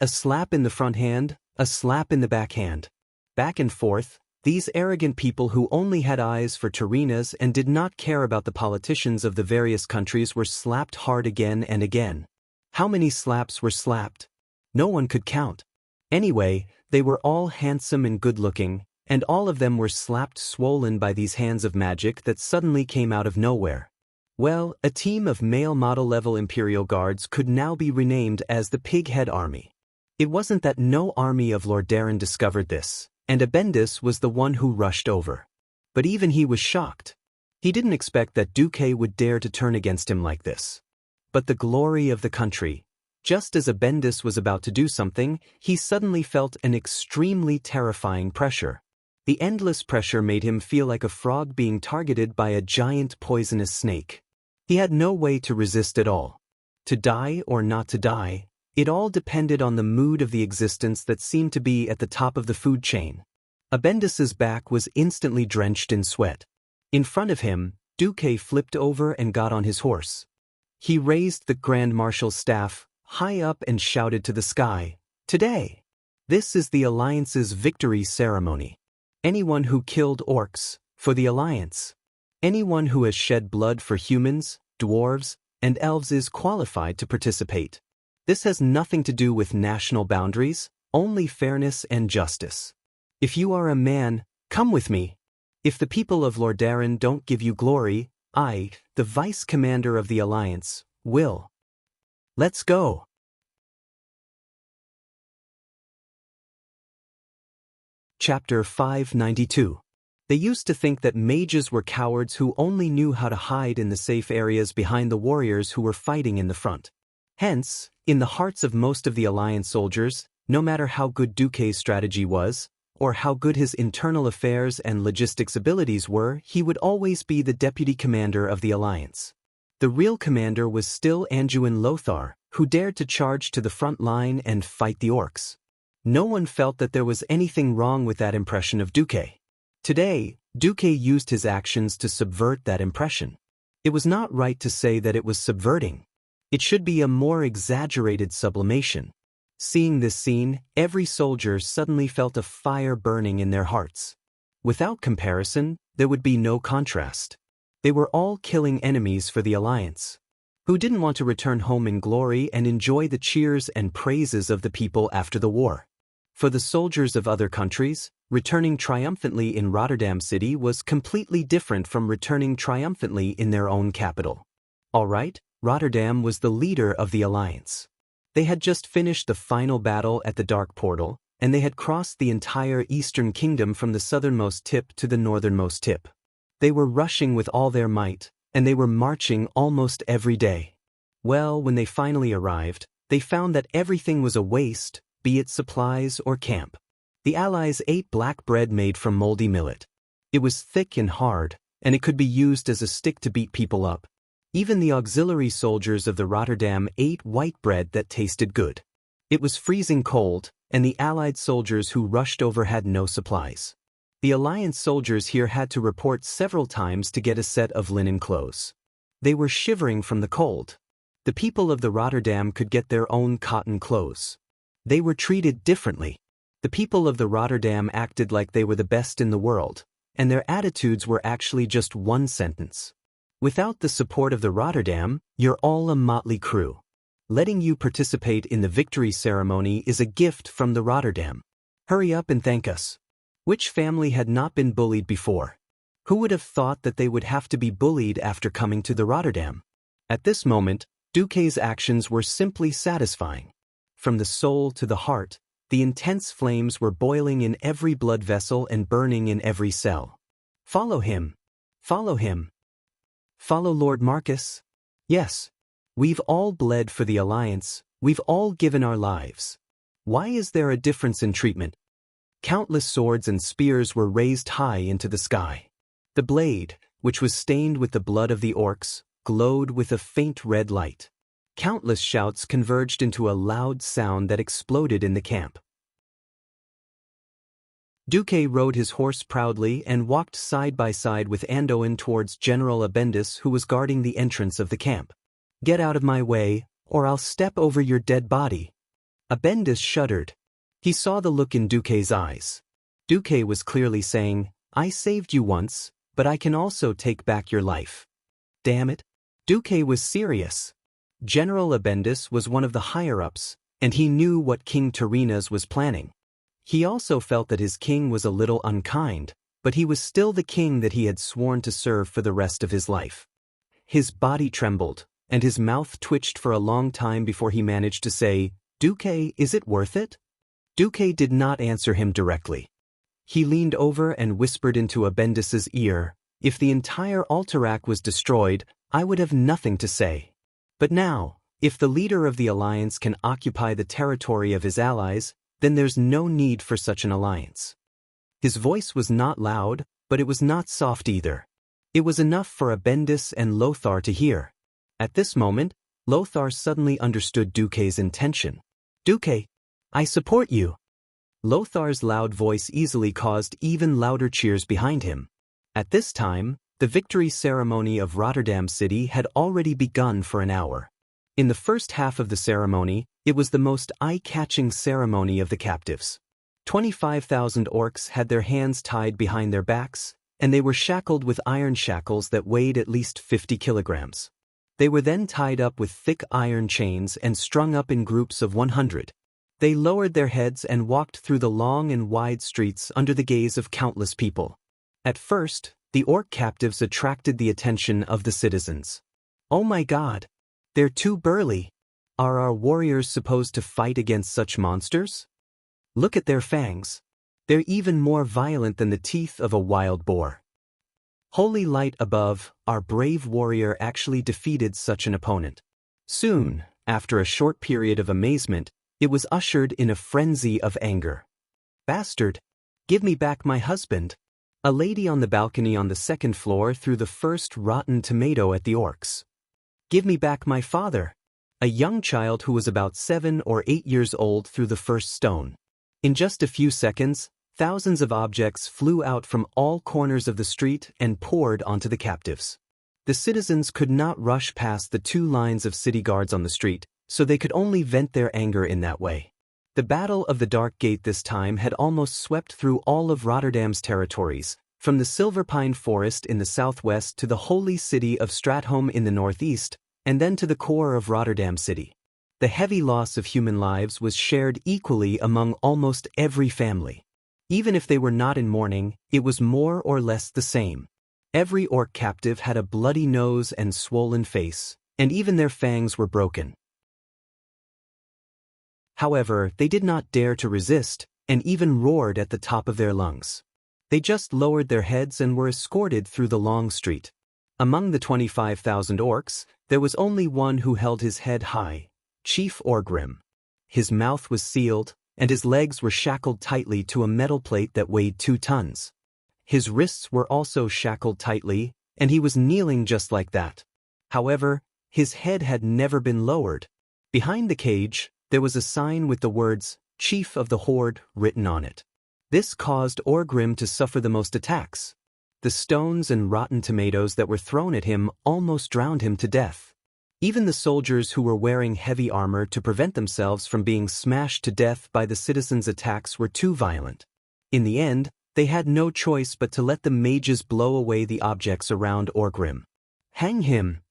A slap in the front hand, a slap in the back hand. Back and forth, these arrogant people who only had eyes for Tyrrhena's and did not care about the politicians of the various countries were slapped hard again and again. How many slaps were slapped? No one could count. Anyway, they were all handsome and good-looking, and all of them were slapped swollen by these hands of magic that suddenly came out of nowhere. Well, a team of male model-level Imperial Guards could now be renamed as the Pighead Army. It wasn't that no army of Lordaeron discovered this, and Abendis was the one who rushed over. But even he was shocked. He didn't expect that Duque would dare to turn against him like this. But the glory of the country. Just as Abendis was about to do something, he suddenly felt an extremely terrifying pressure. The endless pressure made him feel like a frog being targeted by a giant poisonous snake. He had no way to resist at all. To die or not to die, it all depended on the mood of the existence that seemed to be at the top of the food chain. Abendis's back was instantly drenched in sweat. In front of him, Duque flipped over and got on his horse. He raised the Grand Marshal's staff high up and shouted to the sky, "Today! This is the Alliance's victory ceremony. Anyone who killed orcs, for the Alliance. Anyone who has shed blood for humans, dwarves, and elves is qualified to participate. This has nothing to do with national boundaries, only fairness and justice. If you are a man, come with me. If the people of Lordaeron don't give you glory, I, the vice commander of the Alliance, will. Let's go. Chapter 592. They used to think that mages were cowards who only knew how to hide in the safe areas behind the warriors who were fighting in the front. Hence, in the hearts of most of the Alliance soldiers, no matter how good Duque's strategy was, or how good his internal affairs and logistics abilities were, he would always be the deputy commander of the Alliance. The real commander was still Anduin Lothar, who dared to charge to the front line and fight the orcs. No one felt that there was anything wrong with that impression of Duque. Today, Duque used his actions to subvert that impression. It was not right to say that it was subverting. It should be a more exaggerated sublimation. Seeing this scene, every soldier suddenly felt a fire burning in their hearts. Without comparison, there would be no contrast. They were all killing enemies for the Alliance. Who didn't want to return home in glory and enjoy the cheers and praises of the people after the war? For the soldiers of other countries, returning triumphantly in Rotterdam City was completely different from returning triumphantly in their own capital. All right, Rotterdam was the leader of the Alliance. They had just finished the final battle at the Dark Portal, and they had crossed the entire Eastern Kingdom from the southernmost tip to the northernmost tip. They were rushing with all their might, and they were marching almost every day. Well, when they finally arrived, they found that everything was a waste, be it supplies or camp. The Allies ate black bread made from moldy millet. It was thick and hard, and it could be used as a stick to beat people up. Even the auxiliary soldiers of the Rotterdam ate white bread that tasted good. It was freezing cold, and the Allied soldiers who rushed over had no supplies. The Alliance soldiers here had to report several times to get a set of linen clothes. They were shivering from the cold. The people of the Rotterdam could get their own cotton clothes. They were treated differently. The people of the Rotterdam acted like they were the best in the world, and their attitudes were actually just one sentence. Without the support of the Rotterdam, you're all a motley crew. Letting you participate in the victory ceremony is a gift from the Rotterdam. Hurry up and thank us. Which family had not been bullied before? Who would have thought that they would have to be bullied after coming to the Rotterdam? At this moment, Duque's actions were simply satisfying. From the soul to the heart, the intense flames were boiling in every blood vessel and burning in every cell. Follow him. Follow him. Follow Lord Marcus? Yes. We've all bled for the Alliance, we've all given our lives. Why is there a difference in treatment? Countless swords and spears were raised high into the sky. The blade, which was stained with the blood of the orcs, glowed with a faint red light. Countless shouts converged into a loud sound that exploded in the camp. Duque rode his horse proudly and walked side by side with Anduin towards General Abendis, who was guarding the entrance of the camp. Get out of my way, or I'll step over your dead body. Abendis shuddered. He saw the look in Duque's eyes. Duque was clearly saying, I saved you once, but I can also take back your life. Damn it. Duque was serious. General Abendis was one of the higher-ups, and he knew what King Tyrrhenas was planning. He also felt that his king was a little unkind, but he was still the king that he had sworn to serve for the rest of his life. His body trembled, and his mouth twitched for a long time before he managed to say, Duque, is it worth it? Duque did not answer him directly. He leaned over and whispered into Abendis's ear, if the entire Alterac was destroyed, I would have nothing to say. But now, if the leader of the Alliance can occupy the territory of his allies, then there's no need for such an alliance. His voice was not loud, but it was not soft either. It was enough for Abendis and Lothar to hear. At this moment, Lothar suddenly understood Duque's intention. Duque, I support you. Lothar's loud voice easily caused even louder cheers behind him. At this time, the victory ceremony of Rotterdam City had already begun for an hour. In the first half of the ceremony, it was the most eye-catching ceremony of the captives. 25,000 orcs had their hands tied behind their backs, and they were shackled with iron shackles that weighed at least 50 kilograms. They were then tied up with thick iron chains and strung up in groups of 100. They lowered their heads and walked through the long and wide streets under the gaze of countless people. At first, the orc captives attracted the attention of the citizens. "Oh my God! They're too burly. Are our warriors supposed to fight against such monsters? Look at their fangs. They're even more violent than the teeth of a wild boar." Holy light above, our brave warrior actually defeated such an opponent. Soon, after a short period of amazement, it was ushered in a frenzy of anger. "Bastard! Give me back my husband!" A lady on the balcony on the second floor threw the first rotten tomato at the orcs. "Give me back my father!" A young child who was about 7 or 8 years old threw the first stone. In just a few seconds, thousands of objects flew out from all corners of the street and poured onto the captives. The citizens could not rush past the 2 lines of city guards on the street, so they could only vent their anger in that way. The Battle of the Dark Gate this time had almost swept through all of Rotterdam's territories, from the Silver Pine Forest in the southwest to the holy city of Stratholm in the northeast, and then to the core of Rotterdam City. The heavy loss of human lives was shared equally among almost every family. Even if they were not in mourning, it was more or less the same. Every orc captive had a bloody nose and swollen face, and even their fangs were broken. However, they did not dare to resist, and even roared at the top of their lungs. They just lowered their heads and were escorted through the long street. Among the 25,000 orcs, there was only one who held his head high, Chief Orgrim. His mouth was sealed, and his legs were shackled tightly to a metal plate that weighed 2 tons. His wrists were also shackled tightly, and he was kneeling just like that. However, his head had never been lowered. Behind the cage, there was a sign with the words, "Chief of the Horde," written on it. This caused Orgrim to suffer the most attacks. The stones and rotten tomatoes that were thrown at him almost drowned him to death. Even the soldiers who were wearing heavy armor to prevent themselves from being smashed to death by the citizens' attacks were too violent. In the end, they had no choice but to let the mages blow away the objects around Orgrim. "Hang him!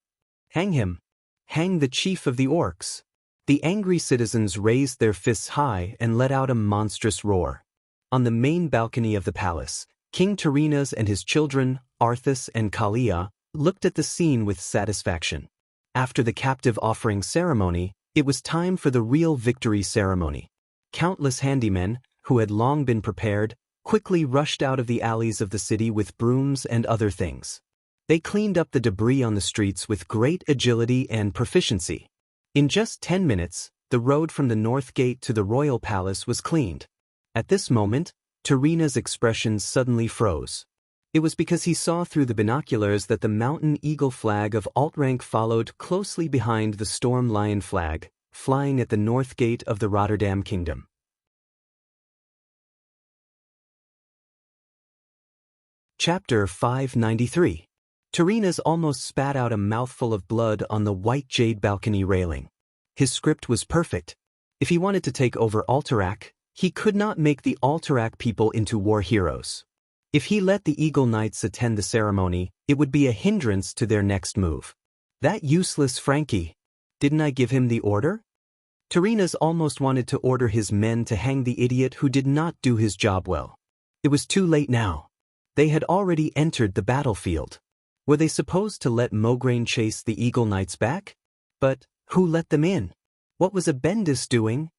Hang him! Hang the chief of the orcs!" The angry citizens raised their fists high and let out a monstrous roar. On the main balcony of the palace, King Tyrrhenas and his children, Arthas and Kalia, looked at the scene with satisfaction. After the captive offering ceremony, it was time for the real victory ceremony. Countless handymen, who had long been prepared, quickly rushed out of the alleys of the city with brooms and other things. They cleaned up the debris on the streets with great agility and proficiency. In just 10 minutes, the road from the North Gate to the royal palace was cleaned. At this moment, Tyrrhena's expression suddenly froze. It was because he saw through the binoculars that the mountain eagle flag of Altrank followed closely behind the storm lion flag, flying at the North Gate of the Rotterdam Kingdom. Chapter 593. Tyrrhenas almost spat out a mouthful of blood on the white jade balcony railing. His script was perfect. If he wanted to take over Alterac, he could not make the Alterac people into war heroes. If he let the Eagle Knights attend the ceremony, it would be a hindrance to their next move. That useless Frankie. Didn't I give him the order? Tyrrhenas almost wanted to order his men to hang the idiot who did not do his job well. It was too late now. They had already entered the battlefield. Were they supposed to let Mograine chase the Eagle Knights back? But who let them in? What was a Bendis doing?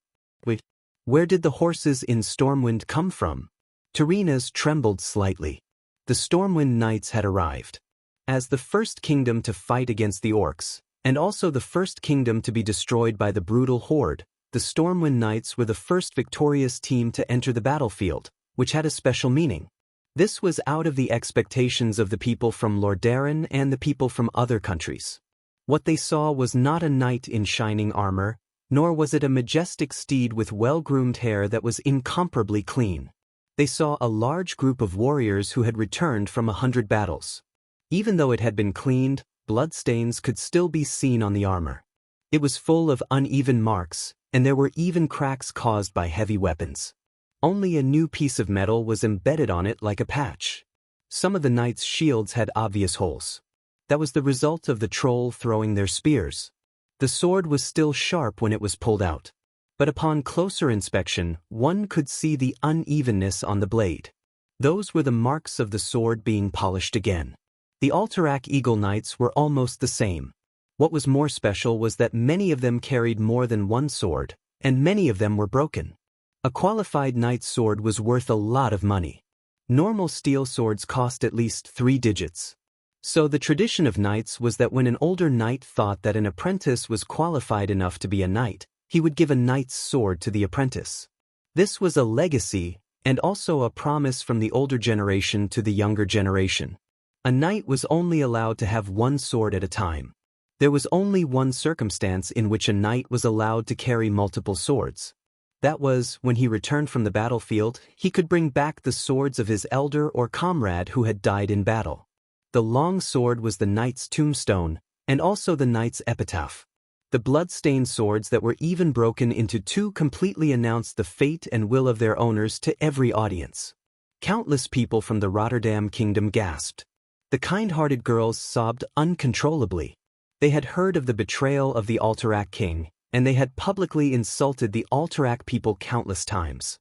Wait, where did the horses in Stormwind come from? Tyrrhenas trembled slightly. The Stormwind Knights had arrived. As the first kingdom to fight against the orcs, and also the first kingdom to be destroyed by the brutal horde, the Stormwind Knights were the first victorious team to enter the battlefield, which had a special meaning. This was out of the expectations of the people from Lordaeron and the people from other countries. What they saw was not a knight in shining armor, nor was it a majestic steed with well-groomed hair that was incomparably clean. They saw a large group of warriors who had returned from 100 battles. Even though it had been cleaned, bloodstains could still be seen on the armor. It was full of uneven marks, and there were even cracks caused by heavy weapons. Only a new piece of metal was embedded on it like a patch. Some of the knights' shields had obvious holes. That was the result of the troll throwing their spears. The sword was still sharp when it was pulled out. But upon closer inspection, one could see the unevenness on the blade. Those were the marks of the sword being polished again. The Alterac Eagle Knights were almost the same. What was more special was that many of them carried more than one sword, and many of them were broken. A qualified knight's sword was worth a lot of money. Normal steel swords cost at least 3 digits. So the tradition of knights was that when an older knight thought that an apprentice was qualified enough to be a knight, he would give a knight's sword to the apprentice. This was a legacy, and also a promise from the older generation to the younger generation. A knight was only allowed to have one sword at a time. There was only one circumstance in which a knight was allowed to carry multiple swords. That was, when he returned from the battlefield, he could bring back the swords of his elder or comrade who had died in battle. The long sword was the knight's tombstone, and also the knight's epitaph. The blood-stained swords that were even broken into two completely announced the fate and will of their owners to every audience. Countless people from the Rotterdam kingdom gasped. The kind-hearted girls sobbed uncontrollably. They had heard of the betrayal of the Alterac king, and they had publicly insulted the Alterac people countless times.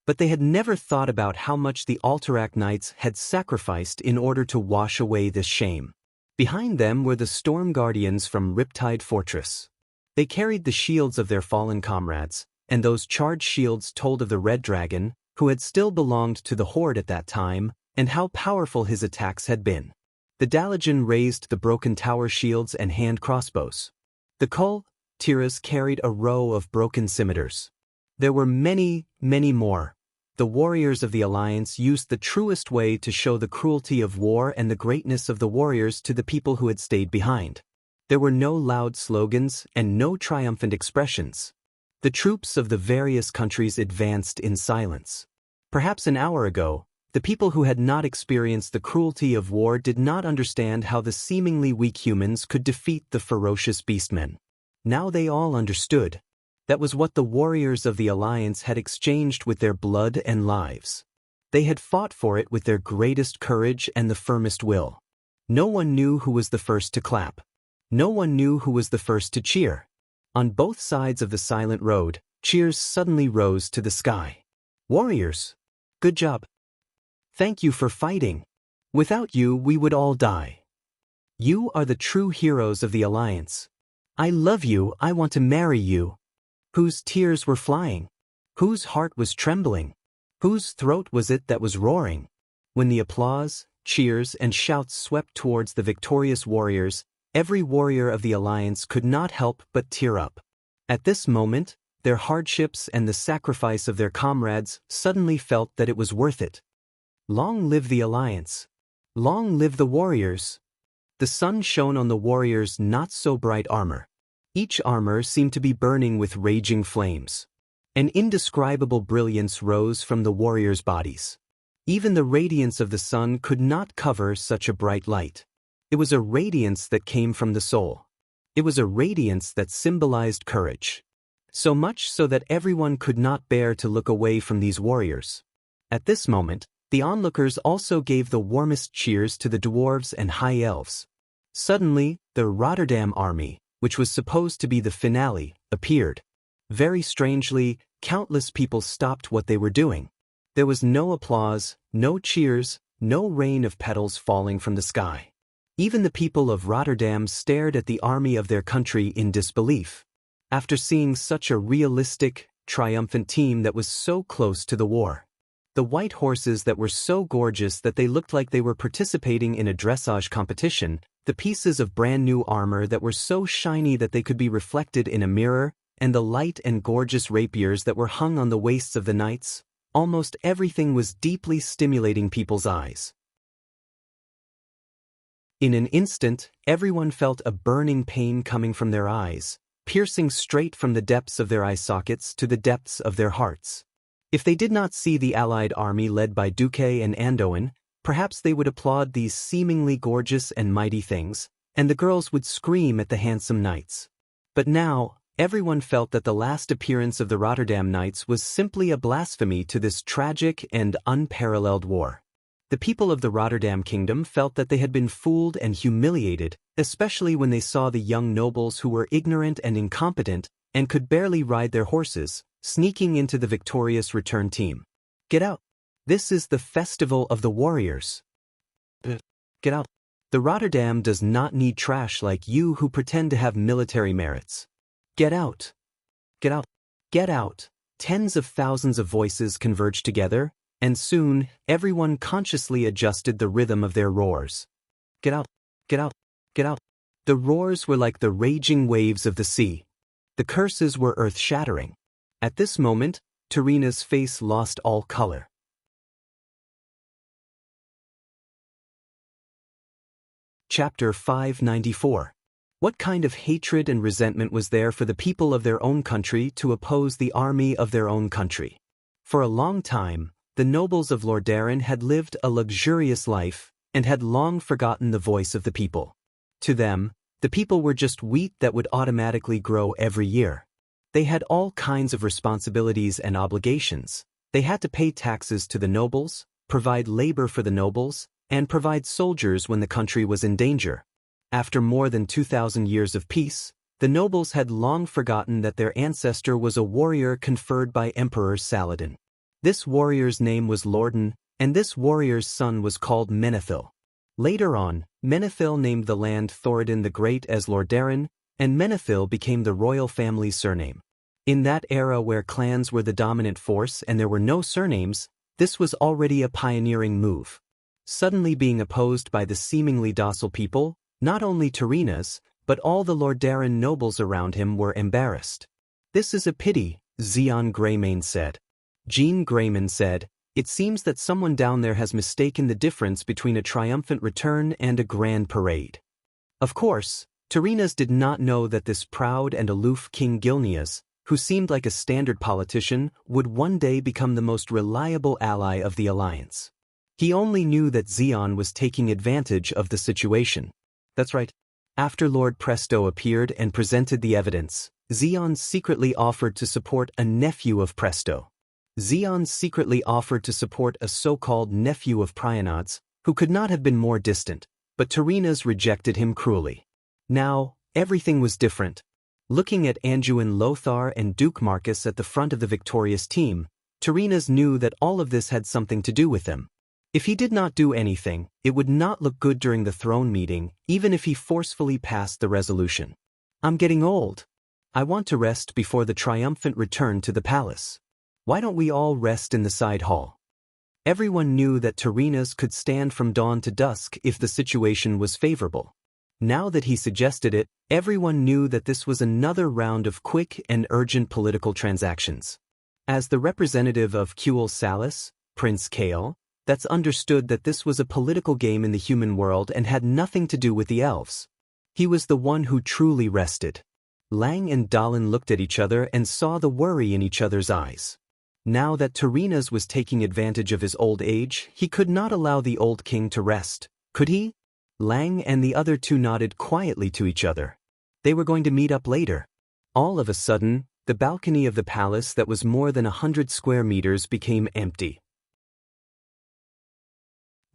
But they had never thought about how much the Alterac knights had sacrificed in order to wash away this shame. Behind them were the storm guardians from Riptide Fortress. They carried the shields of their fallen comrades, and those charged shields told of the Red Dragon, who had still belonged to the Horde at that time, and how powerful his attacks had been. The Dalajan raised the broken tower shields and hand crossbows. The Kul Tiras carried a row of broken scimitars. There were many, many more. The warriors of the Alliance used the truest way to show the cruelty of war and the greatness of the warriors to the people who had stayed behind. There were no loud slogans and no triumphant expressions. The troops of the various countries advanced in silence. Perhaps an hour ago, the people who had not experienced the cruelty of war did not understand how the seemingly weak humans could defeat the ferocious beastmen. Now they all understood. That was what the warriors of the Alliance had exchanged with their blood and lives. They had fought for it with their greatest courage and the firmest will. No one knew who was the first to clap. No one knew who was the first to cheer. On both sides of the silent road, cheers suddenly rose to the sky. Warriors! Good job! Thank you for fighting. Without you, we would all die. You are the true heroes of the Alliance. I love you, I want to marry you. Whose tears were flying? Whose heart was trembling? Whose throat was it that was roaring? When the applause, cheers, and shouts swept towards the victorious warriors, every warrior of the Alliance could not help but tear up. At this moment, their hardships and the sacrifice of their comrades suddenly felt that it was worth it. Long live the Alliance! Long live the warriors! The sun shone on the warriors' not-so-bright armor. Each armor seemed to be burning with raging flames. An indescribable brilliance rose from the warriors' bodies. Even the radiance of the sun could not cover such a bright light. It was a radiance that came from the soul. It was a radiance that symbolized courage. So much so that everyone could not bear to look away from these warriors. At this moment, the onlookers also gave the warmest cheers to the dwarves and high elves. Suddenly, the Rotterdam army, which was supposed to be the finale, appeared. Very strangely, countless people stopped what they were doing. There was no applause, no cheers, no rain of petals falling from the sky. Even the people of Rotterdam stared at the army of their country in disbelief. After seeing such a realistic, triumphant team that was so close to the war. The white horses that were so gorgeous that they looked like they were participating in a dressage competition, the pieces of brand-new armor that were so shiny that they could be reflected in a mirror, and the light and gorgeous rapiers that were hung on the waists of the knights, almost everything was deeply stimulating people's eyes. In an instant, everyone felt a burning pain coming from their eyes, piercing straight from the depths of their eye sockets to the depths of their hearts. If they did not see the allied army led by Duque and Andoin, perhaps they would applaud these seemingly gorgeous and mighty things, and the girls would scream at the handsome knights. But now, everyone felt that the last appearance of the Rotterdam knights was simply a blasphemy to this tragic and unparalleled war. The people of the Rotterdam kingdom felt that they had been fooled and humiliated, especially when they saw the young nobles who were ignorant and incompetent and could barely ride their horses, sneaking into the victorious return team. Get out. This is the festival of the warriors. Get out. The Rotterdam does not need trash like you who pretend to have military merits. Get out. Get out. Get out. Tens of thousands of voices converged together, and soon, everyone consciously adjusted the rhythm of their roars. Get out. Get out. Get out. The roars were like the raging waves of the sea. The curses were earth-shattering. At this moment, Tarina's face lost all color. Chapter 594. What kind of hatred and resentment was there for the people of their own country to oppose the army of their own country? For a long time, the nobles of Lordaeron had lived a luxurious life and had long forgotten the voice of the people. To them, the people were just wheat that would automatically grow every year. They had all kinds of responsibilities and obligations. They had to pay taxes to the nobles, provide labor for the nobles, and provide soldiers when the country was in danger. After more than 2,000 years of peace, the nobles had long forgotten that their ancestor was a warrior conferred by Emperor Saladin. This warrior's name was Lordan, and this warrior's son was called Menethil. Later on, Menethil named the land Thoradin the Great as Lordaeron, and Menethil became the royal family's surname. In that era where clans were the dominant force and there were no surnames, this was already a pioneering move. Suddenly being opposed by the seemingly docile people, not only Tarina's, but all the Lordaeron nobles around him were embarrassed. "This is a pity," Zeon Greymane said. Jean Greyman said, "It seems that someone down there has mistaken the difference between a triumphant return and a grand parade." Of course, Tarina's did not know that this proud and aloof King Gilneas, who seemed like a standard politician, would one day become the most reliable ally of the alliance. He only knew that Zeon was taking advantage of the situation. That's right. After Lord Presto appeared and presented the evidence, Zeon secretly offered to support a nephew of Presto. Zeon secretly offered to support a so-called nephew of Prianod's, who could not have been more distant, but Tarina's rejected him cruelly. Now, everything was different. Looking at Anduin Lothar and Duke Marcus at the front of the victorious team, Tarina's knew that all of this had something to do with them. If he did not do anything, it would not look good during the throne meeting, even if he forcefully passed the resolution. "I'm getting old. I want to rest before the triumphant return to the palace. Why don't we all rest in the side hall?" Everyone knew that Tarina's could stand from dawn to dusk if the situation was favorable. Now that he suggested it, everyone knew that this was another round of quick and urgent political transactions. As the representative of Kuel Salis, Prince Kael, that's understood that this was a political game in the human world and had nothing to do with the elves. He was the one who truly rested. Lang and Dallin looked at each other and saw the worry in each other's eyes. Now that Tarina's was taking advantage of his old age, he could not allow the old king to rest, could he? Lang and the other two nodded quietly to each other. They were going to meet up later. All of a sudden, the balcony of the palace that was more than 100 square meters became empty.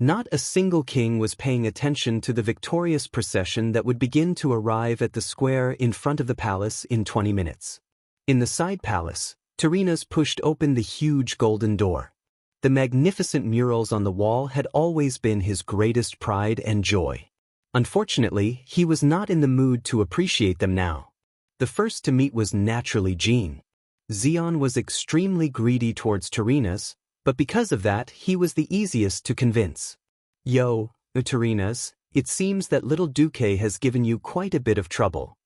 Not a single king was paying attention to the victorious procession that would begin to arrive at the square in front of the palace in 20 minutes. In the side palace, Tarina's pushed open the huge golden door. The magnificent murals on the wall had always been his greatest pride and joy. Unfortunately, he was not in the mood to appreciate them now. The first to meet was naturally Jean. Zeon was extremely greedy towards Tarina's, but because of that, he was the easiest to convince. "Yo, Tarina's, it seems that little Duque has given you quite a bit of trouble."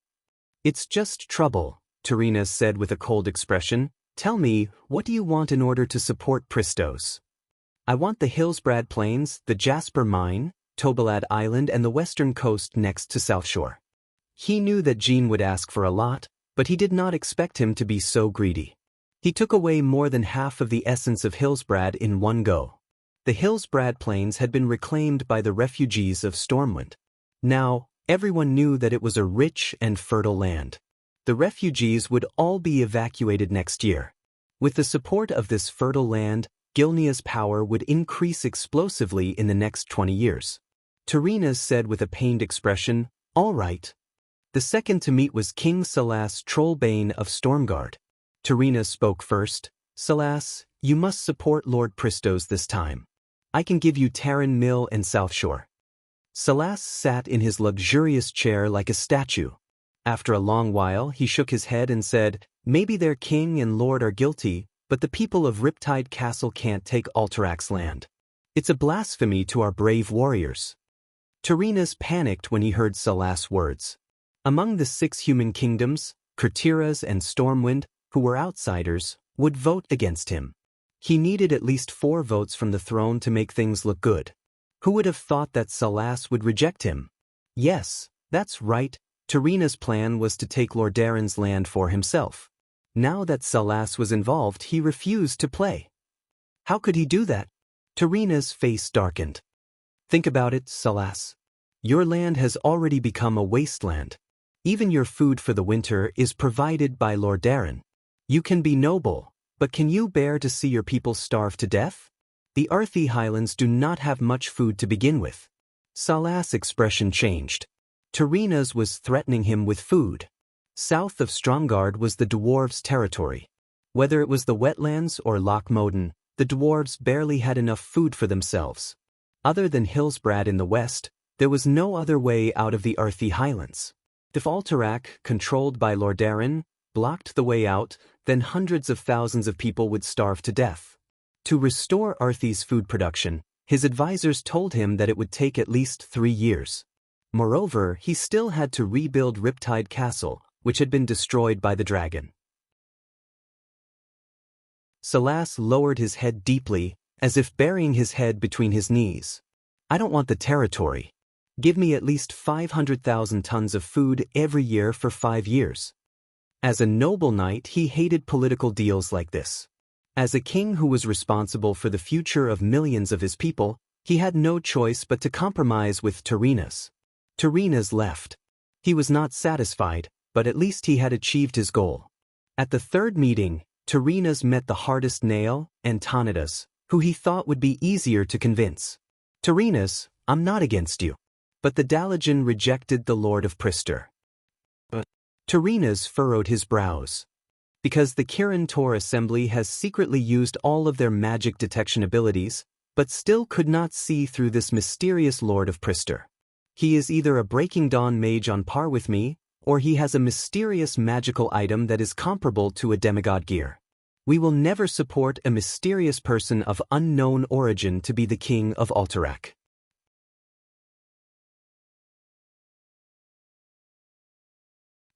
"It's just trouble," Tarina's said with a cold expression. "Tell me, what do you want in order to support Pristos?" "I want the Hillsbrad Plains, the Jasper Mine, Tobalad Island and the western coast next to South Shore." He knew that Jean would ask for a lot, but he did not expect him to be so greedy. He took away more than half of the essence of Hillsbrad in one go. The Hillsbrad Plains had been reclaimed by the refugees of Stormwind. Now, everyone knew that it was a rich and fertile land. The refugees would all be evacuated next year. With the support of this fertile land, Gilnea's power would increase explosively in the next 20 years. Tarina's said with a pained expression, "All right." The second to meet was King Salas Trollbane of Stormguard. Tarina spoke first. "Salas, you must support Lord Pristos this time. I can give you Terran Mill and South Shore. Salas sat in his luxurious chair like a statue. After a long while he shook his head and said, maybe their king and lord are guilty, but the people of Riptide Castle can't take Alterak's land. It's a blasphemy to our brave warriors. Tyrrhenus panicked when he heard Salas' words. Among the 6 human kingdoms, Kurtiras and Stormwind, who were outsiders, would vote against him. He needed at least 4 votes from the throne to make things look good. Who would have thought that Salas would reject him? Yes, that's right, Tyrrhenus' plan was to take Lordaeron's land for himself. Now that Salas was involved, he refused to play. How could he do that? Tyrrhenus' face darkened. Think about it, Salas. Your land has already become a wasteland. Even your food for the winter is provided by Lordaeron. You can be noble, but can you bear to see your people starve to death? The Arthi Highlands do not have much food to begin with. Salas' expression changed. Tyrrhenus was threatening him with food. South of Stromgard was the dwarves' territory. Whether it was the wetlands or Loch Moden, the dwarves barely had enough food for themselves. Other than Hillsbrad in the west, there was no other way out of the Arthi Highlands. If Alterak, controlled by Lordaeron, blocked the way out, then hundreds of thousands of people would starve to death. To restore Arthi's food production, his advisors told him that it would take at least 3 years. Moreover, he still had to rebuild Riptide Castle, which had been destroyed by the dragon. Salas lowered his head deeply, as if burying his head between his knees. I don't want the territory. Give me at least 500,000 tons of food every year for 5 years. As a noble knight, he hated political deals like this. As a king who was responsible for the future of millions of his people, he had no choice but to compromise with Tyrrhenus. Tyrrhenus left. He was not satisfied, but at least he had achieved his goal. At the 3rd meeting, Tyrrhenus met the hardest nail, Antonidas, who he thought would be easier to convince. Tyrrhenus, I'm not against you. But the Dalagan rejected the Lord of Prister. But Tyrrhenus furrowed his brows. Because the Kirin Tor Assembly has secretly used all of their magic detection abilities, but still could not see through this mysterious Lord of Prister. He is either a Breaking Dawn mage on par with me, or he has a mysterious magical item that is comparable to a demigod gear. We will never support a mysterious person of unknown origin to be the king of Alterak.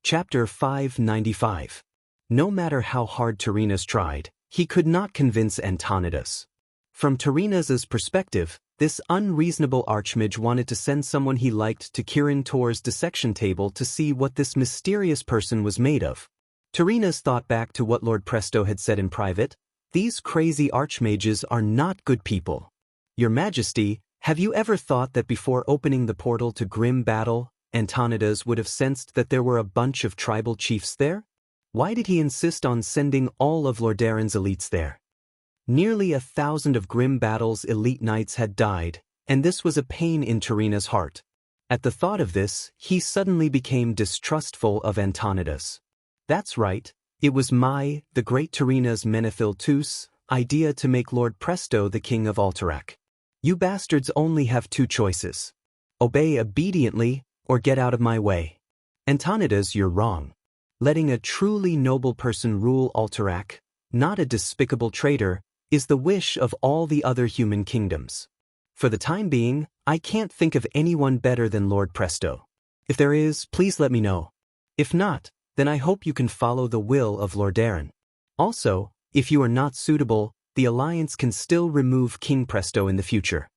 Chapter 595. No matter how hard Tyrrhenus tried, he could not convince Antonidas. From Tyrrhenus's perspective, this unreasonable archmage wanted to send someone he liked to Kirin Tor's dissection table to see what this mysterious person was made of. Tyrrhenus thought back to what Lord Presto had said in private. These crazy archmages are not good people. Your Majesty, have you ever thought that before opening the portal to grim battle, Antonidas would have sensed that there were a bunch of tribal chiefs there? Why did he insist on sending all of Lordaeron's elites there? Nearly 1,000 of Grim Battle's elite knights had died, and this was a pain in Tyrrhenus' heart. At the thought of this, he suddenly became distrustful of Antonidas. That's right, it was the great Tyrrhenus Menethil idea to make Lord Presto the king of Alterak. You bastards only have 2 choices. Obey obediently, or get out of my way. Antonidas, you're wrong. Letting a truly noble person rule Alterak, not a despicable traitor, is the wish of all the other human kingdoms. For the time being, I can't think of anyone better than Lord Presto. If there is, please let me know. If not, then I hope you can follow the will of Lordaeron. Also, if you are not suitable, the Alliance can still remove King Presto in the future.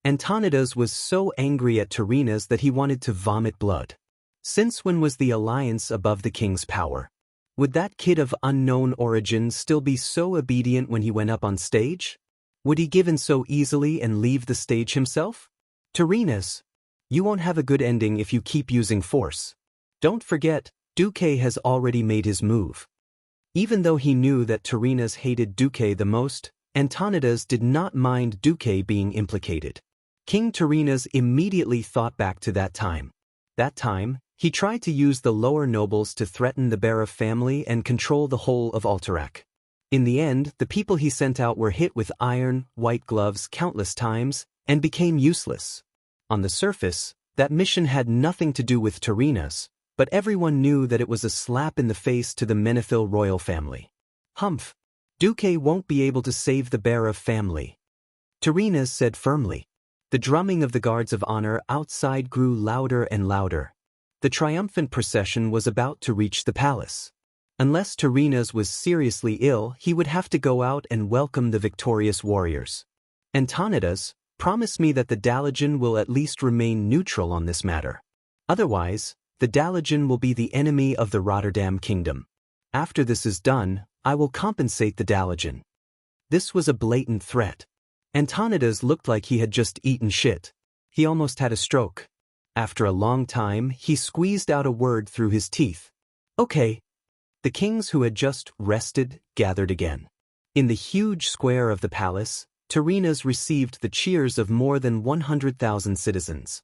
Antonidas was so angry at Tyrrhenus that he wanted to vomit blood. Since when was the Alliance above the king's power? Would that kid of unknown origin still be so obedient when he went up on stage? Would he give in so easily and leave the stage himself? Tyrrhenus, you won't have a good ending if you keep using force. Don't forget, Duque has already made his move. Even though he knew that Tyrrhenus hated Duque the most, Antonidas did not mind Duque being implicated. King Tyrrhenus immediately thought back to that time. That time, he tried to use the lower nobles to threaten the Bara family and control the whole of Alterak. In the end, the people he sent out were hit with iron, white gloves countless times, and became useless. On the surface, that mission had nothing to do with Tyrrhena's, but everyone knew that it was a slap in the face to the Menethil royal family. Humph! Duque won't be able to save the Bearer family, Tyrrhena's said firmly. The drumming of the guards of honor outside grew louder and louder. The triumphant procession was about to reach the palace. Unless Tyrrhena's was seriously ill, he would have to go out and welcome the victorious warriors. Antonidas, promise me that the Dalagan will at least remain neutral on this matter. Otherwise, the Dalagan will be the enemy of the Rotterdam kingdom. After this is done, I will compensate the Dalagan. This was a blatant threat. Antonidas looked like he had just eaten shit. He almost had a stroke. After a long time, he squeezed out a word through his teeth. Okay. The kings who had just rested gathered again. In the huge square of the palace, Tyrrhena's received the cheers of more than 100,000 citizens.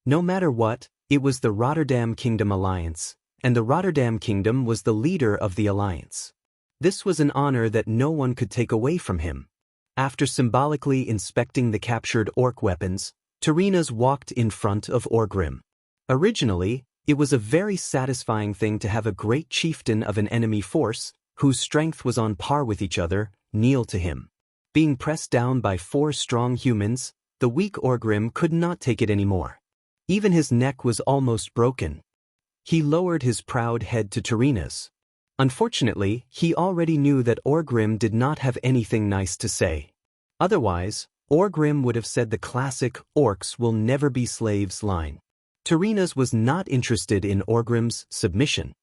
No matter what, it was the Rotterdam Kingdom Alliance, and the Rotterdam Kingdom was the leader of the alliance. This was an honor that no one could take away from him. After symbolically inspecting the captured orc weapons, Tyrrhena's walked in front of Orgrim. Originally, it was a very satisfying thing to have a great chieftain of an enemy force, whose strength was on par with each other, kneel to him. Being pressed down by 4 strong humans, the weak Orgrim could not take it anymore. Even his neck was almost broken. He lowered his proud head to Tyrrhena's. Unfortunately, he already knew that Orgrim did not have anything nice to say. Otherwise, Orgrim would have said the classic "orcs will never be slaves" line. Tyrrhena's was not interested in Orgrim's submission.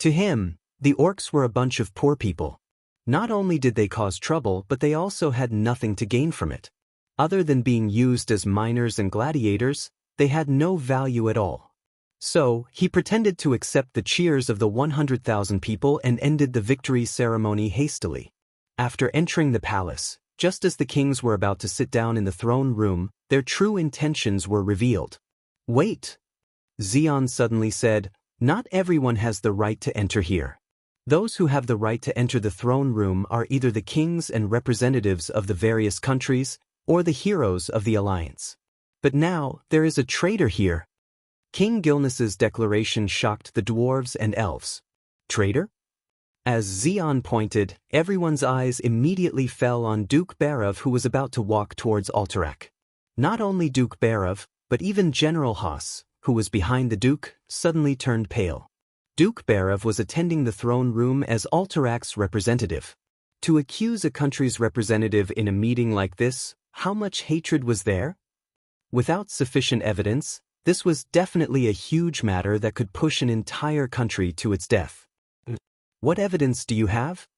To him, the orcs were a bunch of poor people. Not only did they cause trouble, but they also had nothing to gain from it. Other than being used as miners and gladiators, they had no value at all. So, he pretended to accept the cheers of the 100,000 people and ended the victory ceremony hastily. After entering the palace, just as the kings were about to sit down in the throne room, their true intentions were revealed. Wait! Xeon suddenly said, not everyone has the right to enter here. Those who have the right to enter the throne room are either the kings and representatives of the various countries, or the heroes of the alliance. But now, there is a traitor here. King Gilnes's declaration shocked the dwarves and elves. Traitor? As Xeon pointed, everyone's eyes immediately fell on Duke Barov, who was about to walk towards Alterac. Not only Duke Barov, but even General Haas, who was behind the Duke, suddenly turned pale. Duke Barov was attending the throne room as Alterac's representative. To accuse a country's representative in a meeting like this, how much hatred was there? Without sufficient evidence, this was definitely a huge matter that could push an entire country to its death. What evidence do you have?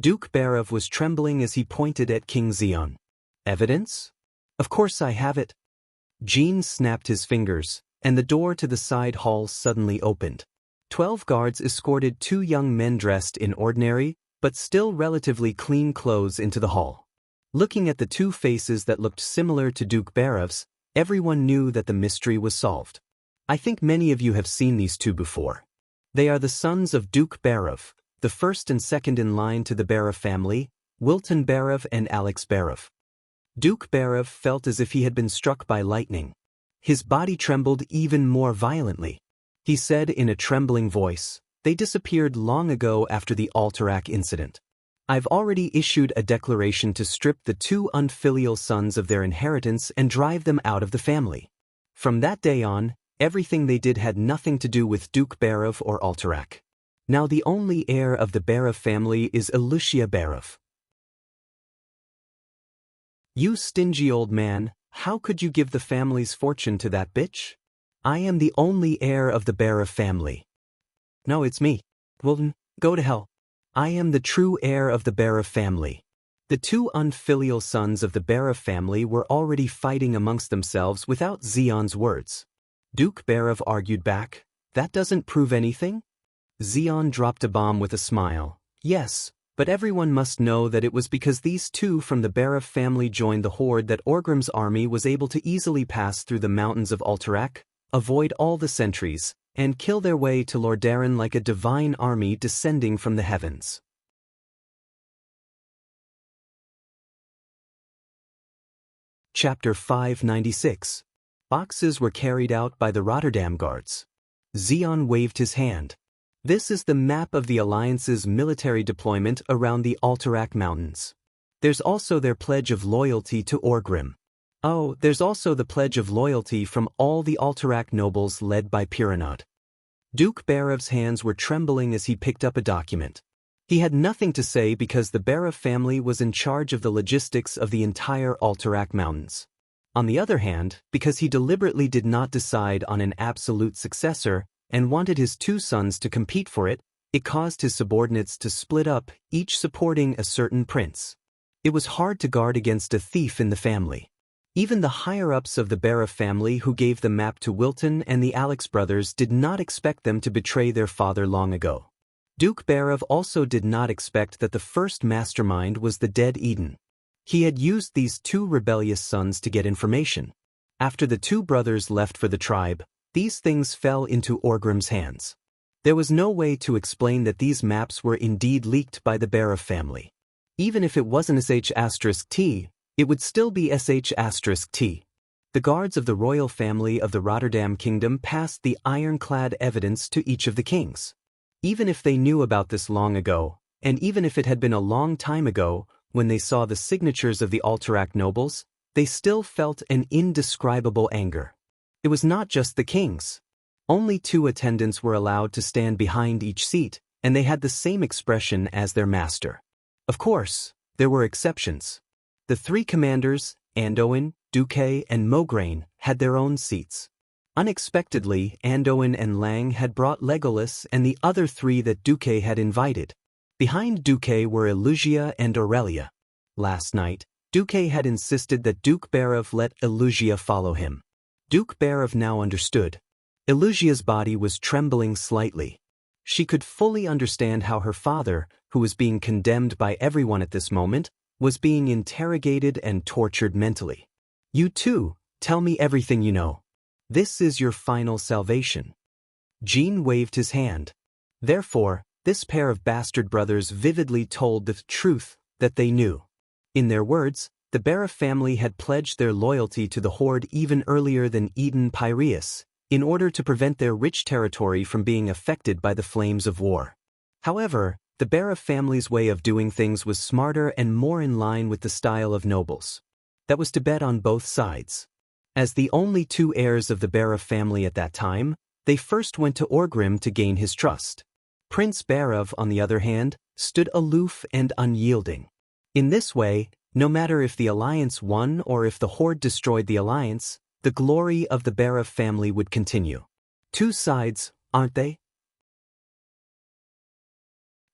Duke Barov was trembling as he pointed at King Xeon. Evidence? Of course I have it. Jean snapped his fingers, and the door to the side hall suddenly opened. 12 guards escorted 2 young men dressed in ordinary, but still relatively clean clothes into the hall. Looking at the 2 faces that looked similar to Duke Barov's, everyone knew that the mystery was solved. I think many of you have seen these 2 before. They are the sons of Duke Barov, the first and second in line to the Barov family, Wilton Barov and Alex Barov. Duke Barov felt as if he had been struck by lightning. His body trembled even more violently. He said in a trembling voice, "They disappeared long ago after the Alterac incident. I've already issued a declaration to strip the 2 unfilial sons of their inheritance and drive them out of the family. From that day on, everything they did had nothing to do with Duke Barov or Alterac. Now the only heir of the Barov family is Elucia Barov." You stingy old man, how could you give the family's fortune to that bitch? I am the only heir of the Barov family. No, it's me. Well, go to hell. I am the true heir of the Barov family. The 2 unfilial sons of the Barov family were already fighting amongst themselves without Xeon's words. Duke Barov argued back, "That doesn't prove anything?" Xeon dropped a bomb with a smile. "Yes, but everyone must know that it was because these 2 from the Barov family joined the horde that Orgrim's army was able to easily pass through the mountains of Alterac, avoid all the sentries, and kill their way to Lordaeron like a divine army descending from the heavens. Chapter 596. Boxes were carried out by the Rotterdam guards. Zeon waved his hand. This is the map of the Alliance's military deployment around the Alterac Mountains. There's also their pledge of loyalty to Orgrim. Oh, there's also the pledge of loyalty from all the Alterac nobles led by Piranod. Duke Barev's hands were trembling as he picked up a document. He had nothing to say because the Barev family was in charge of the logistics of the entire Alterac Mountains. On the other hand, because he deliberately did not decide on an absolute successor and wanted his two sons to compete for it, it caused his subordinates to split up, each supporting a certain prince. It was hard to guard against a thief in the family. Even the higher-ups of the Barev family who gave the map to Wilton and the Alex brothers did not expect them to betray their father long ago. Duke Barev also did not expect that the first mastermind was the dead Eden. He had used these two rebellious sons to get information. After the two brothers left for the tribe, these things fell into Orgrim's hands. There was no way to explain that these maps were indeed leaked by the Barev family. Even if it wasn't sh*t, it would still be sh*t. The guards of the royal family of the Rotterdam Kingdom passed the ironclad evidence to each of the kings. Even if they knew about this long ago, and even if it had been a long time ago, when they saw the signatures of the Alterac nobles, they still felt an indescribable anger. It was not just the kings. Only 2 attendants were allowed to stand behind each seat, and they had the same expression as their master. Of course, there were exceptions. The 3 commanders, Andoin, Duque, and Mograine, had their own seats. Unexpectedly, Andoin and Lang had brought Legolas and the other 3 that Duque had invited. Behind Duque were Elugia and Aurelia. Last night, Duque had insisted that Duke Barev let Elugia follow him. Duke Barev now understood. Elugia's body was trembling slightly. She could fully understand how her father, who was being condemned by everyone at this moment, was being interrogated and tortured mentally. You too, tell me everything you know. This is your final salvation. Jean waved his hand. Therefore, this pair of bastard brothers vividly told the truth that they knew. In their words, the Barev family had pledged their loyalty to the Horde even earlier than Eden Piraeus, in order to prevent their rich territory from being affected by the flames of war. However, the Barev family's way of doing things was smarter and more in line with the style of nobles. That was to bet on both sides. As the only 2 heirs of the Barev family at that time, they first went to Orgrim to gain his trust. Prince Barev, on the other hand, stood aloof and unyielding. In this way, no matter if the Alliance won or if the Horde destroyed the Alliance, the glory of the Barev family would continue. 2 sides, aren't they?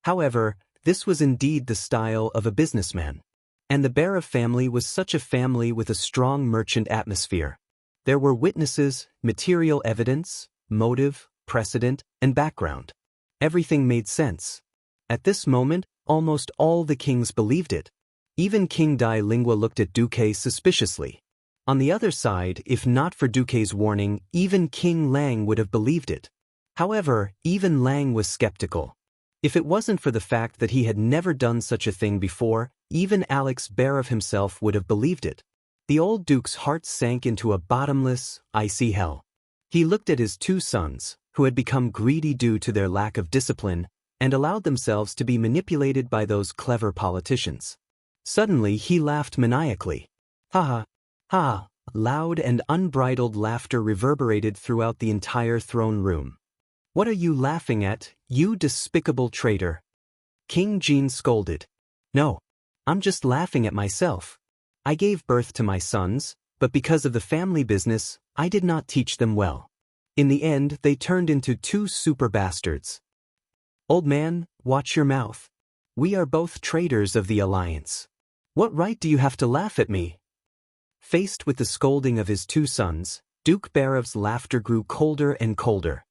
However, this was indeed the style of a businessman. And the Barev family was such a family with a strong merchant atmosphere. There were witnesses, material evidence, motive, precedent, and background. Everything made sense. At this moment, almost all the kings believed it. Even King Dai Lingua looked at Duque suspiciously. On the other side, if not for Duque's warning, even King Lang would have believed it. However, even Lang was skeptical. If it wasn't for the fact that he had never done such a thing before, even Alex Barev himself would have believed it. The old duke's heart sank into a bottomless, icy hell. He looked at his 2 sons, who had become greedy due to their lack of discipline, and allowed themselves to be manipulated by those clever politicians. Suddenly he laughed maniacally. Ha ha, ha! Loud and unbridled laughter reverberated throughout the entire throne room. What are you laughing at, you despicable traitor? King Jean scolded. No, I'm just laughing at myself. I gave birth to my sons, but because of the family business, I did not teach them well. In the end, they turned into 2 super bastards. Old man, watch your mouth. We are both traitors of the Alliance. What right do you have to laugh at me? Faced with the scolding of his 2 sons, Duke Barev's laughter grew colder and colder.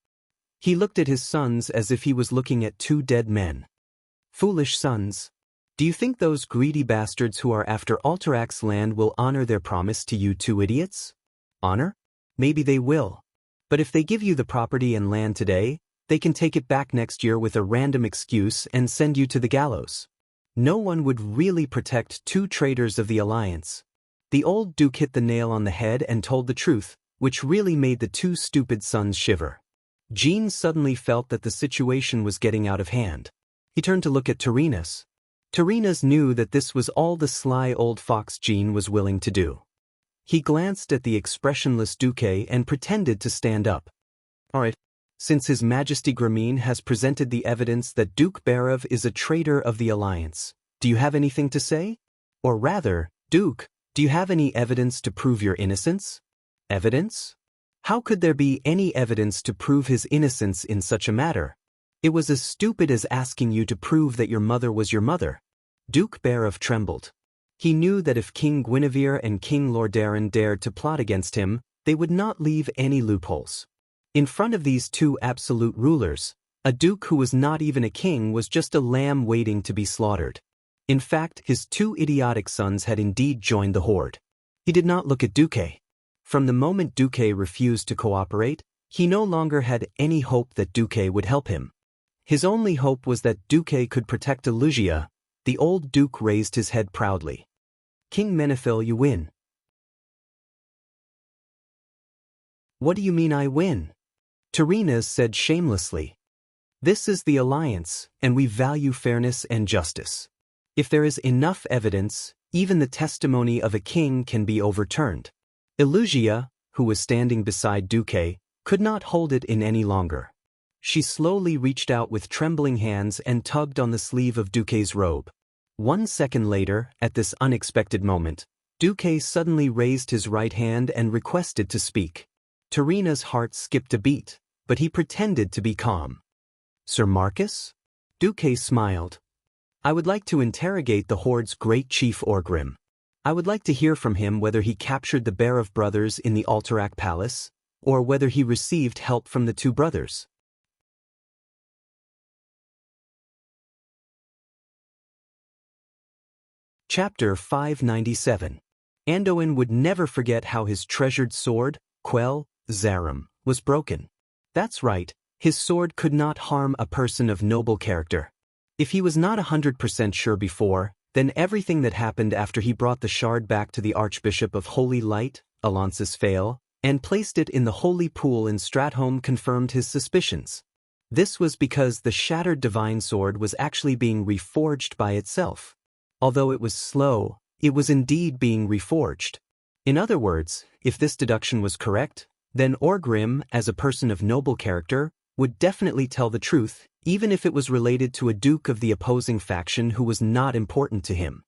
He looked at his sons as if he was looking at 2 dead men. Foolish sons. Do you think those greedy bastards who are after Alterac's land will honor their promise to you 2 idiots? Honor? Maybe they will. But if they give you the property and land today, they can take it back next year with a random excuse and send you to the gallows. No one would really protect two traitors of the alliance. The old duke hit the nail on the head and told the truth, which really made the two stupid sons shiver. Jean suddenly felt that the situation was getting out of hand. He turned to look at Tyrrhenus. Tyrrhenus knew that this was all the sly old fox Jean was willing to do. He glanced at the expressionless Duque and pretended to stand up. All right. Since His Majesty Grameen has presented the evidence that Duke Berev is a traitor of the alliance, do you have anything to say? Or rather, Duke, do you have any evidence to prove your innocence? Evidence? How could there be any evidence to prove his innocence in such a matter? It was as stupid as asking you to prove that your mother was your mother. Duke Berev trembled. He knew that if King Guinevere and King Lordaeron dared to plot against him, they would not leave any loopholes. In front of these two absolute rulers, a duke who was not even a king was just a lamb waiting to be slaughtered. In fact, his two idiotic sons had indeed joined the horde. He did not look at Duque. From the moment Duque refused to cooperate, he no longer had any hope that Duque would help him. His only hope was that Duque could protect Elugia. The old duke raised his head proudly. King Menethil, you win. What do you mean I win? Tyrrhenus said shamelessly. This is the alliance, and we value fairness and justice. If there is enough evidence, even the testimony of a king can be overturned. Elugia, who was standing beside Duque, could not hold it in any longer. She slowly reached out with trembling hands and tugged on the sleeve of Duque's robe. 1 second later, at this unexpected moment, Duque suddenly raised his right hand and requested to speak. Tyrrhena's heart skipped a beat, but he pretended to be calm. Sir Marcus? Duque smiled. I would like to interrogate the Horde's great chief Orgrim. I would like to hear from him whether he captured the Berev brothers in the Alterac Palace, or whether he received help from the two brothers. Chapter 597. Anduin would never forget how his treasured sword, Quell, Zarum, was broken. That's right, his sword could not harm a person of noble character. If he was not 100% sure before, then everything that happened after he brought the shard back to the Archbishop of Holy Light, Alonsis Fail, and placed it in the holy pool in Stratholme confirmed his suspicions. This was because the shattered divine sword was actually being reforged by itself. Although it was slow, it was indeed being reforged. In other words, if this deduction was correct, then Orgrim, as a person of noble character, would definitely tell the truth, even if it was related to a duke of the opposing faction who was not important to him.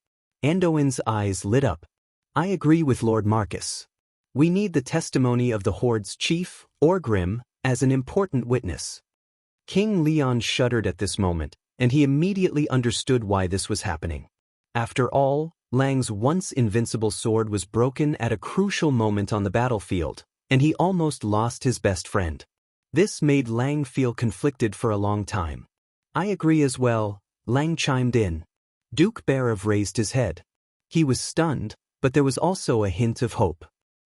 Anduin's eyes lit up. I agree with Lord Marcus. We need the testimony of the Horde's chief, Orgrim, as an important witness. King Leon shuddered at this moment, and he immediately understood why this was happening. After all, Lang's once invincible sword was broken at a crucial moment on the battlefield, and he almost lost his best friend. This made Lang feel conflicted for a long time. I agree as well, Lang chimed in. Duke Berev raised his head. He was stunned, but there was also a hint of hope.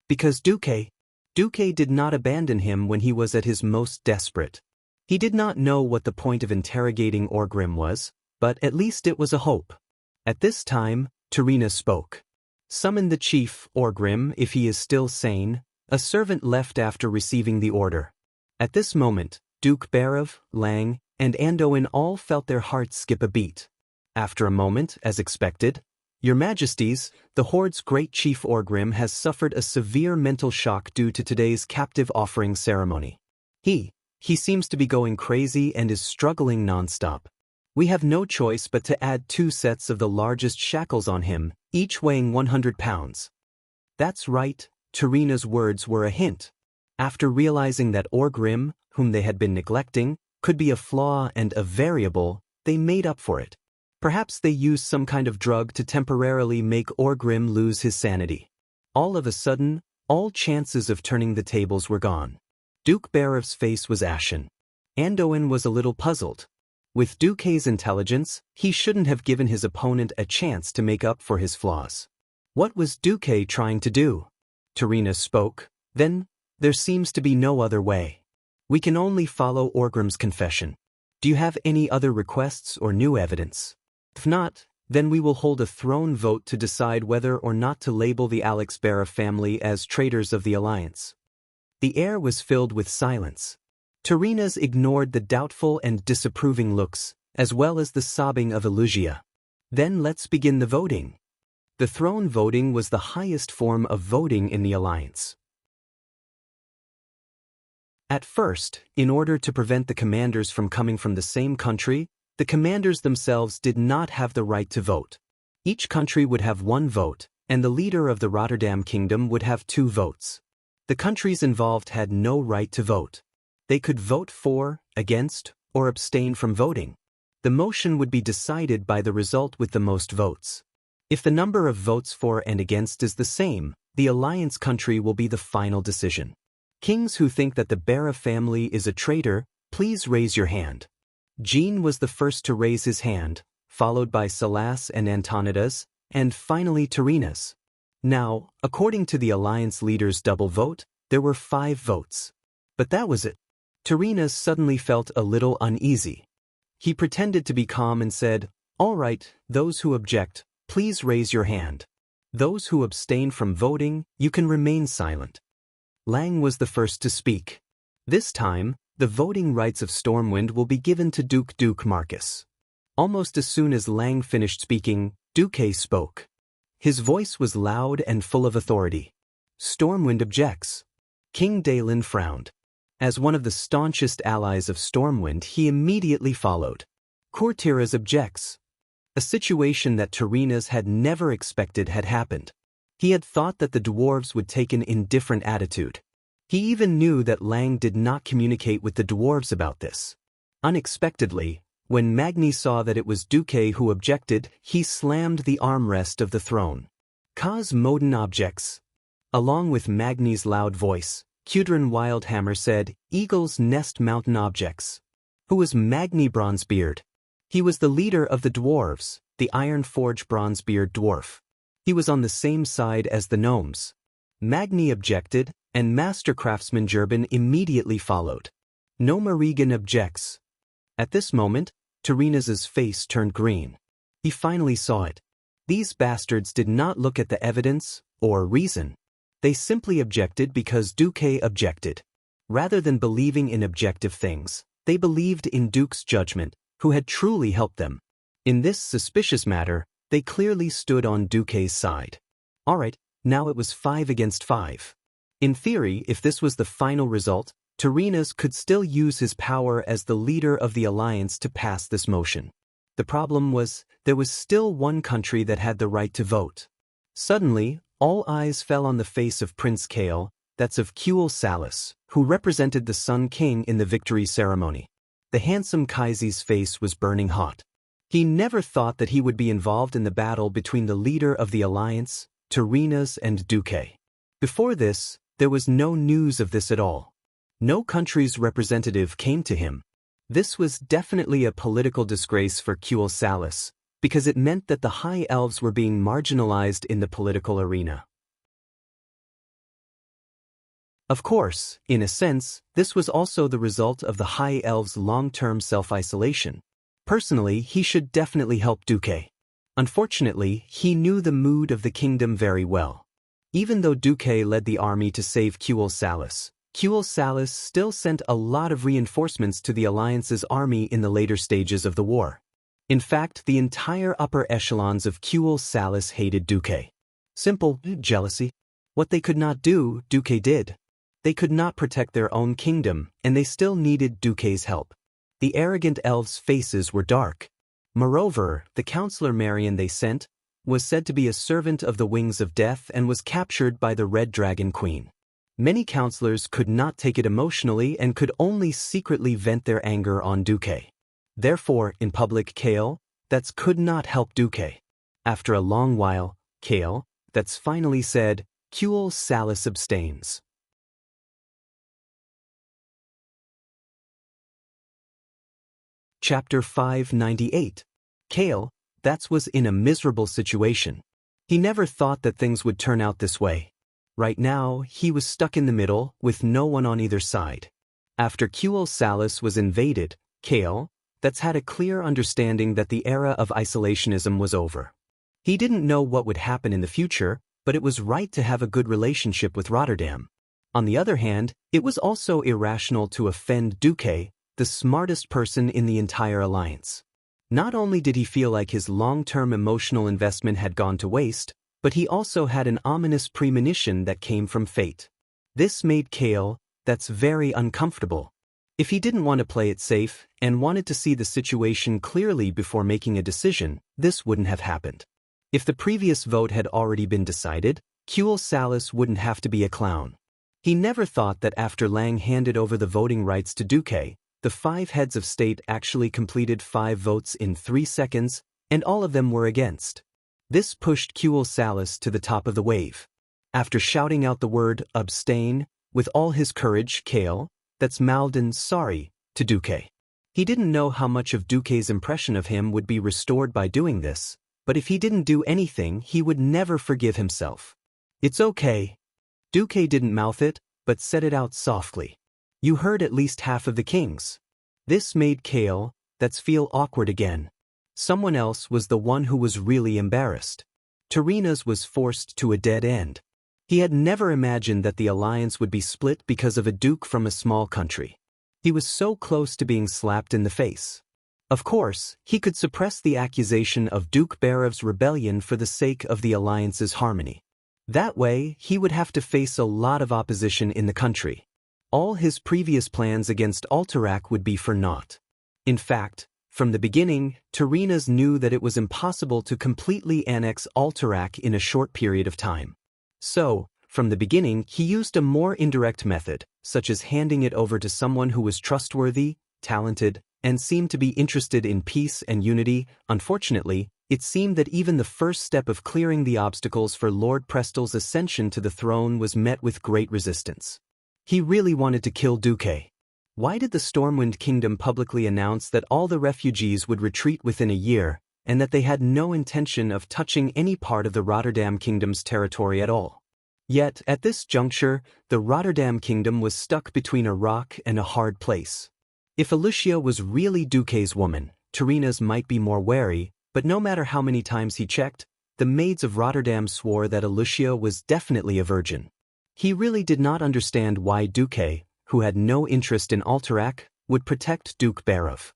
Because Duque did not abandon him when he was at his most desperate. He did not know what the point of interrogating Orgrim was, but at least it was a hope. At this time, Tyrrhenus spoke. Summon the chief, Orgrim, if he is still sane. A servant left after receiving the order. At this moment, Duke Berev, Lang, and Anduin all felt their hearts skip a beat. After a moment, as expected, Your Majesties, the Horde's great chief Orgrim has suffered a severe mental shock due to today's captive offering ceremony. He seems to be going crazy and is struggling non-stop. We have no choice but to add 2 sets of the largest shackles on him, each weighing 100 pounds. That's right, Tyrrhena's words were a hint. After realizing that Orgrim, whom they had been neglecting, could be a flaw and a variable, they made up for it. Perhaps they used some kind of drug to temporarily make Orgrim lose his sanity. All of a sudden, all chances of turning the tables were gone. Duke Berev's face was ashen. Anduin was a little puzzled. With Duque's intelligence, he shouldn't have given his opponent a chance to make up for his flaws. What was Duque trying to do? Tyrrhenus spoke. Then, There seems to be no other way. We can only follow Orgrim's confession. Do you have any other requests or new evidence? If not, then we will hold a throne vote to decide whether or not to label the Alexbera family as traitors of the Alliance. The air was filled with silence. Terenas ignored the doubtful and disapproving looks, as well as the sobbing of Elugia. Then let's begin the voting. The throne voting was the highest form of voting in the Alliance. At first, in order to prevent the commanders from coming from the same country, the commanders themselves did not have the right to vote. Each country would have one vote, and the leader of the Rotterdam Kingdom would have 2 votes. The countries involved had no right to vote. They could vote for, against, or abstain from voting. The motion would be decided by the result with the most votes. If the number of votes for and against is the same, the Alliance country will be the final decision. Kings who think that the Bera family is a traitor, please raise your hand. Jean was the first to raise his hand, followed by Salas and Antonidas, and finally Terenas. Now, according to the Alliance leader's double vote, there were 5 votes. But that was it. Terenas suddenly felt a little uneasy. He pretended to be calm and said, "All right, those who object, please raise your hand. Those who abstain from voting, you can remain silent." Lang was the first to speak. This time, the voting rights of Stormwind will be given to Duke Marcus. Almost as soon as Lang finished speaking, Duque spoke. His voice was loud and full of authority. "Stormwind objects." King Dalen frowned. As one of the staunchest allies of Stormwind, he immediately followed. "Courtiers objects." A situation that Terenas had never expected had happened. He had thought that the dwarves would take an indifferent attitude. He even knew that Lang did not communicate with the dwarves about this. Unexpectedly, when Magni saw that it was Duque who objected, he slammed the armrest of the throne. "Cos Modin objects." Along with Magni's loud voice, Cudrin Wildhammer said, "Eagle's Nest Mountain objects." Who was Magni Bronzebeard? He was the leader of the dwarves, the Iron Forge Bronzebeard dwarf. He was on the same side as the gnomes. Magni objected, and Master Craftsman Gerben immediately followed. Noma Regan objects. At this moment, Terenas's face turned green. He finally saw it. These bastards did not look at the evidence or reason. They simply objected because Duque objected. Rather than believing in objective things, they believed in Duke's judgment, who had truly helped them. In this suspicious matter, they clearly stood on Duque's side. All right, now it was 5 against 5. In theory, if this was the final result, Terenas could still use his power as the leader of the Alliance to pass this motion. The problem was, there was still one country that had the right to vote. Suddenly, all eyes fell on the face of Prince Kale, that's of Kuel Salas, who represented the Sun King in the victory ceremony. The handsome Kaiser's face was burning hot. He never thought that he would be involved in the battle between the leader of the Alliance, Terenas, and Duque. Before this, there was no news of this at all. No country's representative came to him. This was definitely a political disgrace for Kuel Salas, because it meant that the High Elves were being marginalized in the political arena. Of course, in a sense, this was also the result of the High Elves' long-term self-isolation. Personally, he should definitely help Duque. Unfortunately, he knew the mood of the kingdom very well. Even though Duque led the army to save Kuel Salas still sent a lot of reinforcements to the Alliance's army in the later stages of the war. In fact, the entire upper echelons of Kuel Salas hated Duque. Simple jealousy. What they could not do, Duque did. They could not protect their own kingdom, and they still needed Duque's help. The arrogant elves' faces were dark. Moreover, the counselor Marion they sent was said to be a servant of the Wings of Death and was captured by the Red Dragon Queen. Many counselors could not take it emotionally and could only secretly vent their anger on Duque. Therefore, in public, Kale, that's could not help Duque. After a long while, Kale, that's finally said, Kuel Salas abstains. Chapter 598. Kale, that's was in a miserable situation. He never thought that things would turn out this way. Right now, he was stuck in the middle, with no one on either side. After Quel Salis was invaded, Kale, that's had a clear understanding that the era of isolationism was over. He didn't know what would happen in the future, but it was right to have a good relationship with Rotterdam. On the other hand, it was also irrational to offend Duque, the smartest person in the entire alliance. Not only did he feel like his long-term emotional investment had gone to waste, but he also had an ominous premonition that came from fate. This made Kale, that's very uncomfortable. If he didn't want to play it safe and wanted to see the situation clearly before making a decision, this wouldn't have happened. If the previous vote had already been decided, Quel Salis wouldn't have to be a clown. He never thought that after Lang handed over the voting rights to Duque, the 5 heads of state actually completed 5 votes in 3 seconds, and all of them were against. This pushed Quel Salis to the top of the wave. After shouting out the word abstain, with all his courage, Kale, that's mouthed in sorry, to Duque. He didn't know how much of Duque's impression of him would be restored by doing this, but if he didn't do anything, he would never forgive himself. It's okay. Duque didn't mouth it, but said it out softly. You heard at least half of the kings. This made Kale, that's feel awkward again. Someone else was the one who was really embarrassed. Terenas was forced to a dead end. He had never imagined that the alliance would be split because of a duke from a small country. He was so close to being slapped in the face. Of course, he could suppress the accusation of Duke Barev's rebellion for the sake of the alliance's harmony. That way, he would have to face a lot of opposition in the country. All his previous plans against Alterac would be for naught. In fact, from the beginning, Terenas knew that it was impossible to completely annex Alterac in a short period of time. So, from the beginning, he used a more indirect method, such as handing it over to someone who was trustworthy, talented, and seemed to be interested in peace and unity. Unfortunately, it seemed that even the first step of clearing the obstacles for Lord Prestel's ascension to the throne was met with great resistance. He really wanted to kill Duque. Why did the Stormwind Kingdom publicly announce that all the refugees would retreat within a year, and that they had no intention of touching any part of the Rotterdam Kingdom's territory at all? Yet, at this juncture, the Rotterdam Kingdom was stuck between a rock and a hard place. If Alicia was really Duque's woman, Terenas might be more wary, but no matter how many times he checked, the maids of Rotterdam swore that Alicia was definitely a virgin. He really did not understand why Duque, who had no interest in Alterac, would protect Duke Barev.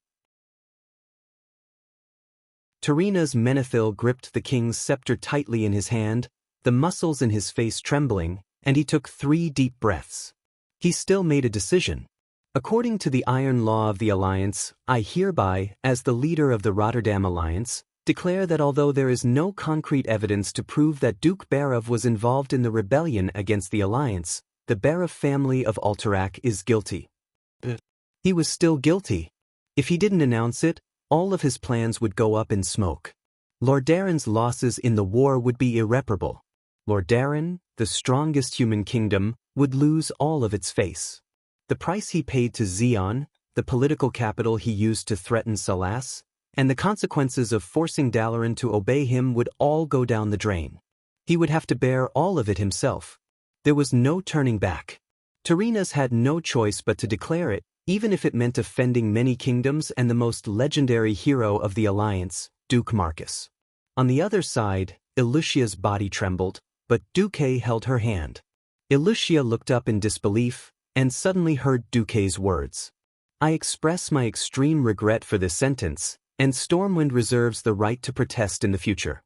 Terenas Menethil gripped the king's scepter tightly in his hand, the muscles in his face trembling, and he took 3 deep breaths. He still made a decision. According to the Iron Law of the Alliance, I hereby, as the leader of the Rotterdam Alliance, declare that although there is no concrete evidence to prove that Duke Barev was involved in the rebellion against the Alliance, the Barev family of Alterac is guilty. He was still guilty. If he didn't announce it, all of his plans would go up in smoke. Lordaeron's losses in the war would be irreparable. Lordaeron, the strongest human kingdom, would lose all of its face. The price he paid to Zeon, the political capital he used to threaten Salas, and the consequences of forcing Dalaran to obey him would all go down the drain. He would have to bear all of it himself. There was no turning back. Terenas had no choice but to declare it, even if it meant offending many kingdoms and the most legendary hero of the Alliance, Duke Marcus. On the other side, Elicia's body trembled, but Duque held her hand. Elicia looked up in disbelief, and suddenly heard Duque's words. I express my extreme regret for this sentence, and Stormwind reserves the right to protest in the future.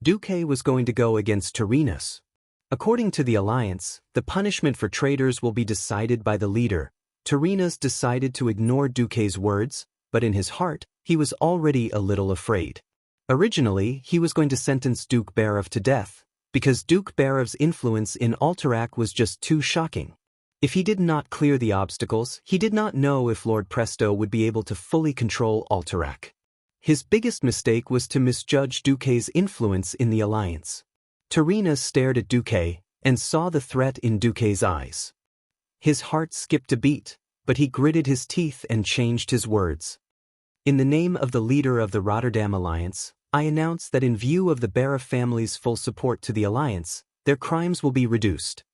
Duque was going to go against Terenas. According to the Alliance, the punishment for traitors will be decided by the leader. Terenas decided to ignore Duque's words, but in his heart, he was already a little afraid. Originally, he was going to sentence Duke Barev to death, because Duke Barev's influence in Alterac was just too shocking. If he did not clear the obstacles, he did not know if Lord Presto would be able to fully control Alterac. His biggest mistake was to misjudge Duque's influence in the Alliance. Terenas stared at Duque, and saw the threat in Duque's eyes. His heart skipped a beat, but he gritted his teeth and changed his words. In the name of the leader of the Rotterdam Alliance, I announce that in view of the Barev family's full support to the Alliance, their crimes will be reduced.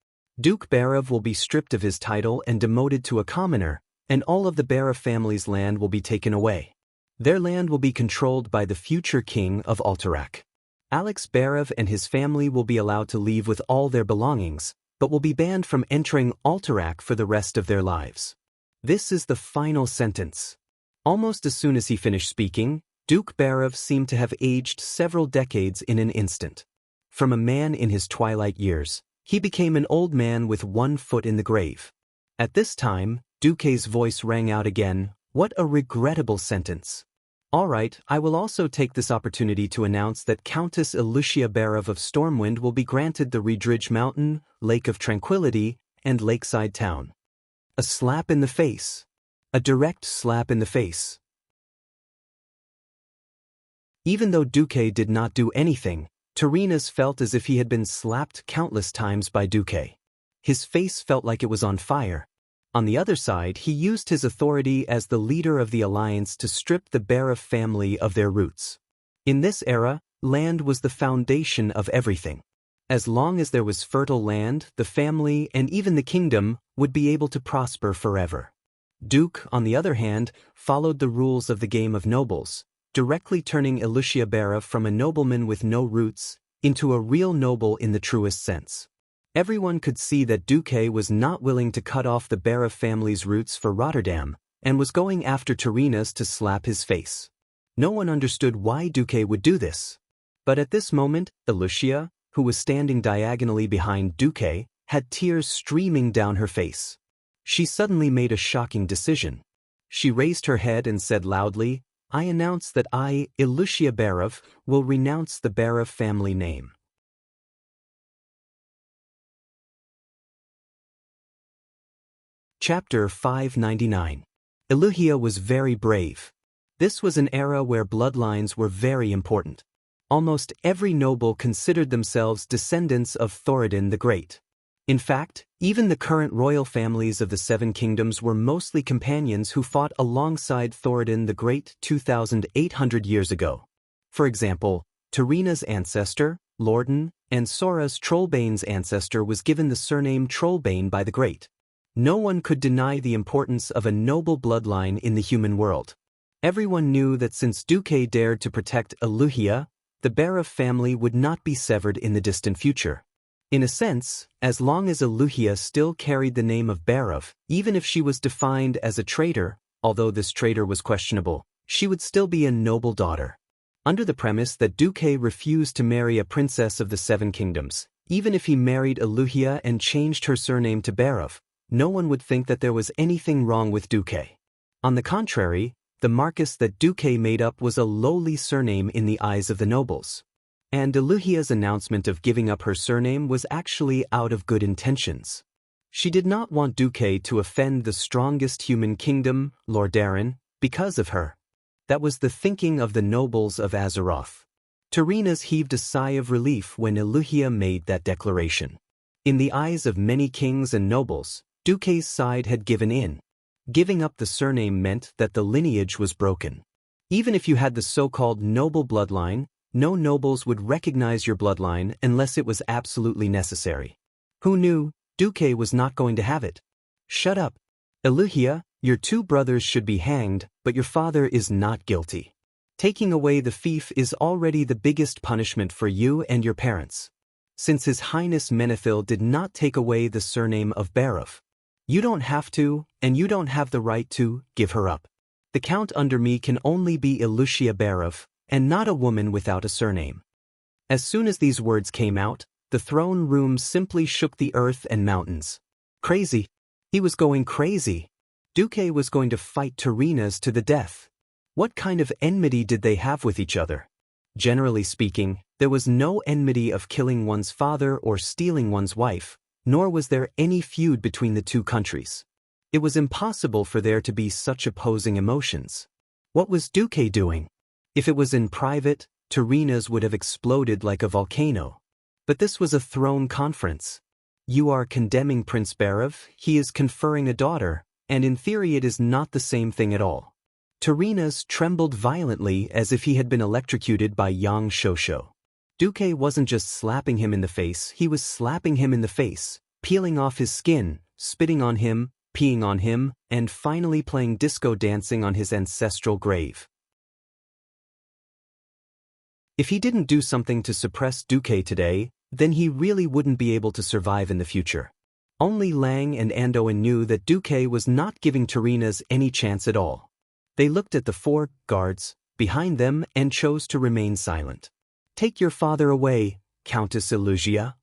Duke Barav will be stripped of his title and demoted to a commoner, and all of the Barav family's land will be taken away. Their land will be controlled by the future king of Alterac. Alex Barav and his family will be allowed to leave with all their belongings, but will be banned from entering Alterac for the rest of their lives. This is the final sentence. Almost as soon as he finished speaking, Duke Barav seemed to have aged several decades in an instant. From a man in his twilight years, he became an old man with one foot in the grave. At this time, Duke's voice rang out again. What a regrettable sentence. All right, I will also take this opportunity to announce that Countess Elucia Barav of Stormwind will be granted the Redridge Mountain, Lake of Tranquility, and Lakeside Town. A slap in the face. A direct slap in the face. Even though Duke did not do anything, Tyrrhenus felt as if he had been slapped countless times by Duke. His face felt like it was on fire. On the other side, he used his authority as the leader of the alliance to strip the Barav family of their roots. In this era, land was the foundation of everything. As long as there was fertile land, the family and even the kingdom would be able to prosper forever. Duke, on the other hand, followed the rules of the game of nobles, directly turning Elucia Barav from a nobleman with no roots into a real noble in the truest sense. Everyone could see that Duke was not willing to cut off the Barav family's roots for Rotterdam, and was going after Tyrrhenus to slap his face. No one understood why Duke would do this. But at this moment, Elucia, who was standing diagonally behind Duque, had tears streaming down her face. She suddenly made a shocking decision. She raised her head and said loudly, "I announce that I, Elucia Barav, will renounce the Barav family name." Chapter 599. Elucia was very brave. This was an era where bloodlines were very important. Almost every noble considered themselves descendants of Thoradin the Great. In fact, even the current royal families of the Seven Kingdoms were mostly companions who fought alongside Thoradin the Great 2,800 years ago. For example, Tyrrhena's ancestor, Lorden, and Sora's Trollbane's ancestor was given the surname Trollbane by the Great. No one could deny the importance of a noble bloodline in the human world. Everyone knew that since Duque dared to protect Elucia, the Barav family would not be severed in the distant future. In a sense, as long as Elucia still carried the name of Barav, even if she was defined as a traitor, although this traitor was questionable, she would still be a noble daughter. Under the premise that Duque refused to marry a princess of the Seven Kingdoms, even if he married Elucia and changed her surname to Barav, no one would think that there was anything wrong with Duque. On the contrary, the Marcus that Duque made up was a lowly surname in the eyes of the nobles. And Elucia's announcement of giving up her surname was actually out of good intentions. She did not want Duque to offend the strongest human kingdom, Lordaeron, because of her. That was the thinking of the nobles of Azeroth. Tyrrhenus heaved a sigh of relief when Elucia made that declaration. In the eyes of many kings and nobles, Duque's side had given in. Giving up the surname meant that the lineage was broken. Even if you had the so-called noble bloodline, no nobles would recognize your bloodline unless it was absolutely necessary. Who knew? Duque was not going to have it. Shut up. Elucia, your two brothers should be hanged, but your father is not guilty. Taking away the fief is already the biggest punishment for you and your parents. Since His Highness Menethil did not take away the surname of Barav, you don't have to, and you don't have the right to, give her up. The count under me can only be Elucia Barav, and not a woman without a surname. As soon as these words came out, the throne room simply shook the earth and mountains. Crazy. He was going crazy. Duque was going to fight Tyrrhenus to the death. What kind of enmity did they have with each other? Generally speaking, there was no enmity of killing one's father or stealing one's wife, nor was there any feud between the two countries. It was impossible for there to be such opposing emotions. What was Duque doing? If it was in private, Tyrrhenus would have exploded like a volcano. But this was a throne conference. You are condemning Prince Barav, he is conferring a daughter, and in theory it is not the same thing at all. Tyrrhenus trembled violently as if he had been electrocuted by Yang Shosho. Duque wasn't just slapping him in the face, he was slapping him in the face, peeling off his skin, spitting on him, peeing on him, and finally playing disco dancing on his ancestral grave. If he didn't do something to suppress Duque today, then he really wouldn't be able to survive in the future. Only Lang and Anduin knew that Duque was not giving Tyrrhenas any chance at all. They looked at the 4 guards behind them and chose to remain silent. "Take your father away, Countess Elugia."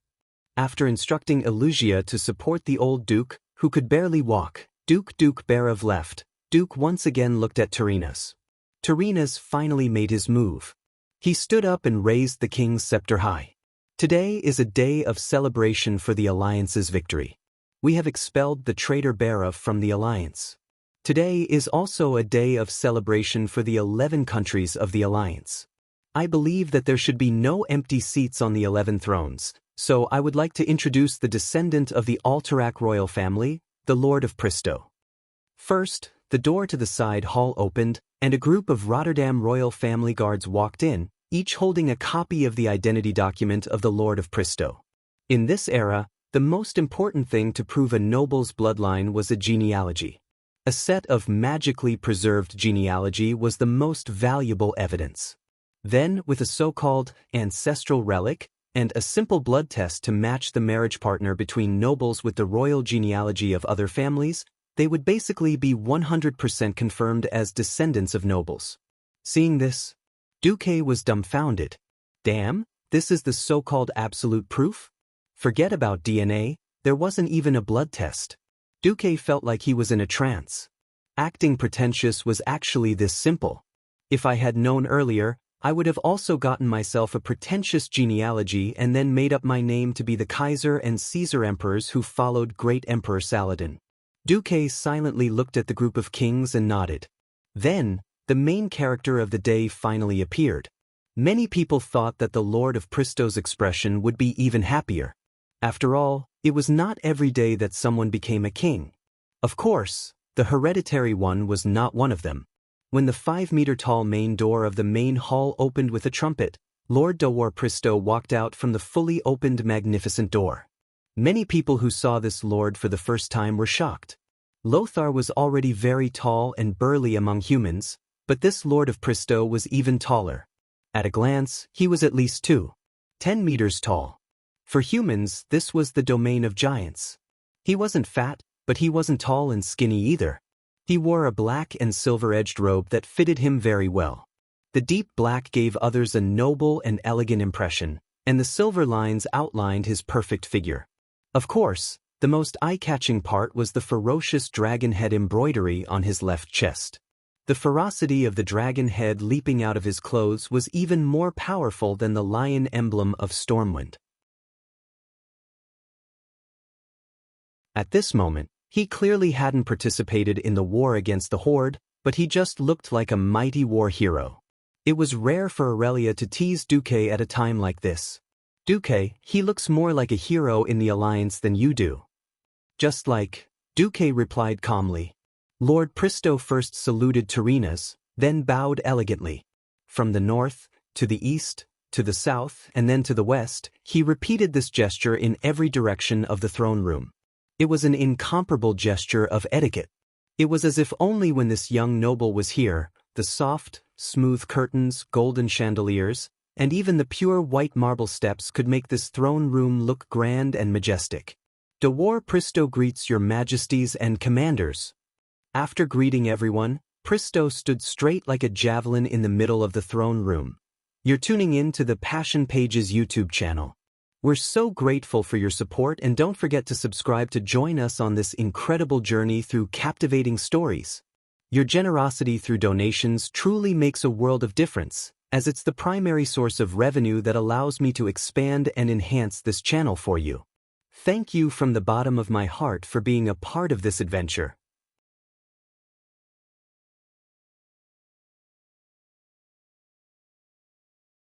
After instructing Elugia to support the old Duke, who could barely walk, Duke Berev left. Duke once again looked at Tyrrhenas. Tyrrhenas finally made his move. He stood up and raised the king's scepter high. "Today is a day of celebration for the Alliance's victory. We have expelled the traitor Berev from the Alliance. Today is also a day of celebration for the 11 countries of the Alliance. I believe that there should be no empty seats on the 11 thrones, so I would like to introduce the descendant of the Alterac royal family, the Lord of Pristo." First, the door to the side hall opened, and a group of Rotterdam royal family guards walked in, each holding a copy of the identity document of the Lord of Pristo. In this era, the most important thing to prove a noble's bloodline was a genealogy. A set of magically preserved genealogy was the most valuable evidence. Then, with a so-called ancestral relic and a simple blood test to match the marriage partner between nobles with the royal genealogy of other families, they would basically be 100% confirmed as descendants of nobles. Seeing this, Duque was dumbfounded. Damn, this is the so-called absolute proof? Forget about DNA, there wasn't even a blood test. Duque felt like he was in a trance. Acting pretentious was actually this simple. If I had known earlier, I would have also gotten myself a pretentious genealogy and then made up my name to be the Kaiser and Caesar emperors who followed great Emperor Saladin. Duque silently looked at the group of kings and nodded. Then, the main character of the day finally appeared. Many people thought that the Lord of Pristo's expression would be even happier. After all, it was not every day that someone became a king. Of course, the hereditary one was not one of them. When the 5-meter-tall main door of the main hall opened with a trumpet, Lord Dawar Pristo walked out from the fully opened magnificent door. Many people who saw this lord for the first time were shocked. Lothar was already very tall and burly among humans, but this Lord of Pristo was even taller. At a glance, he was at least 10 meters tall. For humans, this was the domain of giants. He wasn't fat, but he wasn't tall and skinny either. He wore a black and silver-edged robe that fitted him very well. The deep black gave others a noble and elegant impression, and the silver lines outlined his perfect figure. Of course, the most eye-catching part was the ferocious dragon head embroidery on his left chest. The ferocity of the dragon head leaping out of his clothes was even more powerful than the lion emblem of Stormwind. At this moment, he clearly hadn't participated in the war against the Horde, but he just looked like a mighty war hero. It was rare for Aurelia to tease Duque at a time like this. "Duque, he looks more like a hero in the Alliance than you do." "Just like," Duque replied calmly. Lord Pristo first saluted Tyrrhenas, then bowed elegantly. From the north, to the east, to the south, and then to the west, he repeated this gesture in every direction of the throne room. It was an incomparable gesture of etiquette. It was as if only when this young noble was here, the soft, smooth curtains, golden chandeliers, and even the pure white marble steps could make this throne room look grand and majestic. "Dawar Pristo greets your majesties and commanders." After greeting everyone, Pristo stood straight like a javelin in the middle of the throne room. "You're tuning in to the Passion Pages YouTube channel. We're so grateful for your support, and don't forget to subscribe to join us on this incredible journey through captivating stories. Your generosity through donations truly makes a world of difference, as it's the primary source of revenue that allows me to expand and enhance this channel for you. Thank you from the bottom of my heart for being a part of this adventure.